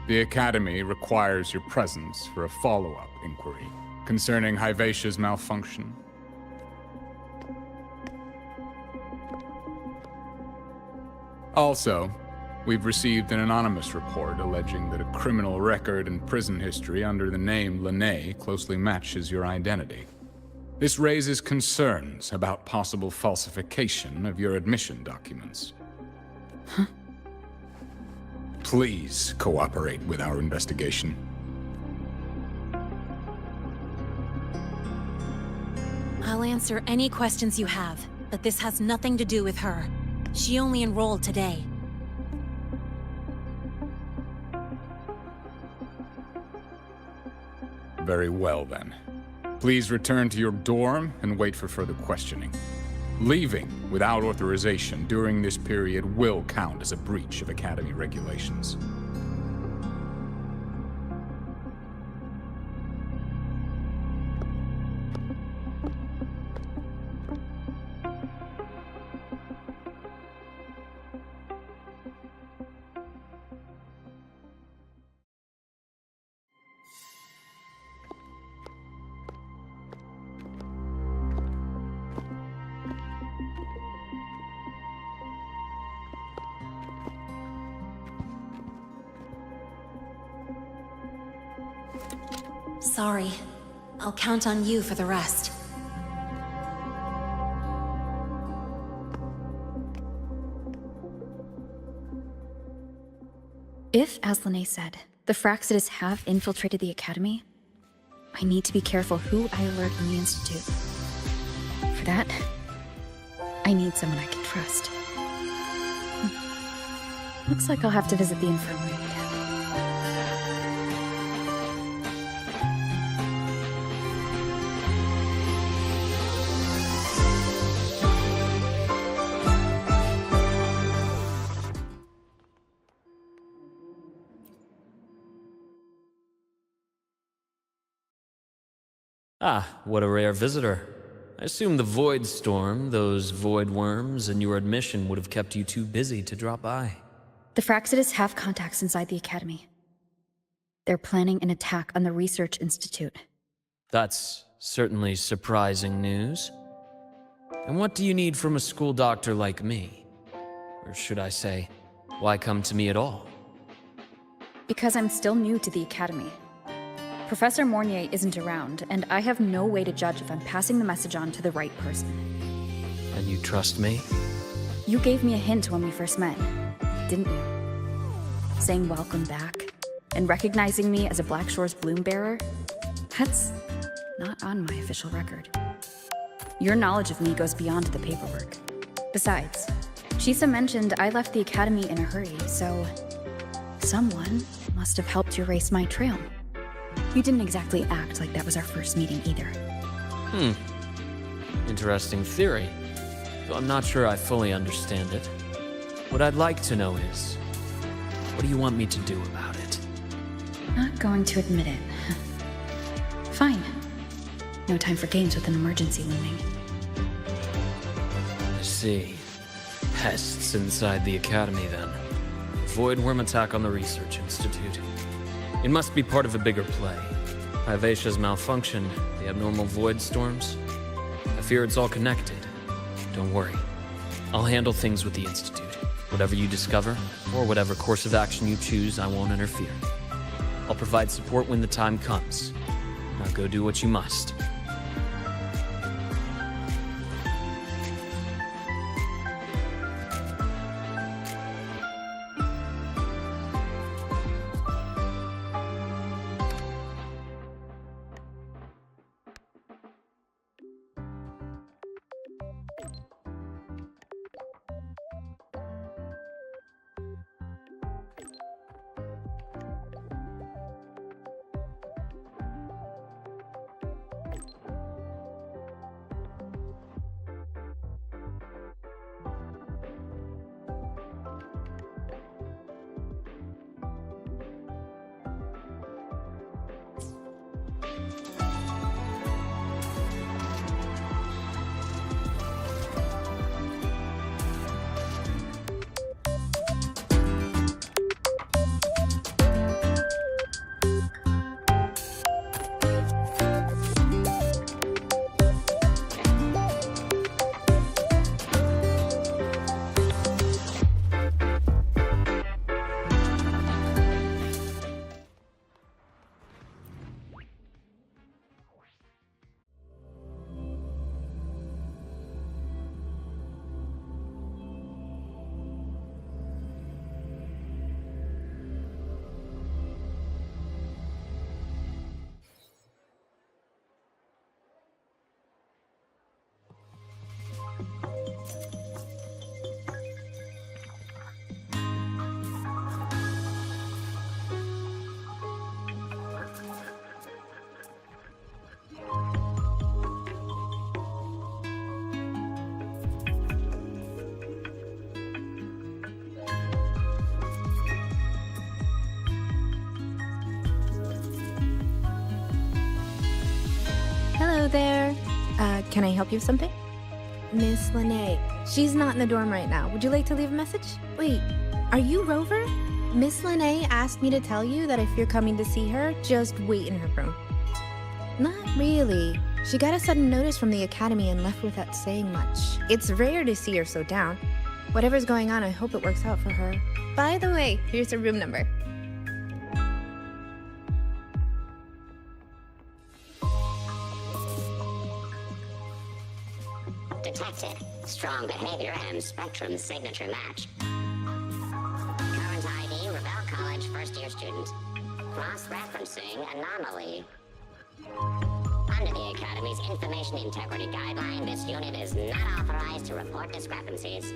Speaker 18: the Academy requires your presence for a follow-up inquiry concerning Hyvatia's malfunction. Also, we've received an anonymous report alleging that a criminal record and prison history under the name Linnae closely matches your identity. This raises concerns about possible falsification of your admission documents.
Speaker 2: Huh?
Speaker 18: Please cooperate with our investigation.
Speaker 5: I'll answer any questions you have, but this has nothing to do with her. She only enrolled today.
Speaker 18: Very well, then. Please return to your dorm and wait for further questioning. Leaving without authorization during this period will count as a breach of Academy regulations.
Speaker 5: Sorry. I'll count on you for the rest.
Speaker 2: If, as Lene said, the Fraxidus have infiltrated the Academy, I need to be careful who I alert in the Institute. For that, I need someone I can trust. Looks like I'll have to visit the infirmary again.
Speaker 11: Ah, what a rare visitor. I assume the Void Storm, those void worms, and your admission would have kept you too busy to drop by.
Speaker 2: The Fraxidus have contacts inside the Academy. They're planning an attack on the Research Institute.
Speaker 11: That's certainly surprising news. And what do you need from a school doctor like me? Or should I say, why come to me at all?
Speaker 2: Because I'm still new to the Academy. Professor Mornier isn't around, and I have no way to judge if I'm passing the message on to the right person.
Speaker 11: And you trust me?
Speaker 2: You gave me a hint when we first met, didn't you? Saying welcome back, and recognizing me as a Black Shore's bloom bearer? That's not on my official record. Your knowledge of me goes beyond the paperwork. Besides, Shisa mentioned I left the Academy in a hurry, so someone must have helped you erase my trail. You didn't exactly act like that was our first meeting either.
Speaker 11: Interesting theory. Though I'm not sure I fully understand it. What I'd like to know is, what do you want me to do about it?
Speaker 2: Not going to admit it. Fine. No time for games with an emergency looming.
Speaker 11: I see. Pests inside the Academy, then. Void worm attack on the Research Institute. It must be part of a bigger play. Hivatia's malfunction, the abnormal void storms. I fear it's all connected. Don't worry. I'll handle things with the Institute. Whatever you discover, or whatever course of action you choose, I won't interfere. I'll provide support when the time comes. Now go do what you must.
Speaker 14: Hello there. Can I help you with something? Miss Lene. She's not in the dorm right now. Would you like to leave a message? Wait, are you Rover? Miss Lene asked me to tell you that if you're coming to see her, just wait in her room. Not really. She got a sudden notice from the Academy and left without saying much. It's rare to see her so down. Whatever's going on, I hope it works out for her. By the way, here's her room number.
Speaker 7: Detected. Strong behavior and spectrum signature match. Current ID, Rebel College first-year student. Cross-referencing anomaly. Under the Academy's Information Integrity Guideline, this unit is not authorized to report discrepancies.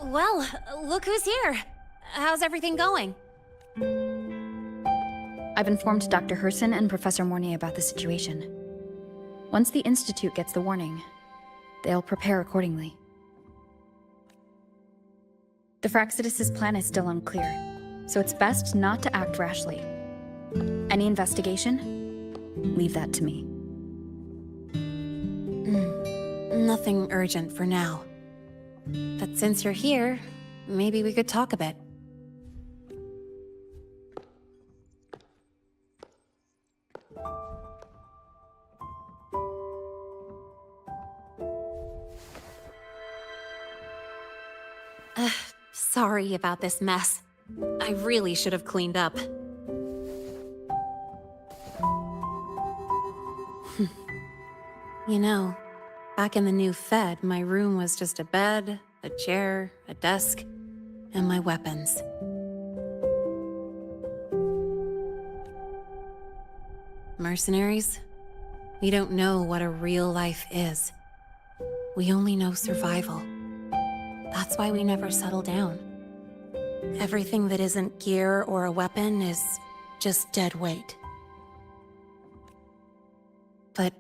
Speaker 5: Well, look who's here. How's everything going?
Speaker 2: I've informed Dr. Herson and Professor Mornay about the situation. Once the Institute gets the warning, they'll prepare accordingly. The Fraxidus' plan is still unclear, so it's best not to act rashly. Any investigation? Leave that to me.
Speaker 5: Nothing urgent for now. But since you're here, maybe we could talk a bit. Sorry about this mess. I really should have cleaned up. You know, back in the new Fed, my room was just a bed, a chair, a desk, and my weapons. Mercenaries? We don't know what a real life is. We only know survival. That's why we never settle down. Everything that isn't gear or a weapon is just dead weight. But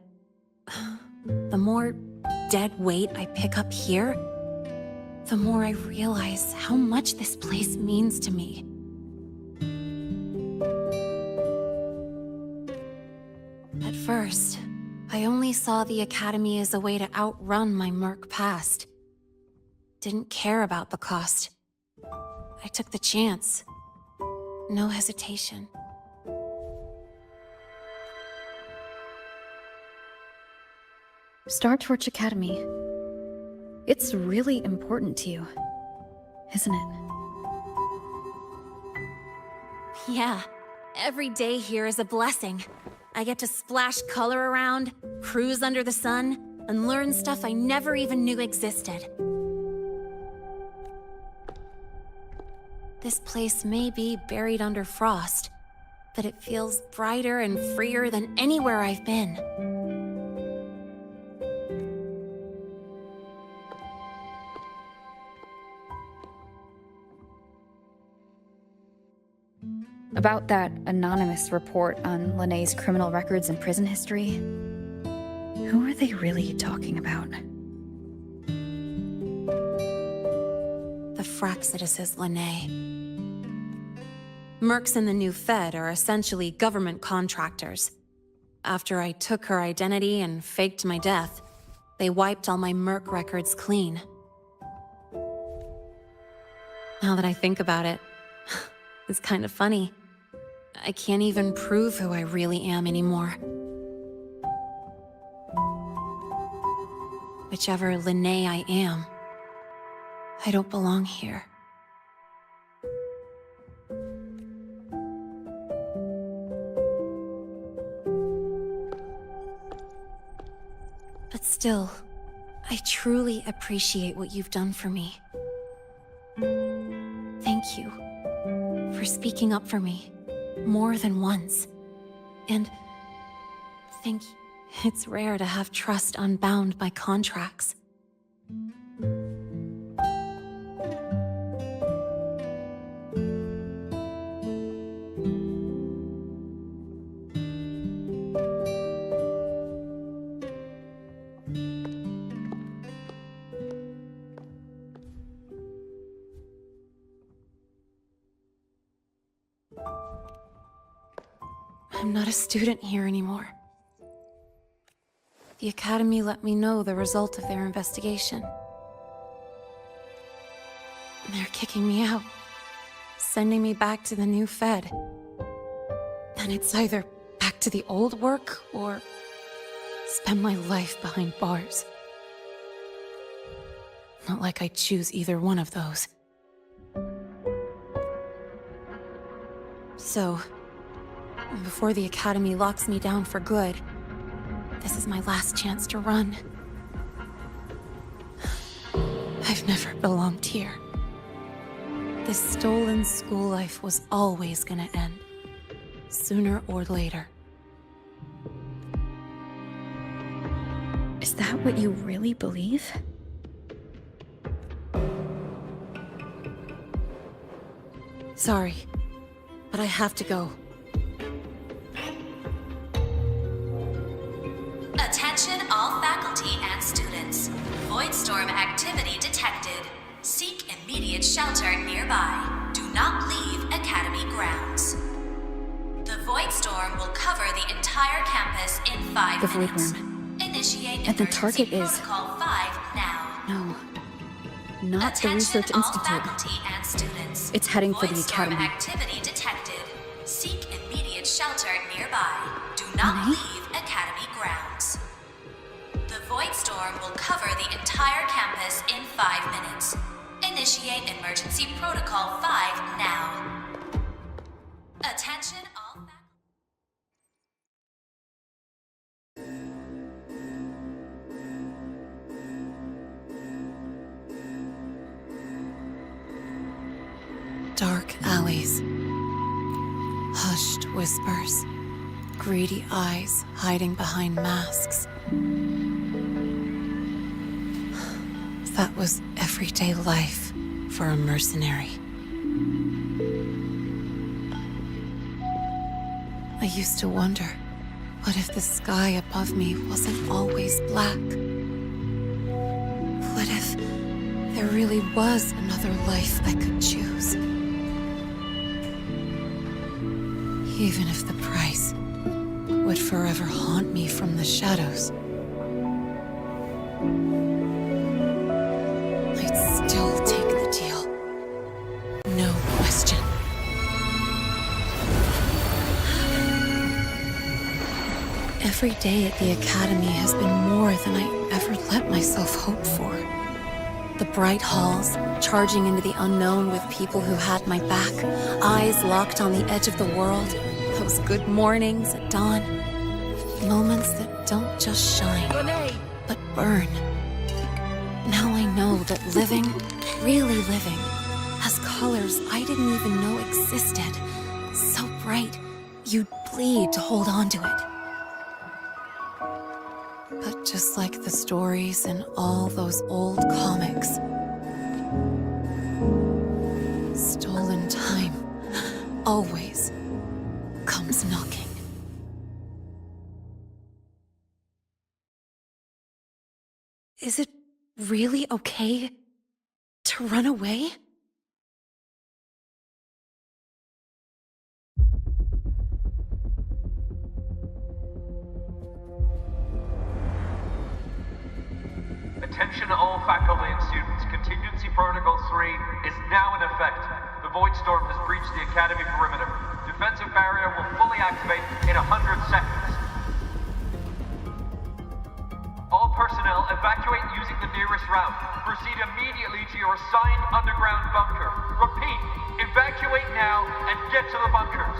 Speaker 5: the more dead weight I pick up here, the more I realize how much this place means to me. At first, I only saw the Academy as a way to outrun my Merc past. Didn't care about the cost. I took the chance. No hesitation.
Speaker 2: Star Torch Academy. It's really important to you, isn't it?
Speaker 5: Yeah, every day here is a blessing. I get to splash color around, cruise under the sun, and learn stuff I never even knew existed. This place may be buried under frost, but it feels brighter and freer than anywhere I've been.
Speaker 2: About that anonymous report on Linnéa's criminal records and prison history, who are they really talking about?
Speaker 5: The Fraxidus' Linné. Mercs in the new Fed are essentially government contractors. After I took her identity and faked my death, they wiped all my Merc records clean. Now that I think about it, it's kind of funny. I can't even prove who I really am anymore. Whichever Linné I am, I don't belong here. But still, I truly appreciate what you've done for me. Thank you for speaking up for me more than once. And thank you. It's rare to have trust unbound by contracts. I'm not a student here anymore. The Academy let me know the result of their investigation. They're kicking me out, sending me back to the new Fed. And it's either back to the old work, or spend my life behind bars. Not like I choose either one of those. So, before the Academy locks me down for good, this is my last chance to run. I've never belonged here. This stolen school life was always gonna end, sooner or later.
Speaker 2: Is that what you really believe?
Speaker 5: Sorry, but I have to go.
Speaker 15: Attention all faculty and students. Voidstorm activity detected. Seek immediate shelter nearby. Do not leave Academy grounds. The Voidstorm will cover the entire campus in 5
Speaker 2: The
Speaker 15: minutes.
Speaker 2: Void Worm.
Speaker 15: Initiate
Speaker 2: And the
Speaker 15: emergency
Speaker 2: target is...
Speaker 15: Protocol 5 now.
Speaker 2: No. Not the
Speaker 15: Attention
Speaker 2: Research
Speaker 15: all
Speaker 2: Institute.
Speaker 15: faculty and students.
Speaker 2: It's heading for the
Speaker 15: Voidstorm
Speaker 2: Academy.
Speaker 15: activity detected. Seek immediate shelter nearby. Do not leave Academy grounds. The Voidstorm will cover the entire campus in 5 minutes. Initiate Emergency Protocol 5 now. Attention all
Speaker 16: Dark alleys. Hushed whispers. Greedy eyes hiding behind masks. That was everyday life for a mercenary. I used to wonder, what if the sky above me wasn't always black? What if there really was another life I could choose? Even if the price would forever haunt me from the shadows, I'd still take the deal. No question. Every day at the Academy has been more than I ever let myself hope for. The bright halls, charging into the unknown with people who had my back, eyes locked on the edge of the world, those good mornings at dawn, moments that don't just shine, but burn. Now I know that living, really living, has colors I didn't even know existed. So bright, you'd bleed to hold on to it. But just like the stories in all those old comics, stolen time always comes knocking. Is it really okay to run away?
Speaker 17: Attention all faculty and students. Contingency Protocol 3 is now in effect. The Void Storm has breached the Academy perimeter. Defensive barrier will fully activate in 100 seconds. All personnel evacuate using the nearest route. Proceed immediately to your assigned underground bunker. Repeat, evacuate now and get to the bunkers.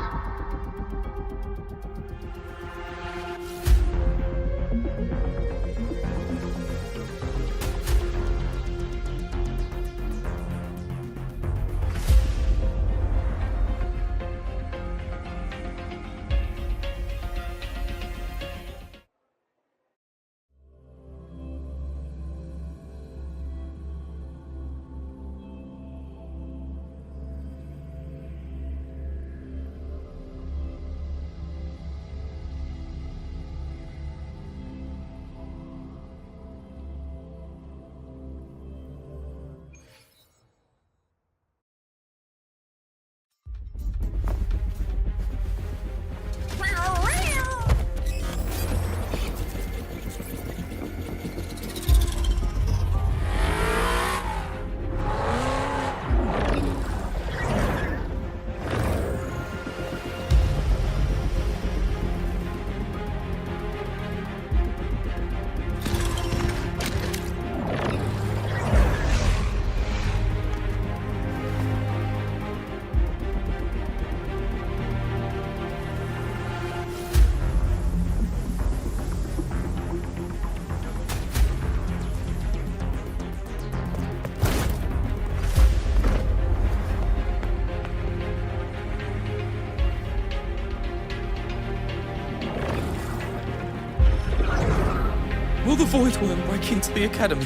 Speaker 6: Will the Void Worm break into the Academy?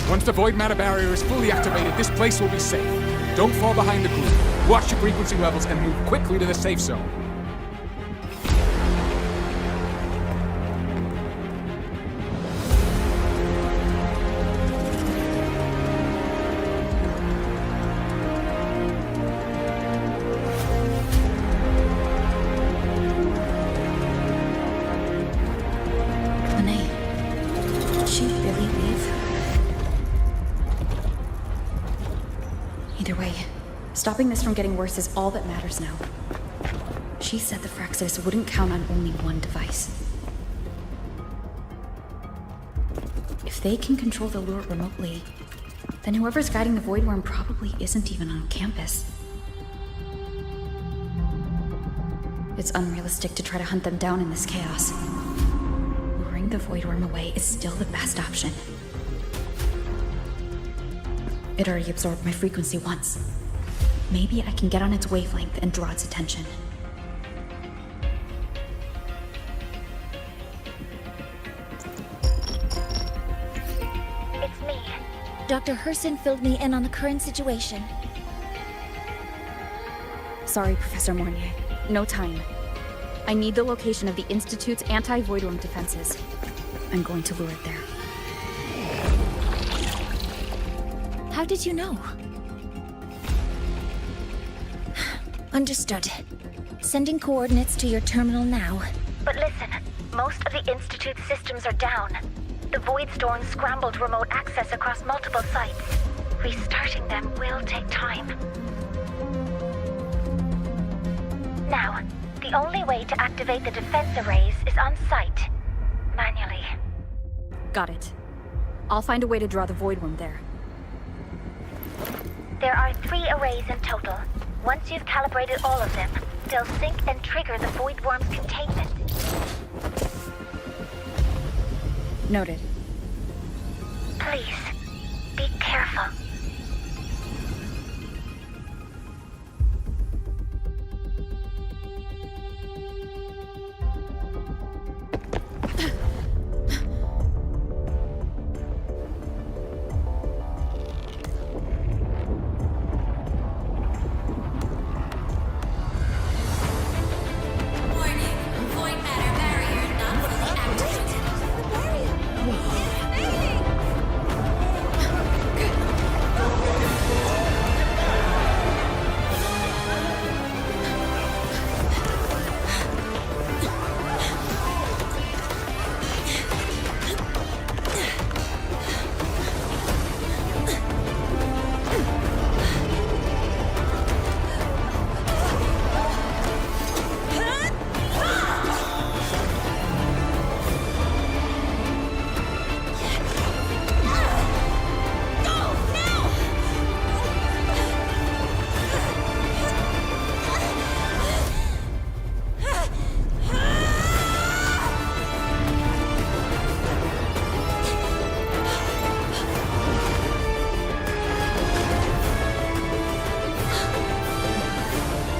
Speaker 18: Once the Void Matter Barrier is fully activated, this place will be safe. Don't fall behind the group. Watch your frequency levels and move quickly to the safe zone.
Speaker 2: Either way, stopping this from getting worse is all that matters now. She She said the Fraxis wouldn't count on only one device. If they can control the lure remotely, then whoever's guiding the Void Worm probably isn't even on campus. It's unrealistic to try to hunt them down in this chaos. Luring the Void Worm away is still the best option. It already absorbed my frequency once. Maybe I can get on its wavelength and draw its attention.
Speaker 22: It's me. Dr. Herson filled me in on the current situation.
Speaker 2: Sorry, Professor Mornier. No time. I need the location of the Institute's anti-Void Worm defenses. I'm going to lure it there.
Speaker 22: How did you know? Understood. Sending coordinates to your terminal now. But listen, most of the Institute's systems are down. The Void Storm scrambled remote access across multiple sites. Restarting them will take time. Now, the only way to activate the defense arrays is on site. Manually.
Speaker 2: Got it. I'll find a way to draw the Void Worm there.
Speaker 22: There are 3 arrays in total. Once you've calibrated all of them, they'll sync and trigger the Void Worm's containment.
Speaker 2: Noted.
Speaker 22: Please, be careful.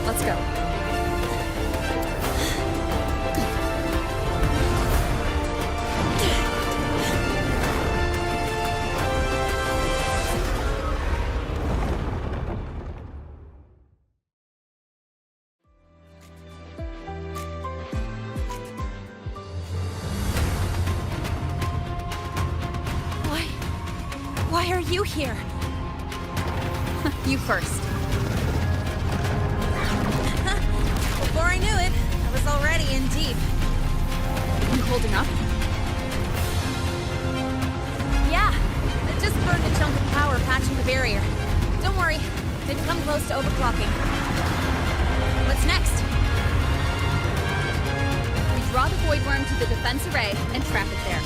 Speaker 2: Let's go.
Speaker 5: Why are you here?
Speaker 2: You first.
Speaker 5: Before I knew it, I was already in deep.
Speaker 2: You holding up?
Speaker 5: Yeah, I just burned a chunk of power patching the barrier. Don't worry, didn't come close to overclocking. What's next?
Speaker 19: We draw the Void Worm to the defense array and trap it there.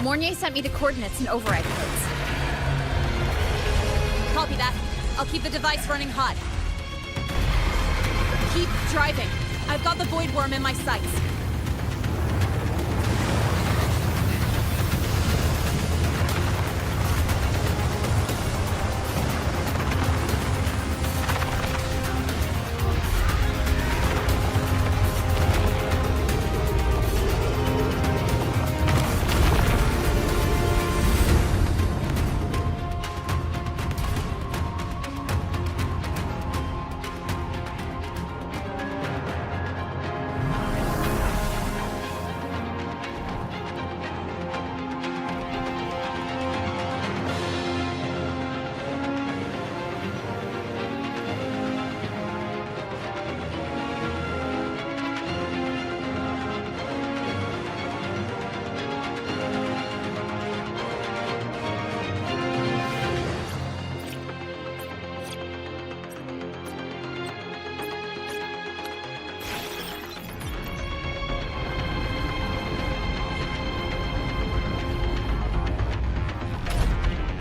Speaker 19: Mornier sent me the coordinates and override codes.
Speaker 5: Copy that. I'll keep the device running hot. Keep driving. I've got the Void Worm in my sights.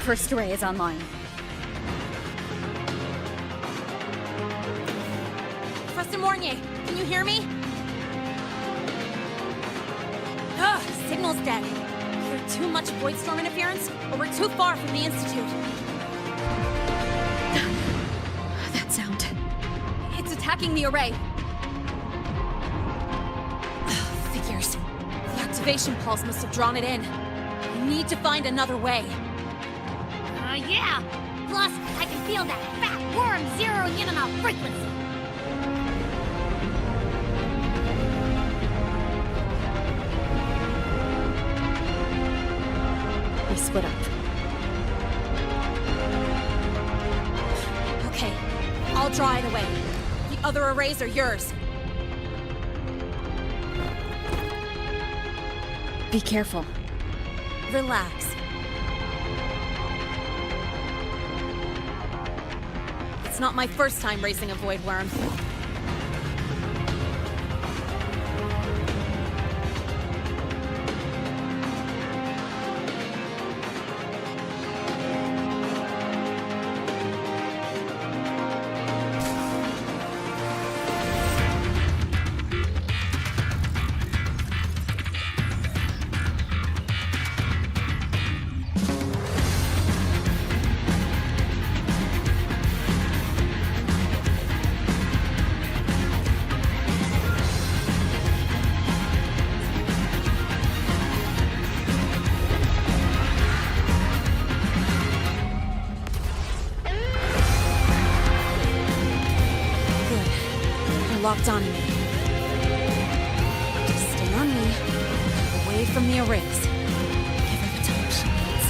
Speaker 16: First array is online.
Speaker 5: Professor Mornier, can you hear me? Ugh, signal's dead. Either too much void storm interference, or we're too far from the Institute.
Speaker 16: That sound.
Speaker 5: It's attacking the array. Figures. The activation pulse must have drawn it in. We need to find another way.
Speaker 10: Yeah! Plus, I can feel that fat worm zeroing in on our frequency.
Speaker 16: We split up.
Speaker 5: Okay, I'll draw it away. The other arrays are yours.
Speaker 16: Be careful.
Speaker 5: Relax. It's not my first time racing a void worm. Locked on me. Just stay on me, away from the arrays. Give her the time she needs.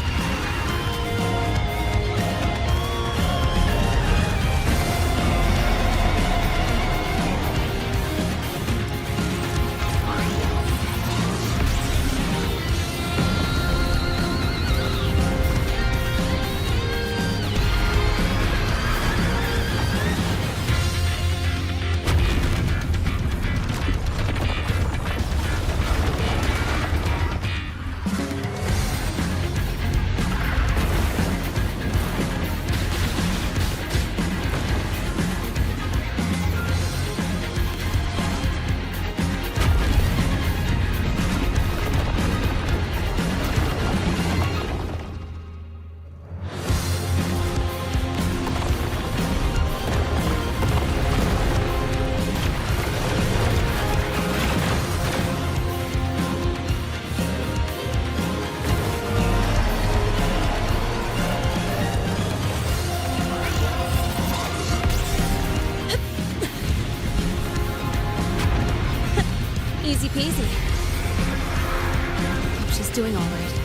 Speaker 5: Easy peasy. Hope she's doing all right.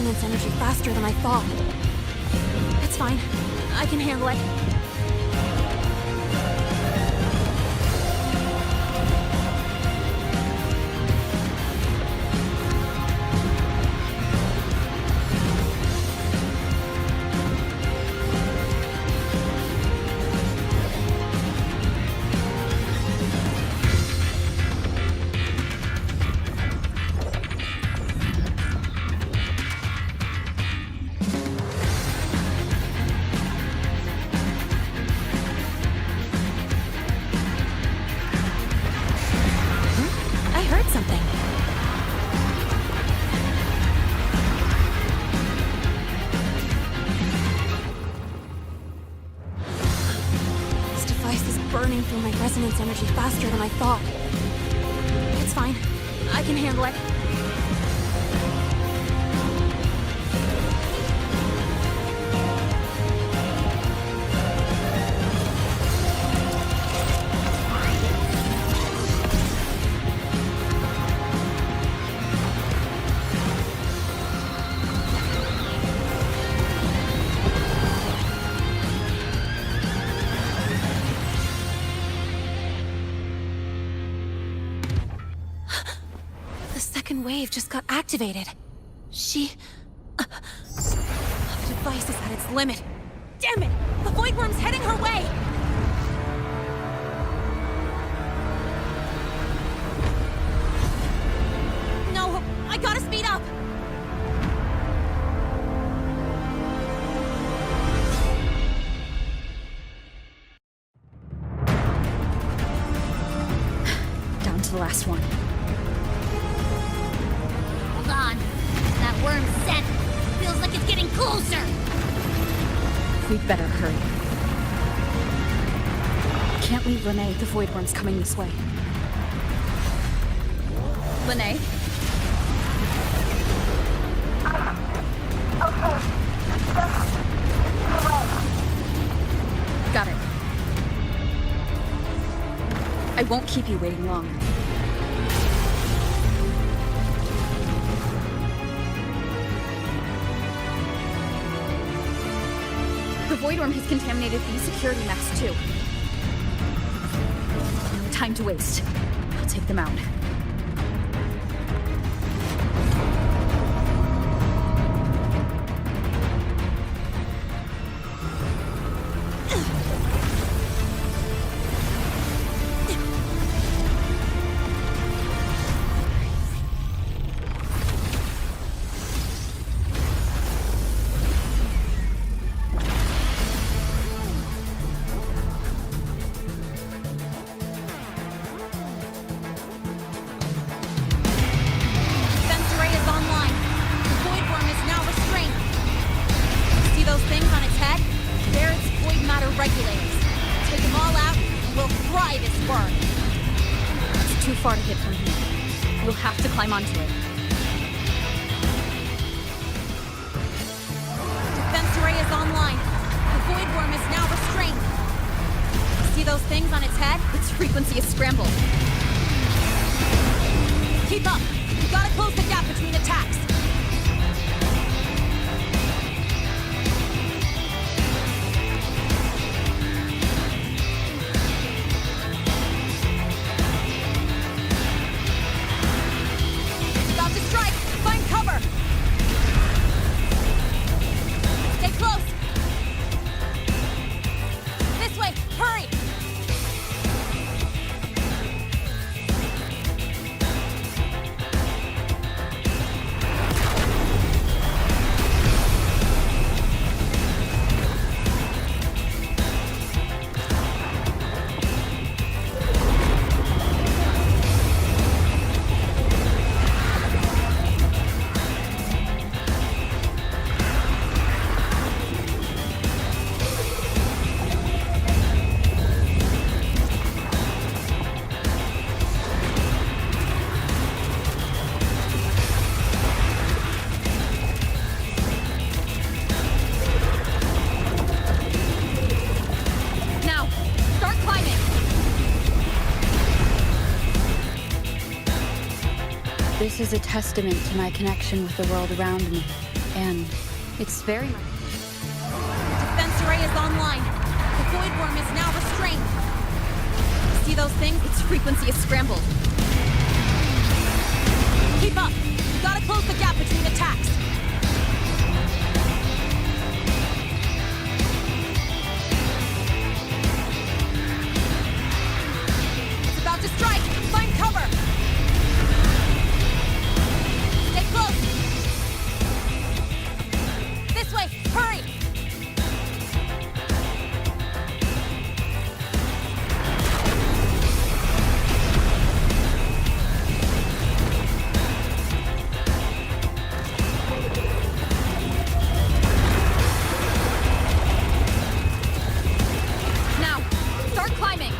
Speaker 5: resonance energy faster than I thought. It's fine. I can handle it. Resonance energy faster than I thought. It's fine. I can handle it. Wave just got activated. The device is at its limit. Damn it! The Void Worm's heading her way! No, I gotta speed up!
Speaker 2: Down to the last one.
Speaker 10: That worm's scent feels like it's getting closer!
Speaker 2: We'd better hurry. Can't leave Lene. The Void Worm's coming this way. Lene? Got it. I won't keep you waiting long. The Void Worm has contaminated these security masks too. No time to waste. I'll take them out. Climb onto it.
Speaker 5: Defense array is online. The Void Worm is now restrained. See those things on its head?
Speaker 2: Its frequency is scrambled.
Speaker 5: Keep up! You gotta close the gap between attacks!
Speaker 2: This is a testament to my connection with the world around me, And it's very much...
Speaker 5: Defense array is online. The void worm is now restrained. See those things?
Speaker 19: Its frequency is scrambled.
Speaker 5: Keep up. You gotta close the gap between attacks. It's about to strike. Find cover. Stay close. This way. Hurry.
Speaker 19: Now, start climbing.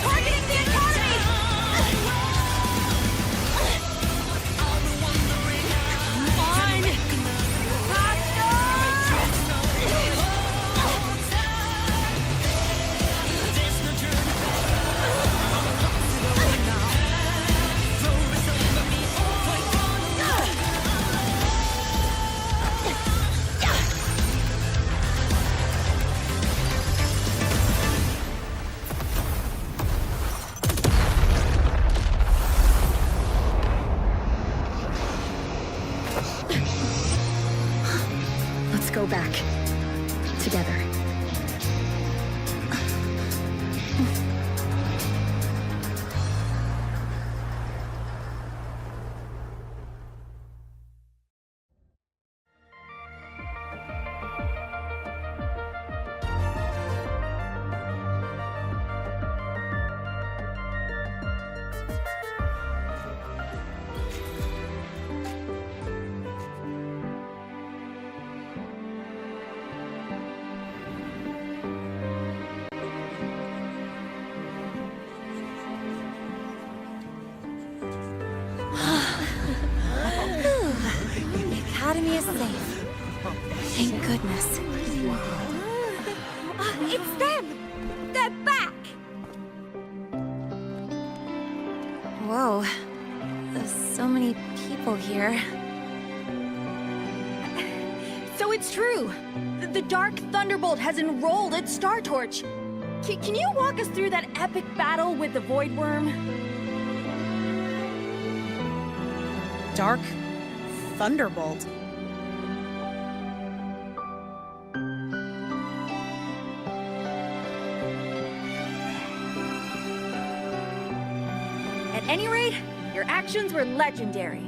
Speaker 5: Targeting the academy. Come on.
Speaker 2: Let's go back. Together.
Speaker 5: The academy is safe. Thank goodness. It's them! They're back! Whoa. There's so many people here.
Speaker 14: So it's true. The Dark Thunderbolt has enrolled at Star Torch. Can you walk us through that epic battle with the Void Worm?
Speaker 3: Dark Thunderbolt.
Speaker 14: At any rate, your actions were legendary.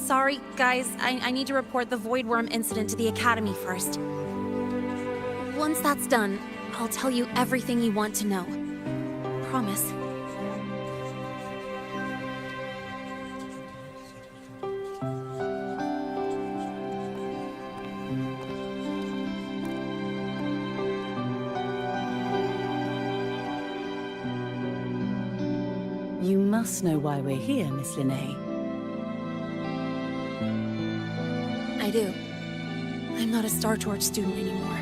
Speaker 5: Sorry, guys. I need to report the Void Worm incident to the Academy first. Once that's done, I'll tell you everything you want to know. Promise.
Speaker 8: You must know why we're here, Miss Linnae.
Speaker 5: I do. I'm not a Star Torch student anymore.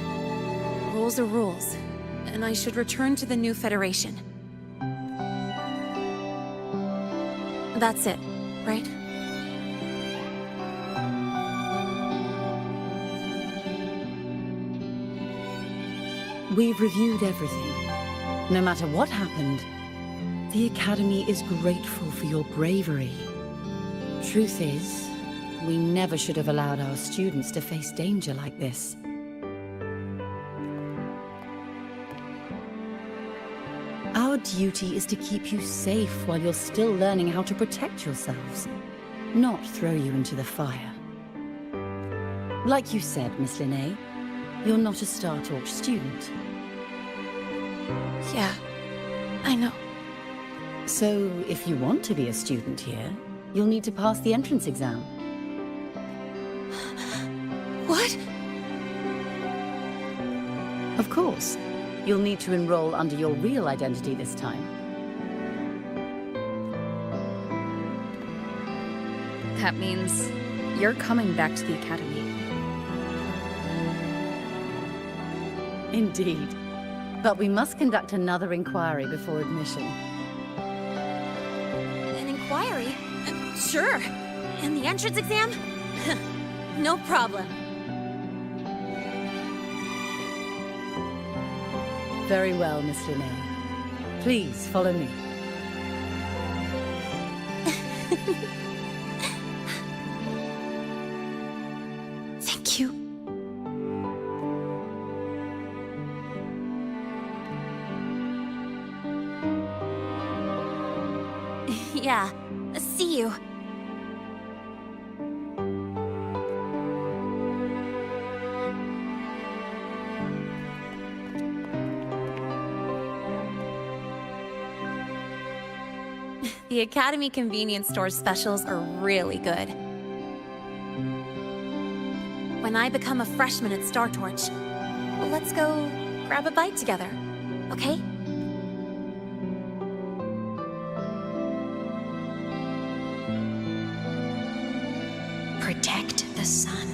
Speaker 5: Rules are rules, and I should return to the new Federation. That's it, right?
Speaker 8: We've reviewed everything. No matter what happened, the Academy is grateful for your bravery. Truth is, we never should have allowed our students to face danger like this. duty is to keep you safe while you're still learning how to protect yourselves, not throw you into the fire. Like you said, Miss Linnae, you're not a Star Torch student.
Speaker 16: Yeah, I know.
Speaker 8: So, if you want to be a student here, you'll need to pass the entrance exam.
Speaker 16: What?
Speaker 8: Of course. You'll need to enroll under your real identity this time.
Speaker 2: That means you're coming back to the Academy.
Speaker 8: Indeed. But we must conduct another inquiry before admission.
Speaker 5: An inquiry? Sure. And the entrance exam? No problem.
Speaker 8: Very well, Miss Linnae. Please, follow me.
Speaker 5: Thank you. Yeah, see you. The Academy convenience store specials are really good. When I become a freshman at Star Torch, let's go grab a bite together, okay?
Speaker 15: Protect the sun.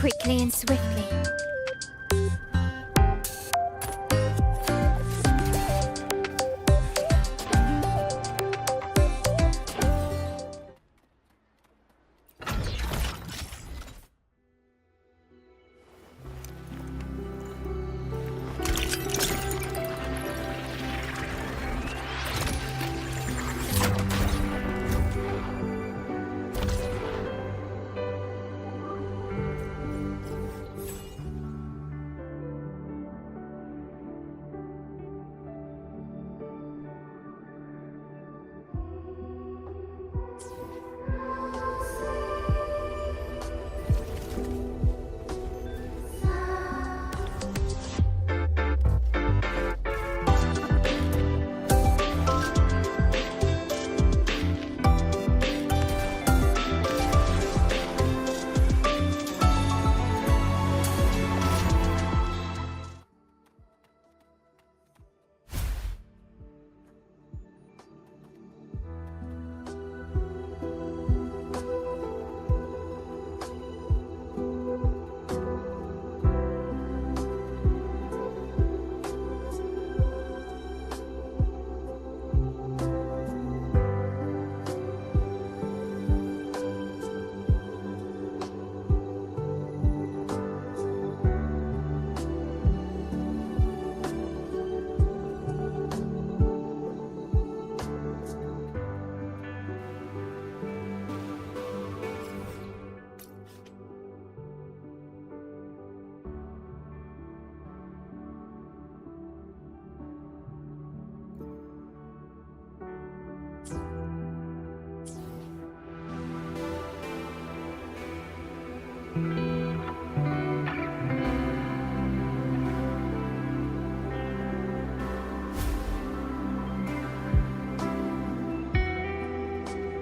Speaker 1: quickly and swiftly.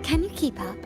Speaker 1: Can you keep up?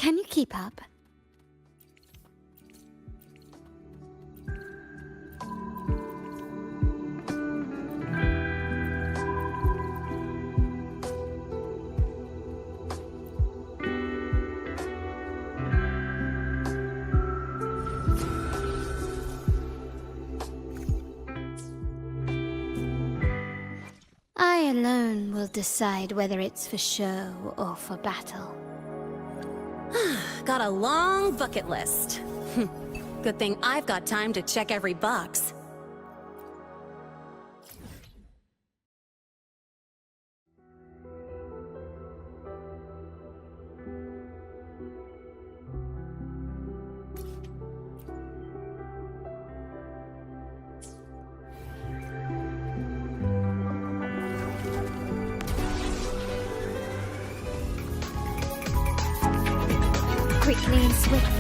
Speaker 1: Can you keep up? will decide whether it's for show or for battle.
Speaker 5: Got a long bucket list. Good thing I've got time to check every box.
Speaker 1: Quickly and swiftly.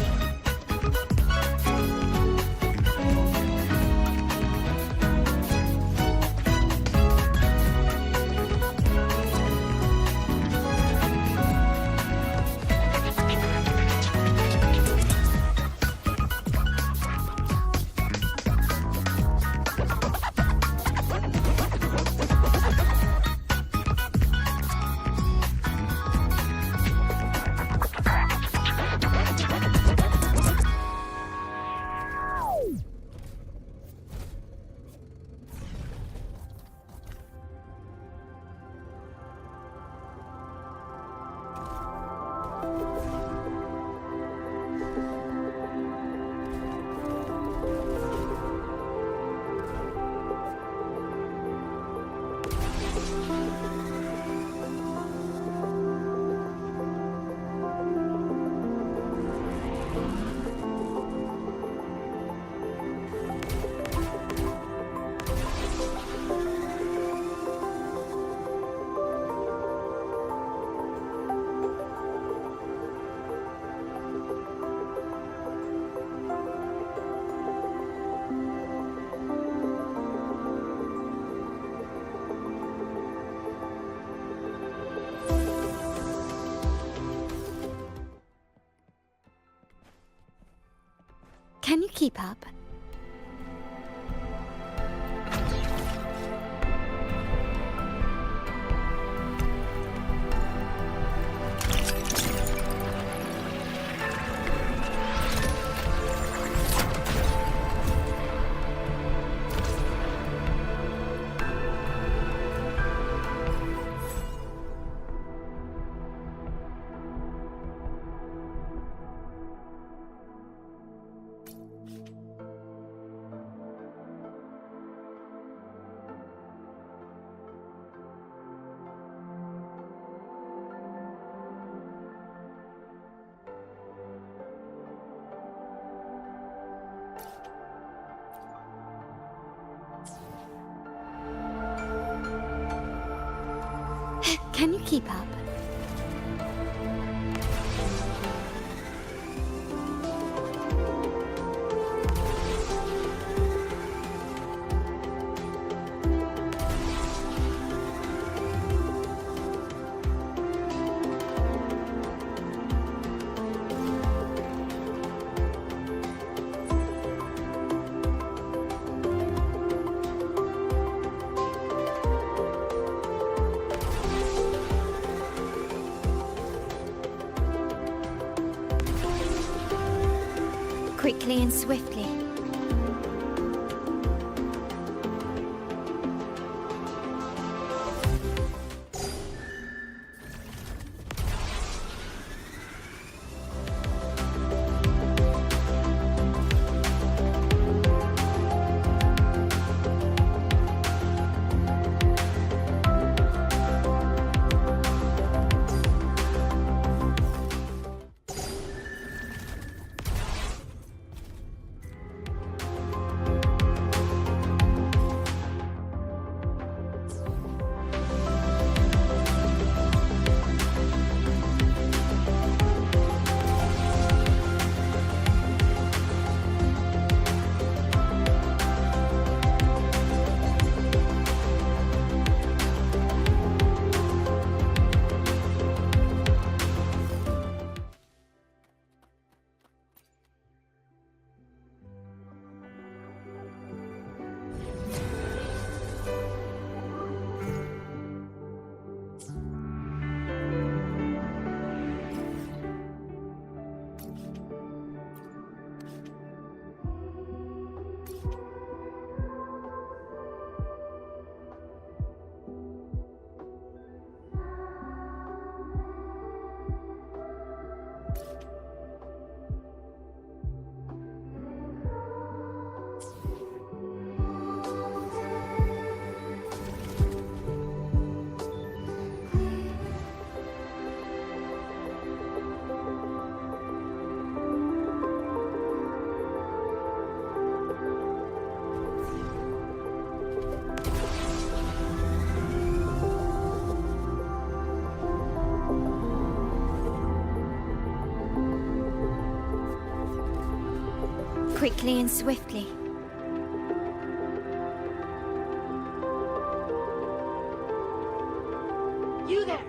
Speaker 1: Can you keep up? Can you keep up? Quickly and swiftly. Quickly and swiftly.
Speaker 9: You there!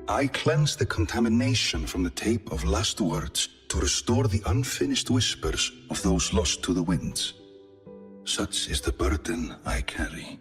Speaker 20: I cleanse the contamination from the tape of last words to restore the unfinished whispers of those lost to the winds. Such is the burden I carry.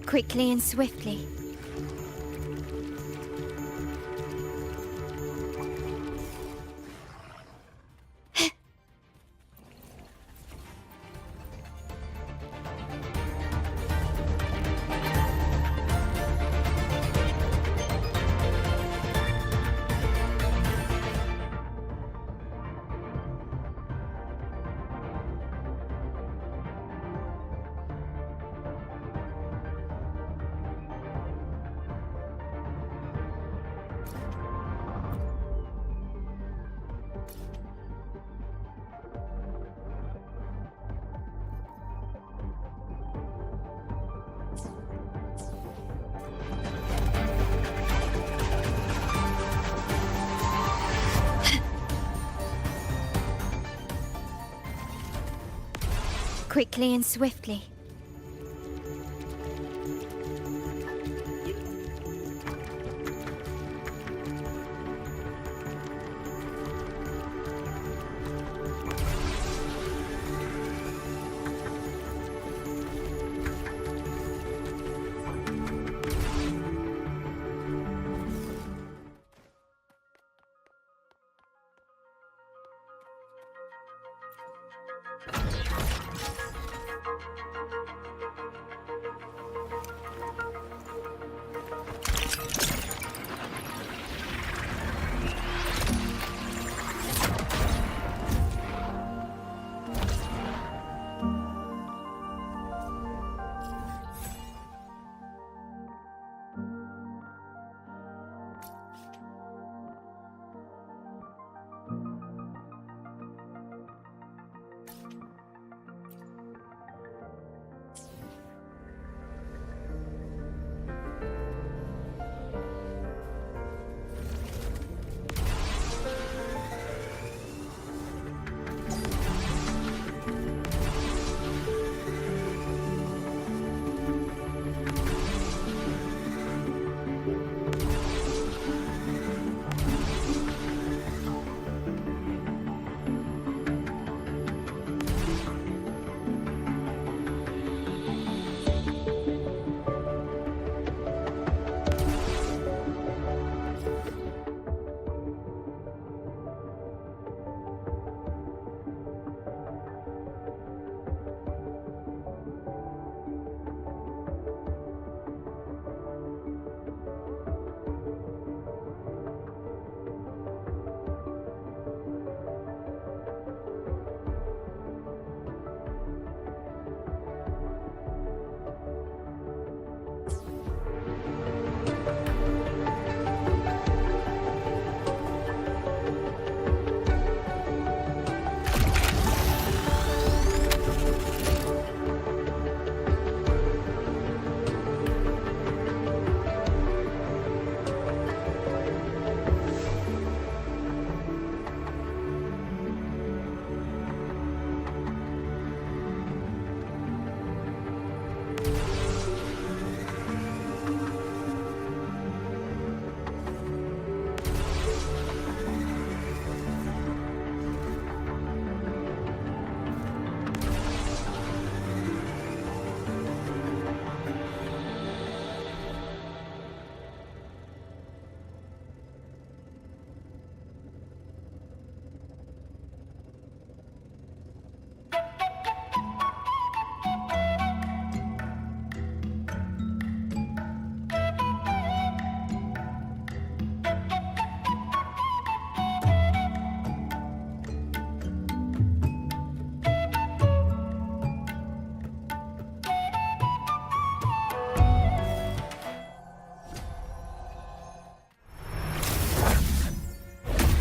Speaker 1: Quickly and swiftly. quickly and swiftly.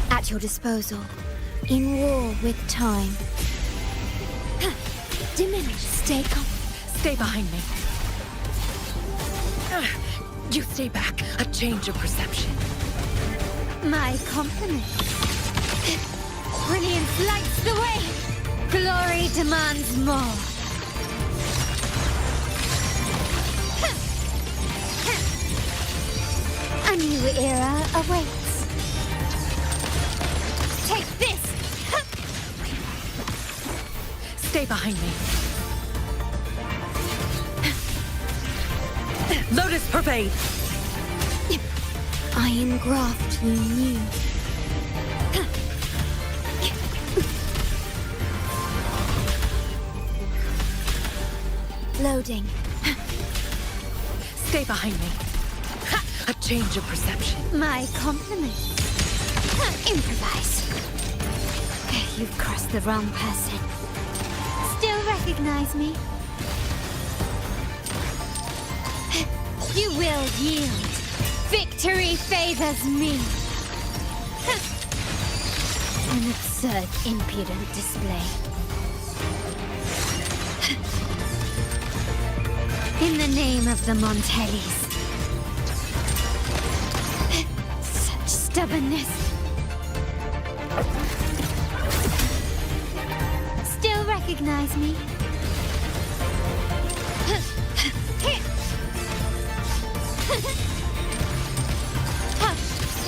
Speaker 1: At your disposal, in war with time. Diminish. Stay calm.
Speaker 13: Stay behind me. You stay back. A change of perception.
Speaker 1: My compliments. Brilliance lights the way. Glory demands more. A new era awaits. Take this!
Speaker 13: Stay behind me. Lotus Pervade!
Speaker 1: I engraft you new. Loading.
Speaker 13: Stay behind me. A change of perception.
Speaker 1: My compliments. Improvise. You've crossed the wrong person. Still recognize me? You will yield. Victory favors me. An absurd, impudent display. In the name of the Montellis. Such stubbornness. Still recognize me?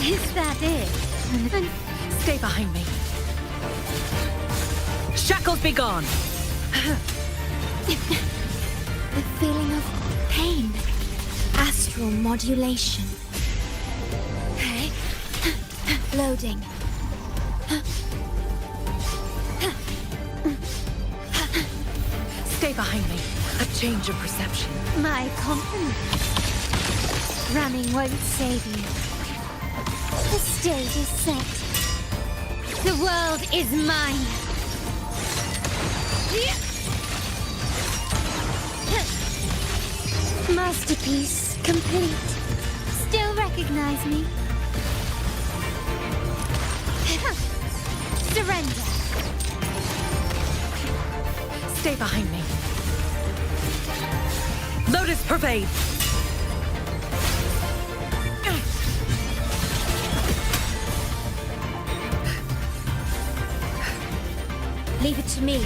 Speaker 22: Is that it?
Speaker 13: Stay behind me. Shackles be gone!
Speaker 1: The feeling of pain. Astral modulation. Loading.
Speaker 13: Stay behind me. A change of perception.
Speaker 22: My compliment. Running won't save you. The stage is set. The world is mine. Masterpiece complete. Still recognize me? Surrender.
Speaker 13: Stay behind me. Lotus pervade.
Speaker 1: Leave it to me.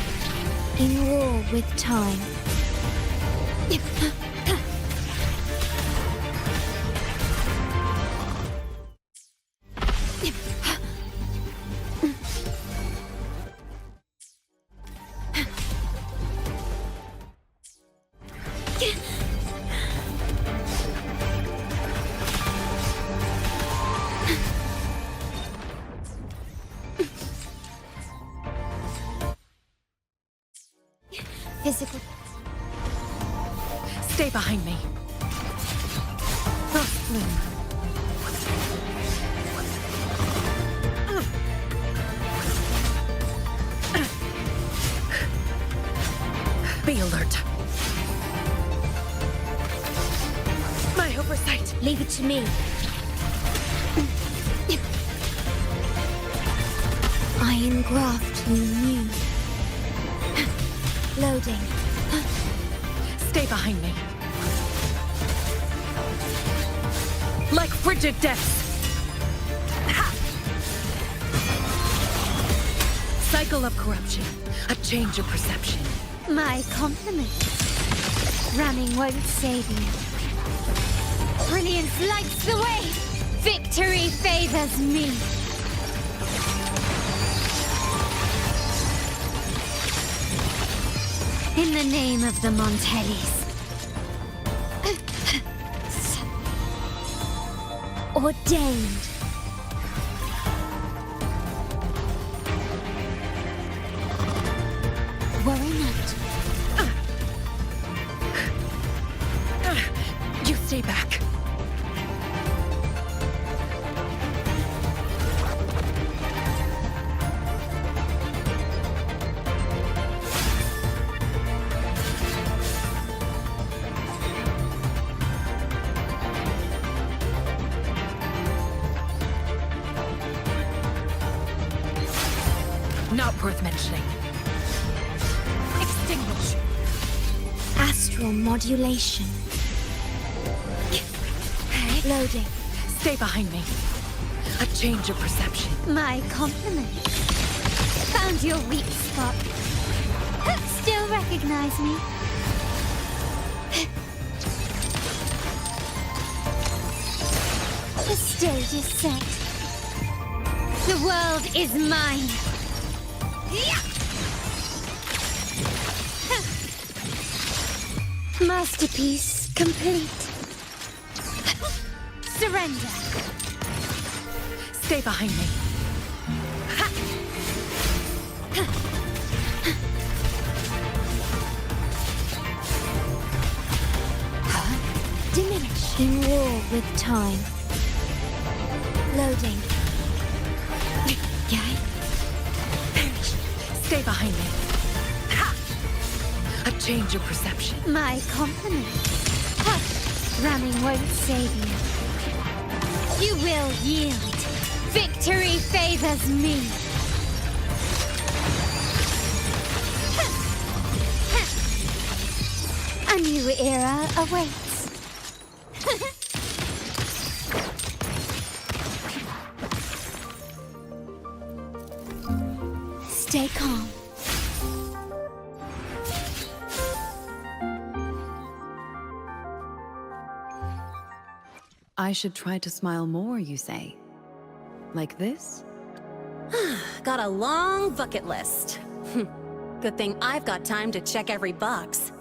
Speaker 1: In war with time. Physical.
Speaker 13: Stay behind me. Frost bloom. Be alert. My oversight.
Speaker 1: Leave it to me. Iron graft you knew. Loading.
Speaker 13: Stay behind me. Like frigid depths. Cycle of corruption. A change of perception.
Speaker 22: My compliment. Running won't save you. Brilliance lights the way. Victory favors me. In the name of the Montellis. Ordained.
Speaker 1: Worry not.
Speaker 13: You stay back. Not worth mentioning. Extinguish.
Speaker 1: Astral modulation. Loading.
Speaker 13: Stay behind me. A change of perception.
Speaker 22: My compliment. Found your weak spot. Still recognize me? The stage is set. The world is mine. Masterpiece complete. Surrender.
Speaker 13: Stay behind me.
Speaker 1: Diminish. In war with time. Loading.
Speaker 13: Stay behind me. A change of perception.
Speaker 22: My compliment. Hush. Running won't save you. You will yield. Victory favors me. A new era awaits.
Speaker 1: Stay calm.
Speaker 8: I should try to smile more, you say? Like this?
Speaker 5: Got a long bucket list. Good thing I've got time to check every box.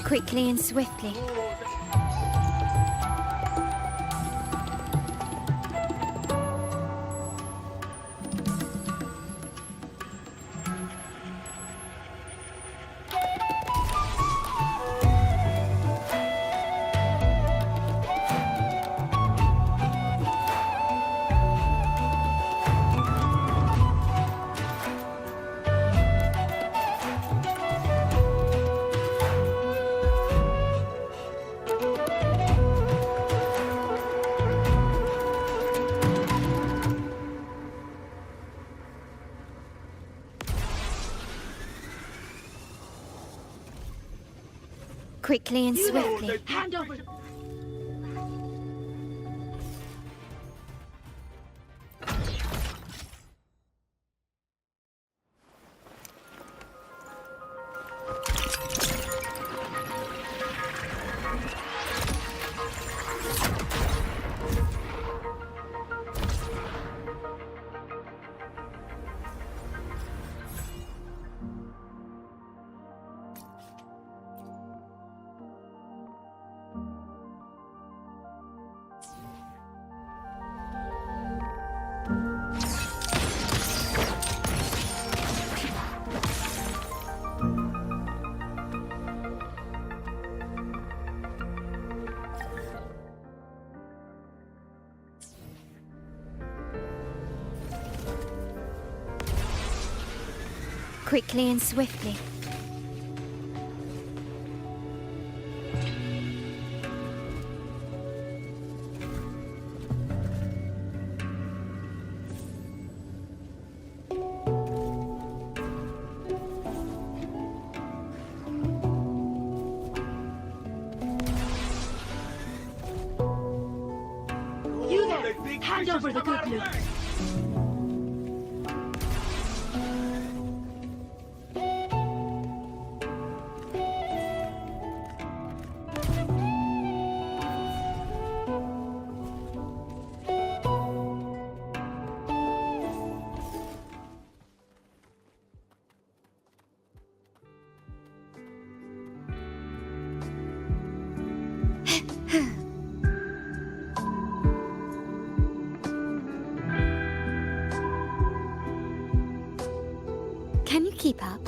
Speaker 1: Quickly and swiftly. Quickly and swiftly.
Speaker 9: Hand over.
Speaker 1: Quickly and swiftly.
Speaker 9: You there! Hand over the good loot.
Speaker 1: Can you keep up?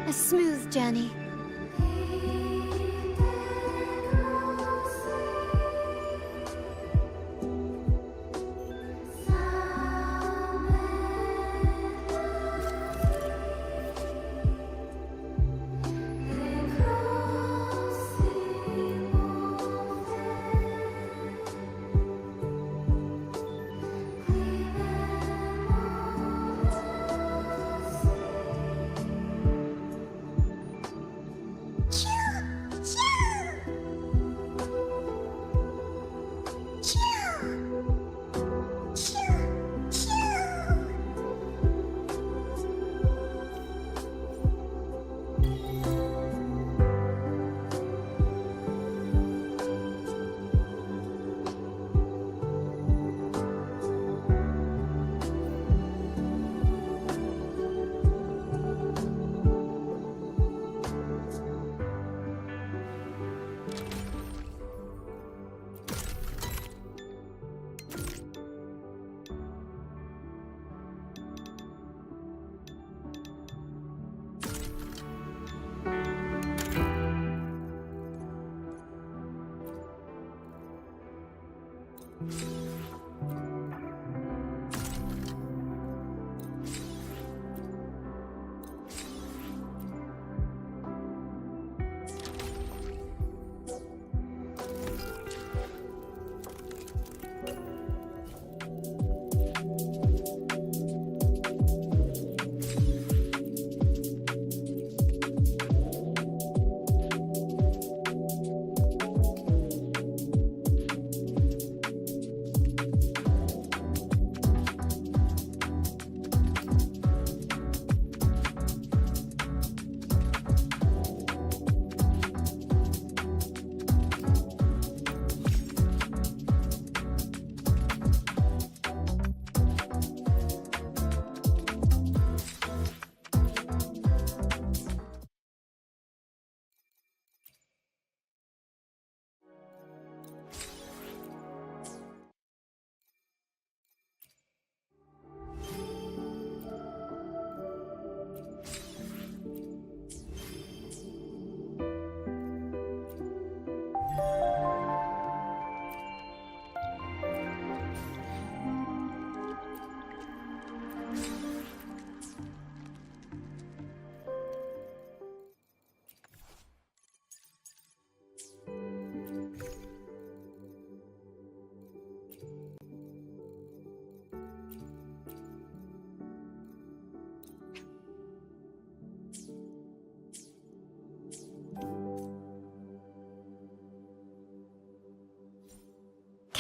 Speaker 1: A smooth journey.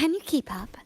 Speaker 1: Can you keep up?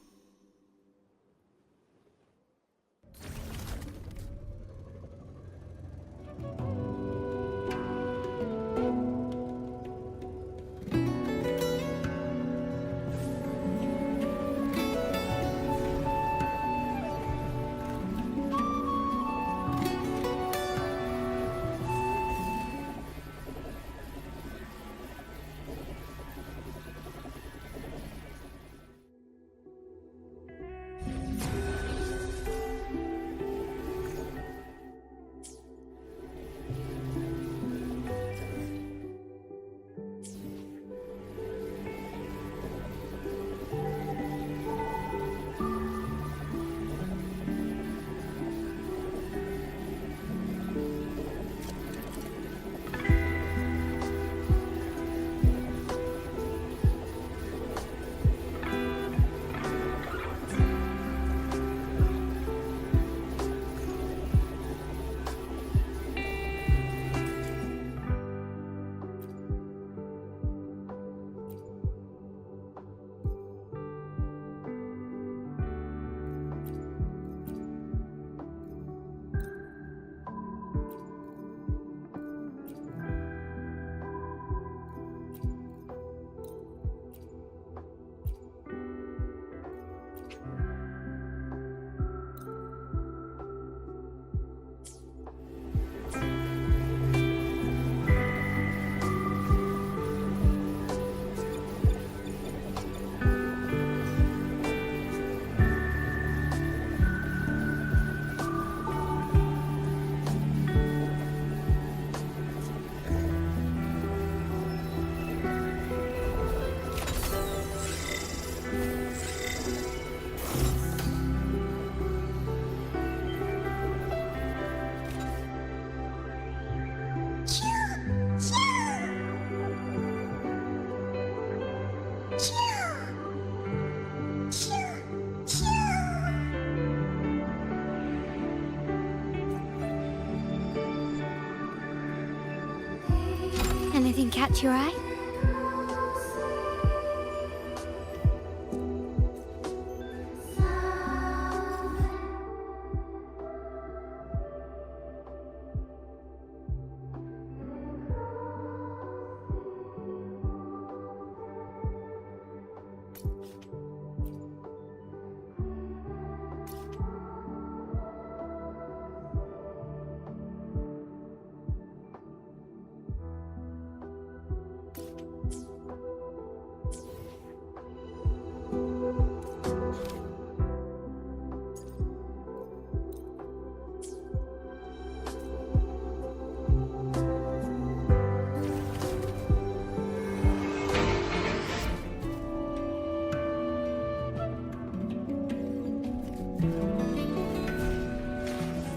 Speaker 1: Anything catch your eye?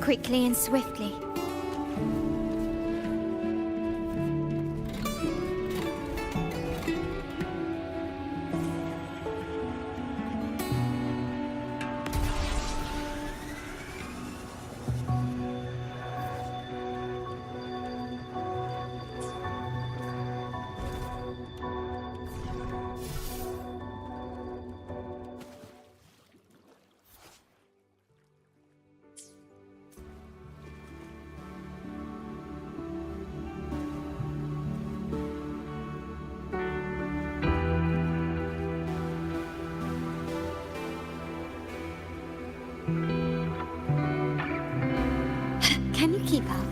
Speaker 1: Quickly and swiftly. Can you keep up?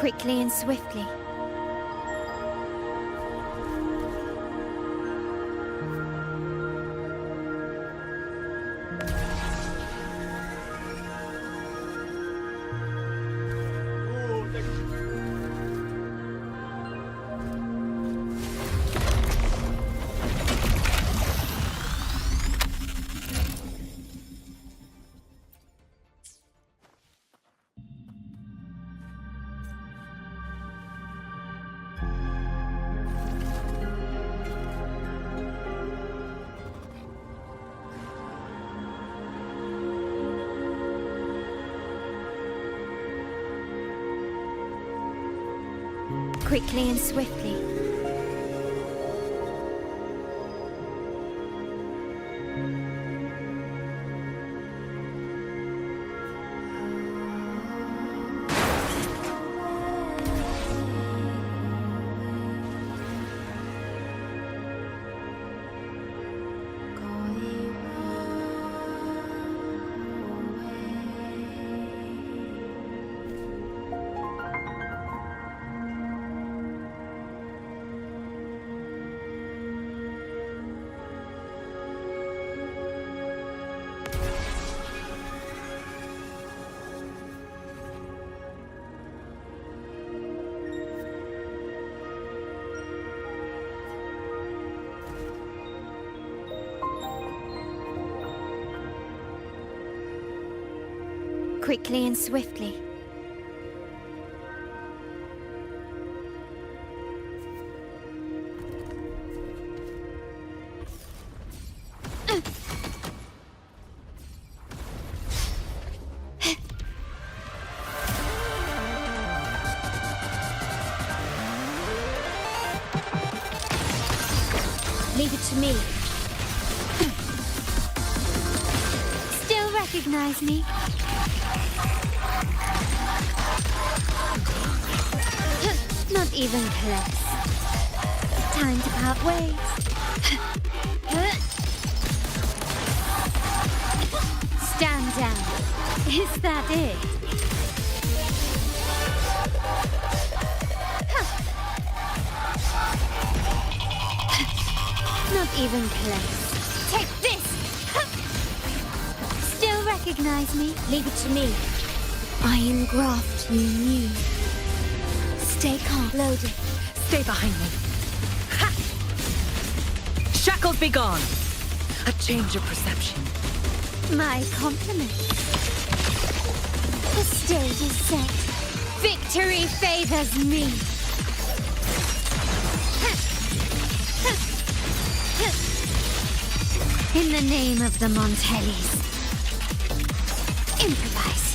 Speaker 1: Quickly and swiftly. Quickly and swiftly. Quickly and swiftly. Leave it to me. Still recognize me? Not even close. Time to part ways. Stand down. Is that it? Not even close. Take this! Still recognize me? Leave it to me. I engraft you new. Stay calm. Loaded.
Speaker 8: Stay behind me. Ha! Shackles be gone. A change of perception.
Speaker 1: My compliments. The stage is set. Victory favors me. In the name of the Montellis. Improvise.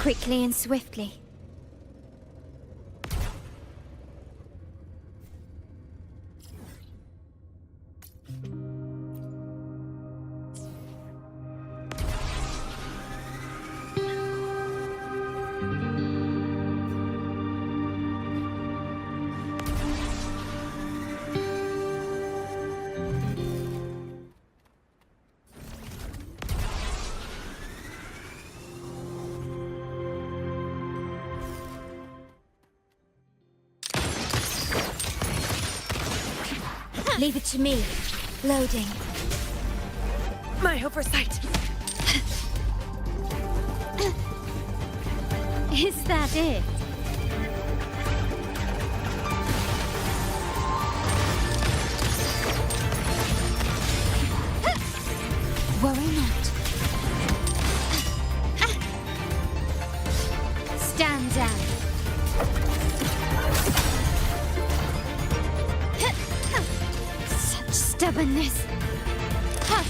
Speaker 1: Quickly and swiftly. Leave it to me. Loading.
Speaker 8: My oversight.
Speaker 1: Is that it? Worry not. Stand down. Such stubbornness. Ha!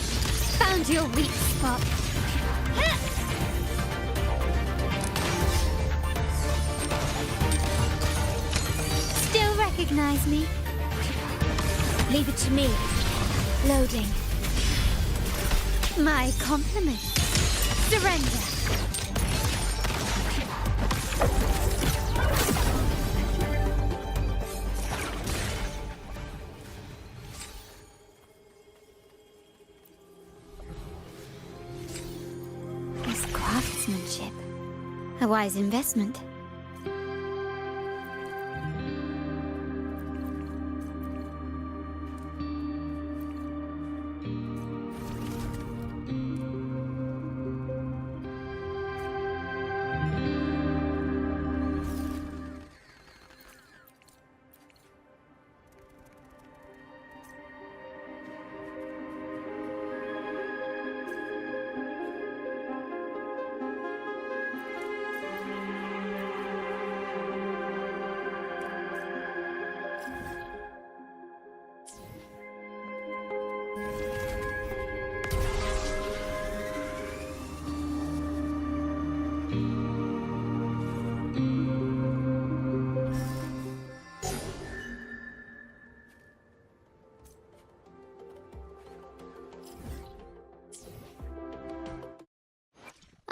Speaker 1: Found your weak spot. recognize me? Leave it to me. Loading. My compliments. Surrender. This craftsmanship. A wise investment.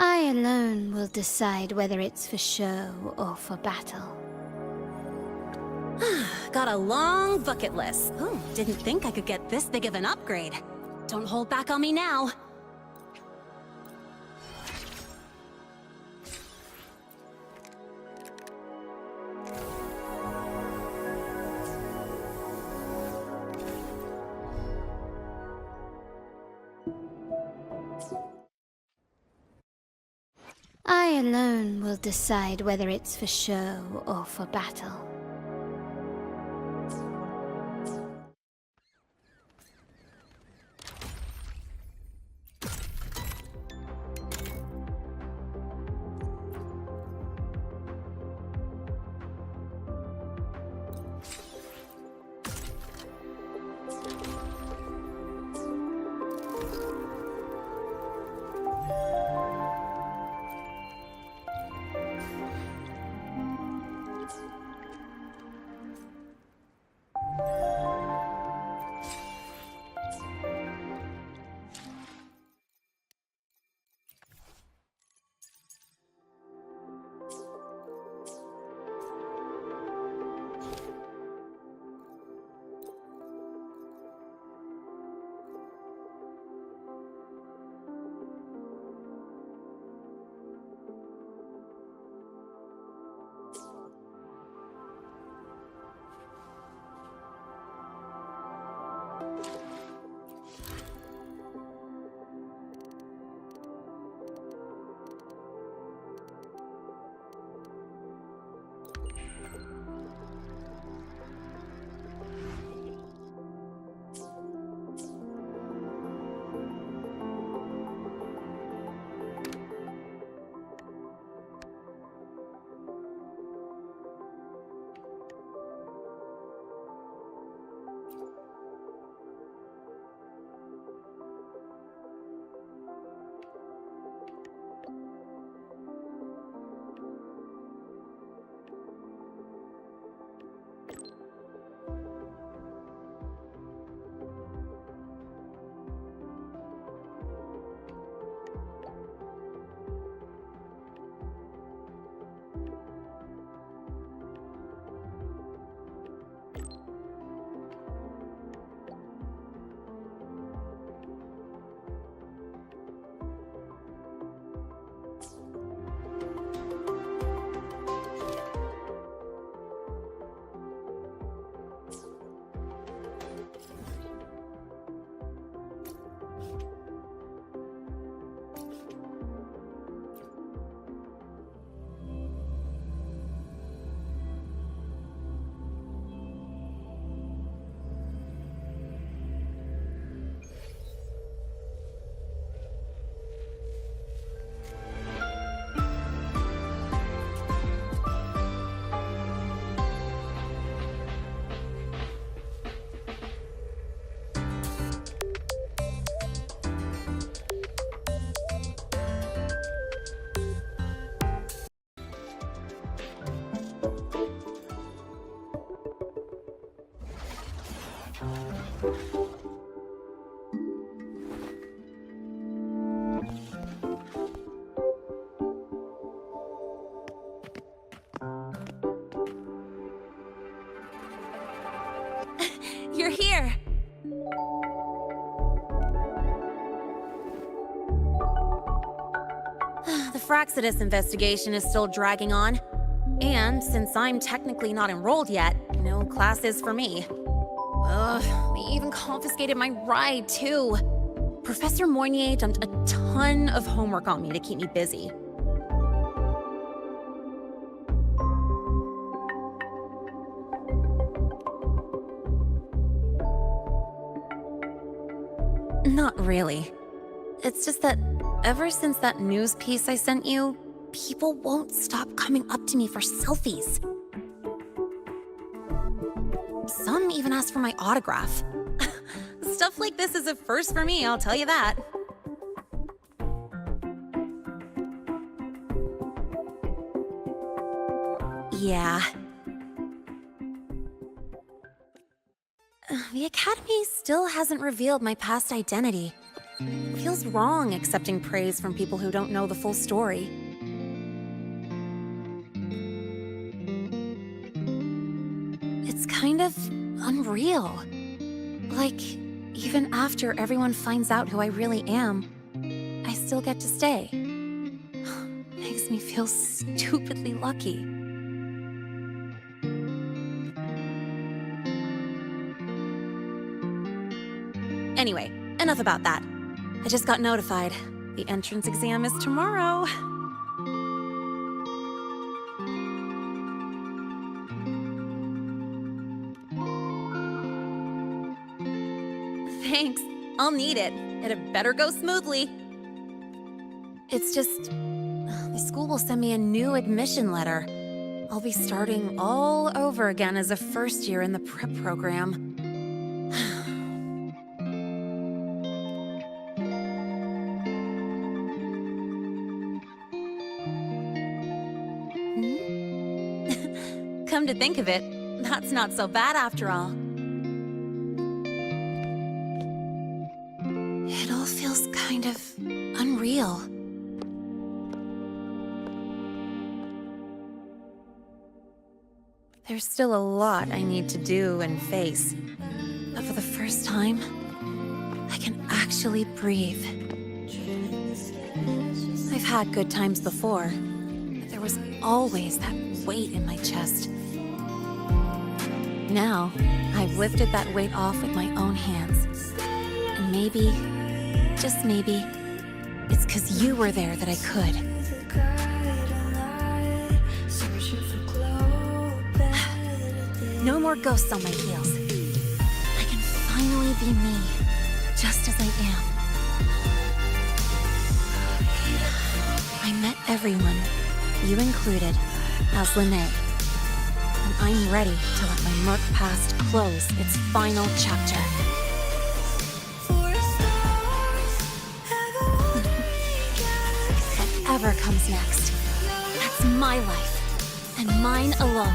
Speaker 1: I alone will decide whether it's for show or for battle.
Speaker 5: Got a long bucket list. Ooh, didn't think I could get this big of an upgrade. Don't hold back on me now.
Speaker 1: I alone will decide whether it's for show or for battle.
Speaker 5: We're here! The Fraxidus investigation is still dragging on. And since I'm technically not enrolled yet, no classes for me. Ugh, they even confiscated my ride, too. Professor Moynier dumped a ton of homework on me to keep me busy. Not really. It's just that ever since that news piece I sent you, people won't stop coming up to me for selfies. Some even ask for my autograph. Stuff like this is a first for me, I'll tell you that. Yeah. The Academy still hasn't revealed my past identity. Feels wrong accepting praise from people who don't know the full story. It's kind of unreal. Like, even after everyone finds out who I really am, I still get to stay. Makes me feel stupidly lucky. Anyway, enough about that. I just got notified. The entrance exam is tomorrow. Thanks. I'll need it. It had better go smoothly. It's just... the school will send me a new admission letter. I'll be starting all over again as a first year in the prep program. Come to think of it, that's not so bad after all. It all feels kind of unreal. There's still a lot I need to do and face. But for the first time, I can actually breathe. I've had good times before, but there was always that weight in my chest. Now, I've lifted that weight off with my own hands. And maybe, just maybe, it's 'cause you were there that I could. No more ghosts on my heels. I can finally be me, just as I am. I met everyone, you included, as Linnae. And I'm ready to let my murk past close its final chapter. Whatever comes next, that's my life, and mine alone.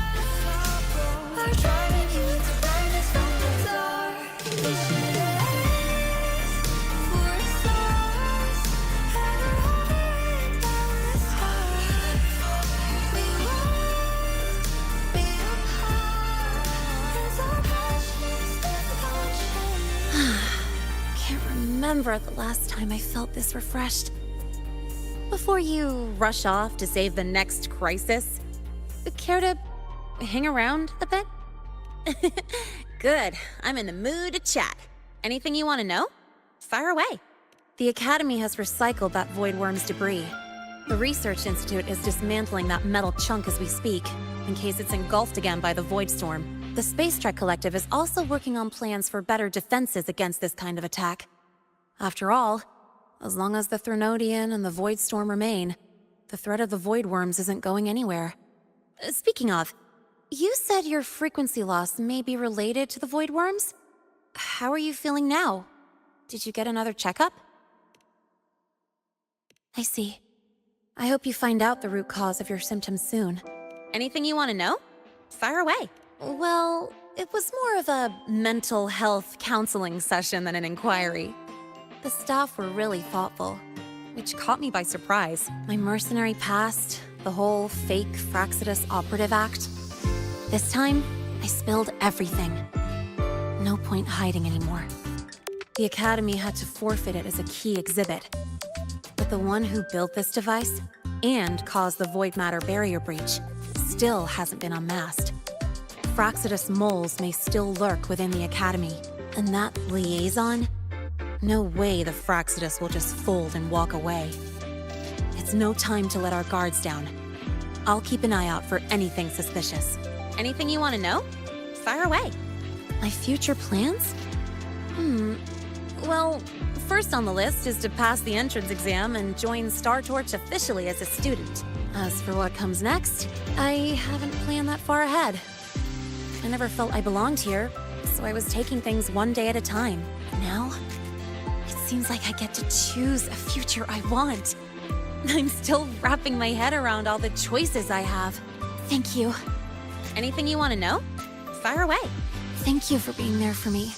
Speaker 5: Remember the last time I felt this refreshed. Before you rush off to save the next crisis, care to hang around a bit? Good, I'm in the mood to chat. Anything you want to know? Fire away. The Academy has recycled that Void Worm's debris. The Research Institute is dismantling that metal chunk as we speak, in case it's engulfed again by the Void Storm. The Space Trek Collective is also working on plans for better defenses against this kind of attack. After all, as long as the Threnodian and the Void Storm remain, the threat of the Void Worms isn't going anywhere. Speaking of, you said your frequency loss may be related to the Void Worms? How are you feeling now? Did you get another checkup? I see. I hope you find out the root cause of your symptoms soon. Anything you want to know? Fire away. Well, it was more of a mental health counseling session than an inquiry. The staff were really thoughtful, which caught me by surprise. My mercenary past, the whole fake Fraxidus operative act. This time, I spilled everything.
Speaker 16: No point hiding anymore. The Academy had to forfeit it as a key exhibit. But the one who built this device, and caused the void matter barrier breach, still hasn't been unmasked. Fraxidus moles may still lurk within the Academy, and that liaison? No way the Fraxidus will just fold and walk away. It's no time to let our guards down. I'll keep an eye out for anything suspicious.
Speaker 5: Anything you want to know? Fire away.
Speaker 16: My future plans? Well, first on the list is to pass the entrance exam and join Star Torch officially as a student. As for what comes next, I haven't planned that far ahead. I never felt I belonged here, so I was taking things one day at a time. But now, it seems like I get to choose a future I want. I'm still wrapping my head around all the choices I have. Thank you.
Speaker 5: Anything you want to know? Fire away.
Speaker 16: Thank you for being there for me.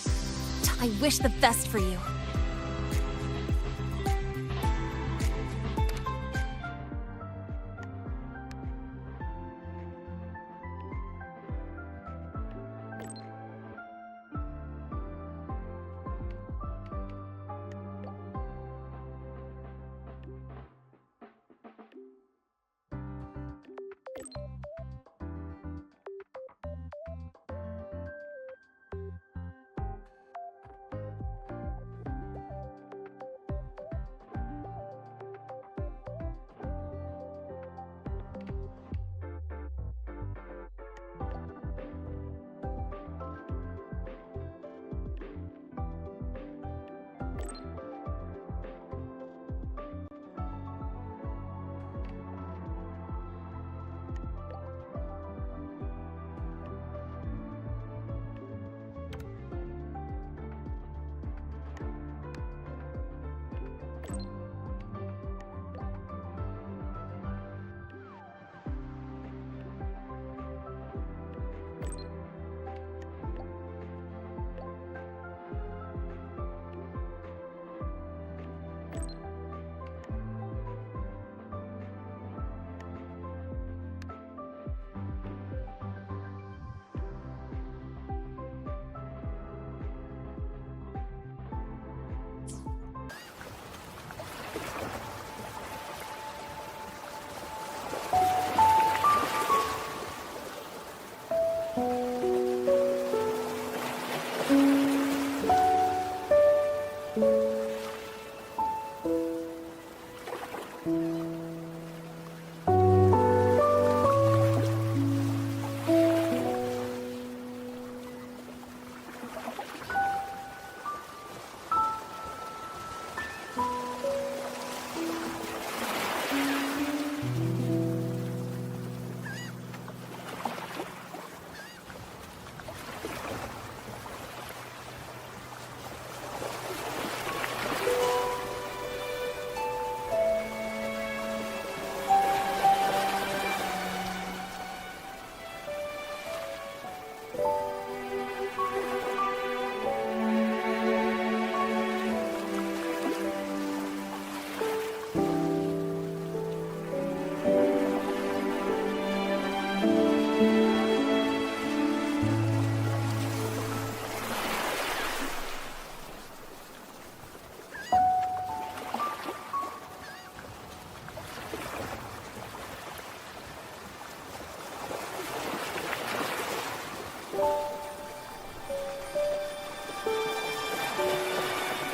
Speaker 16: I wish the best for you.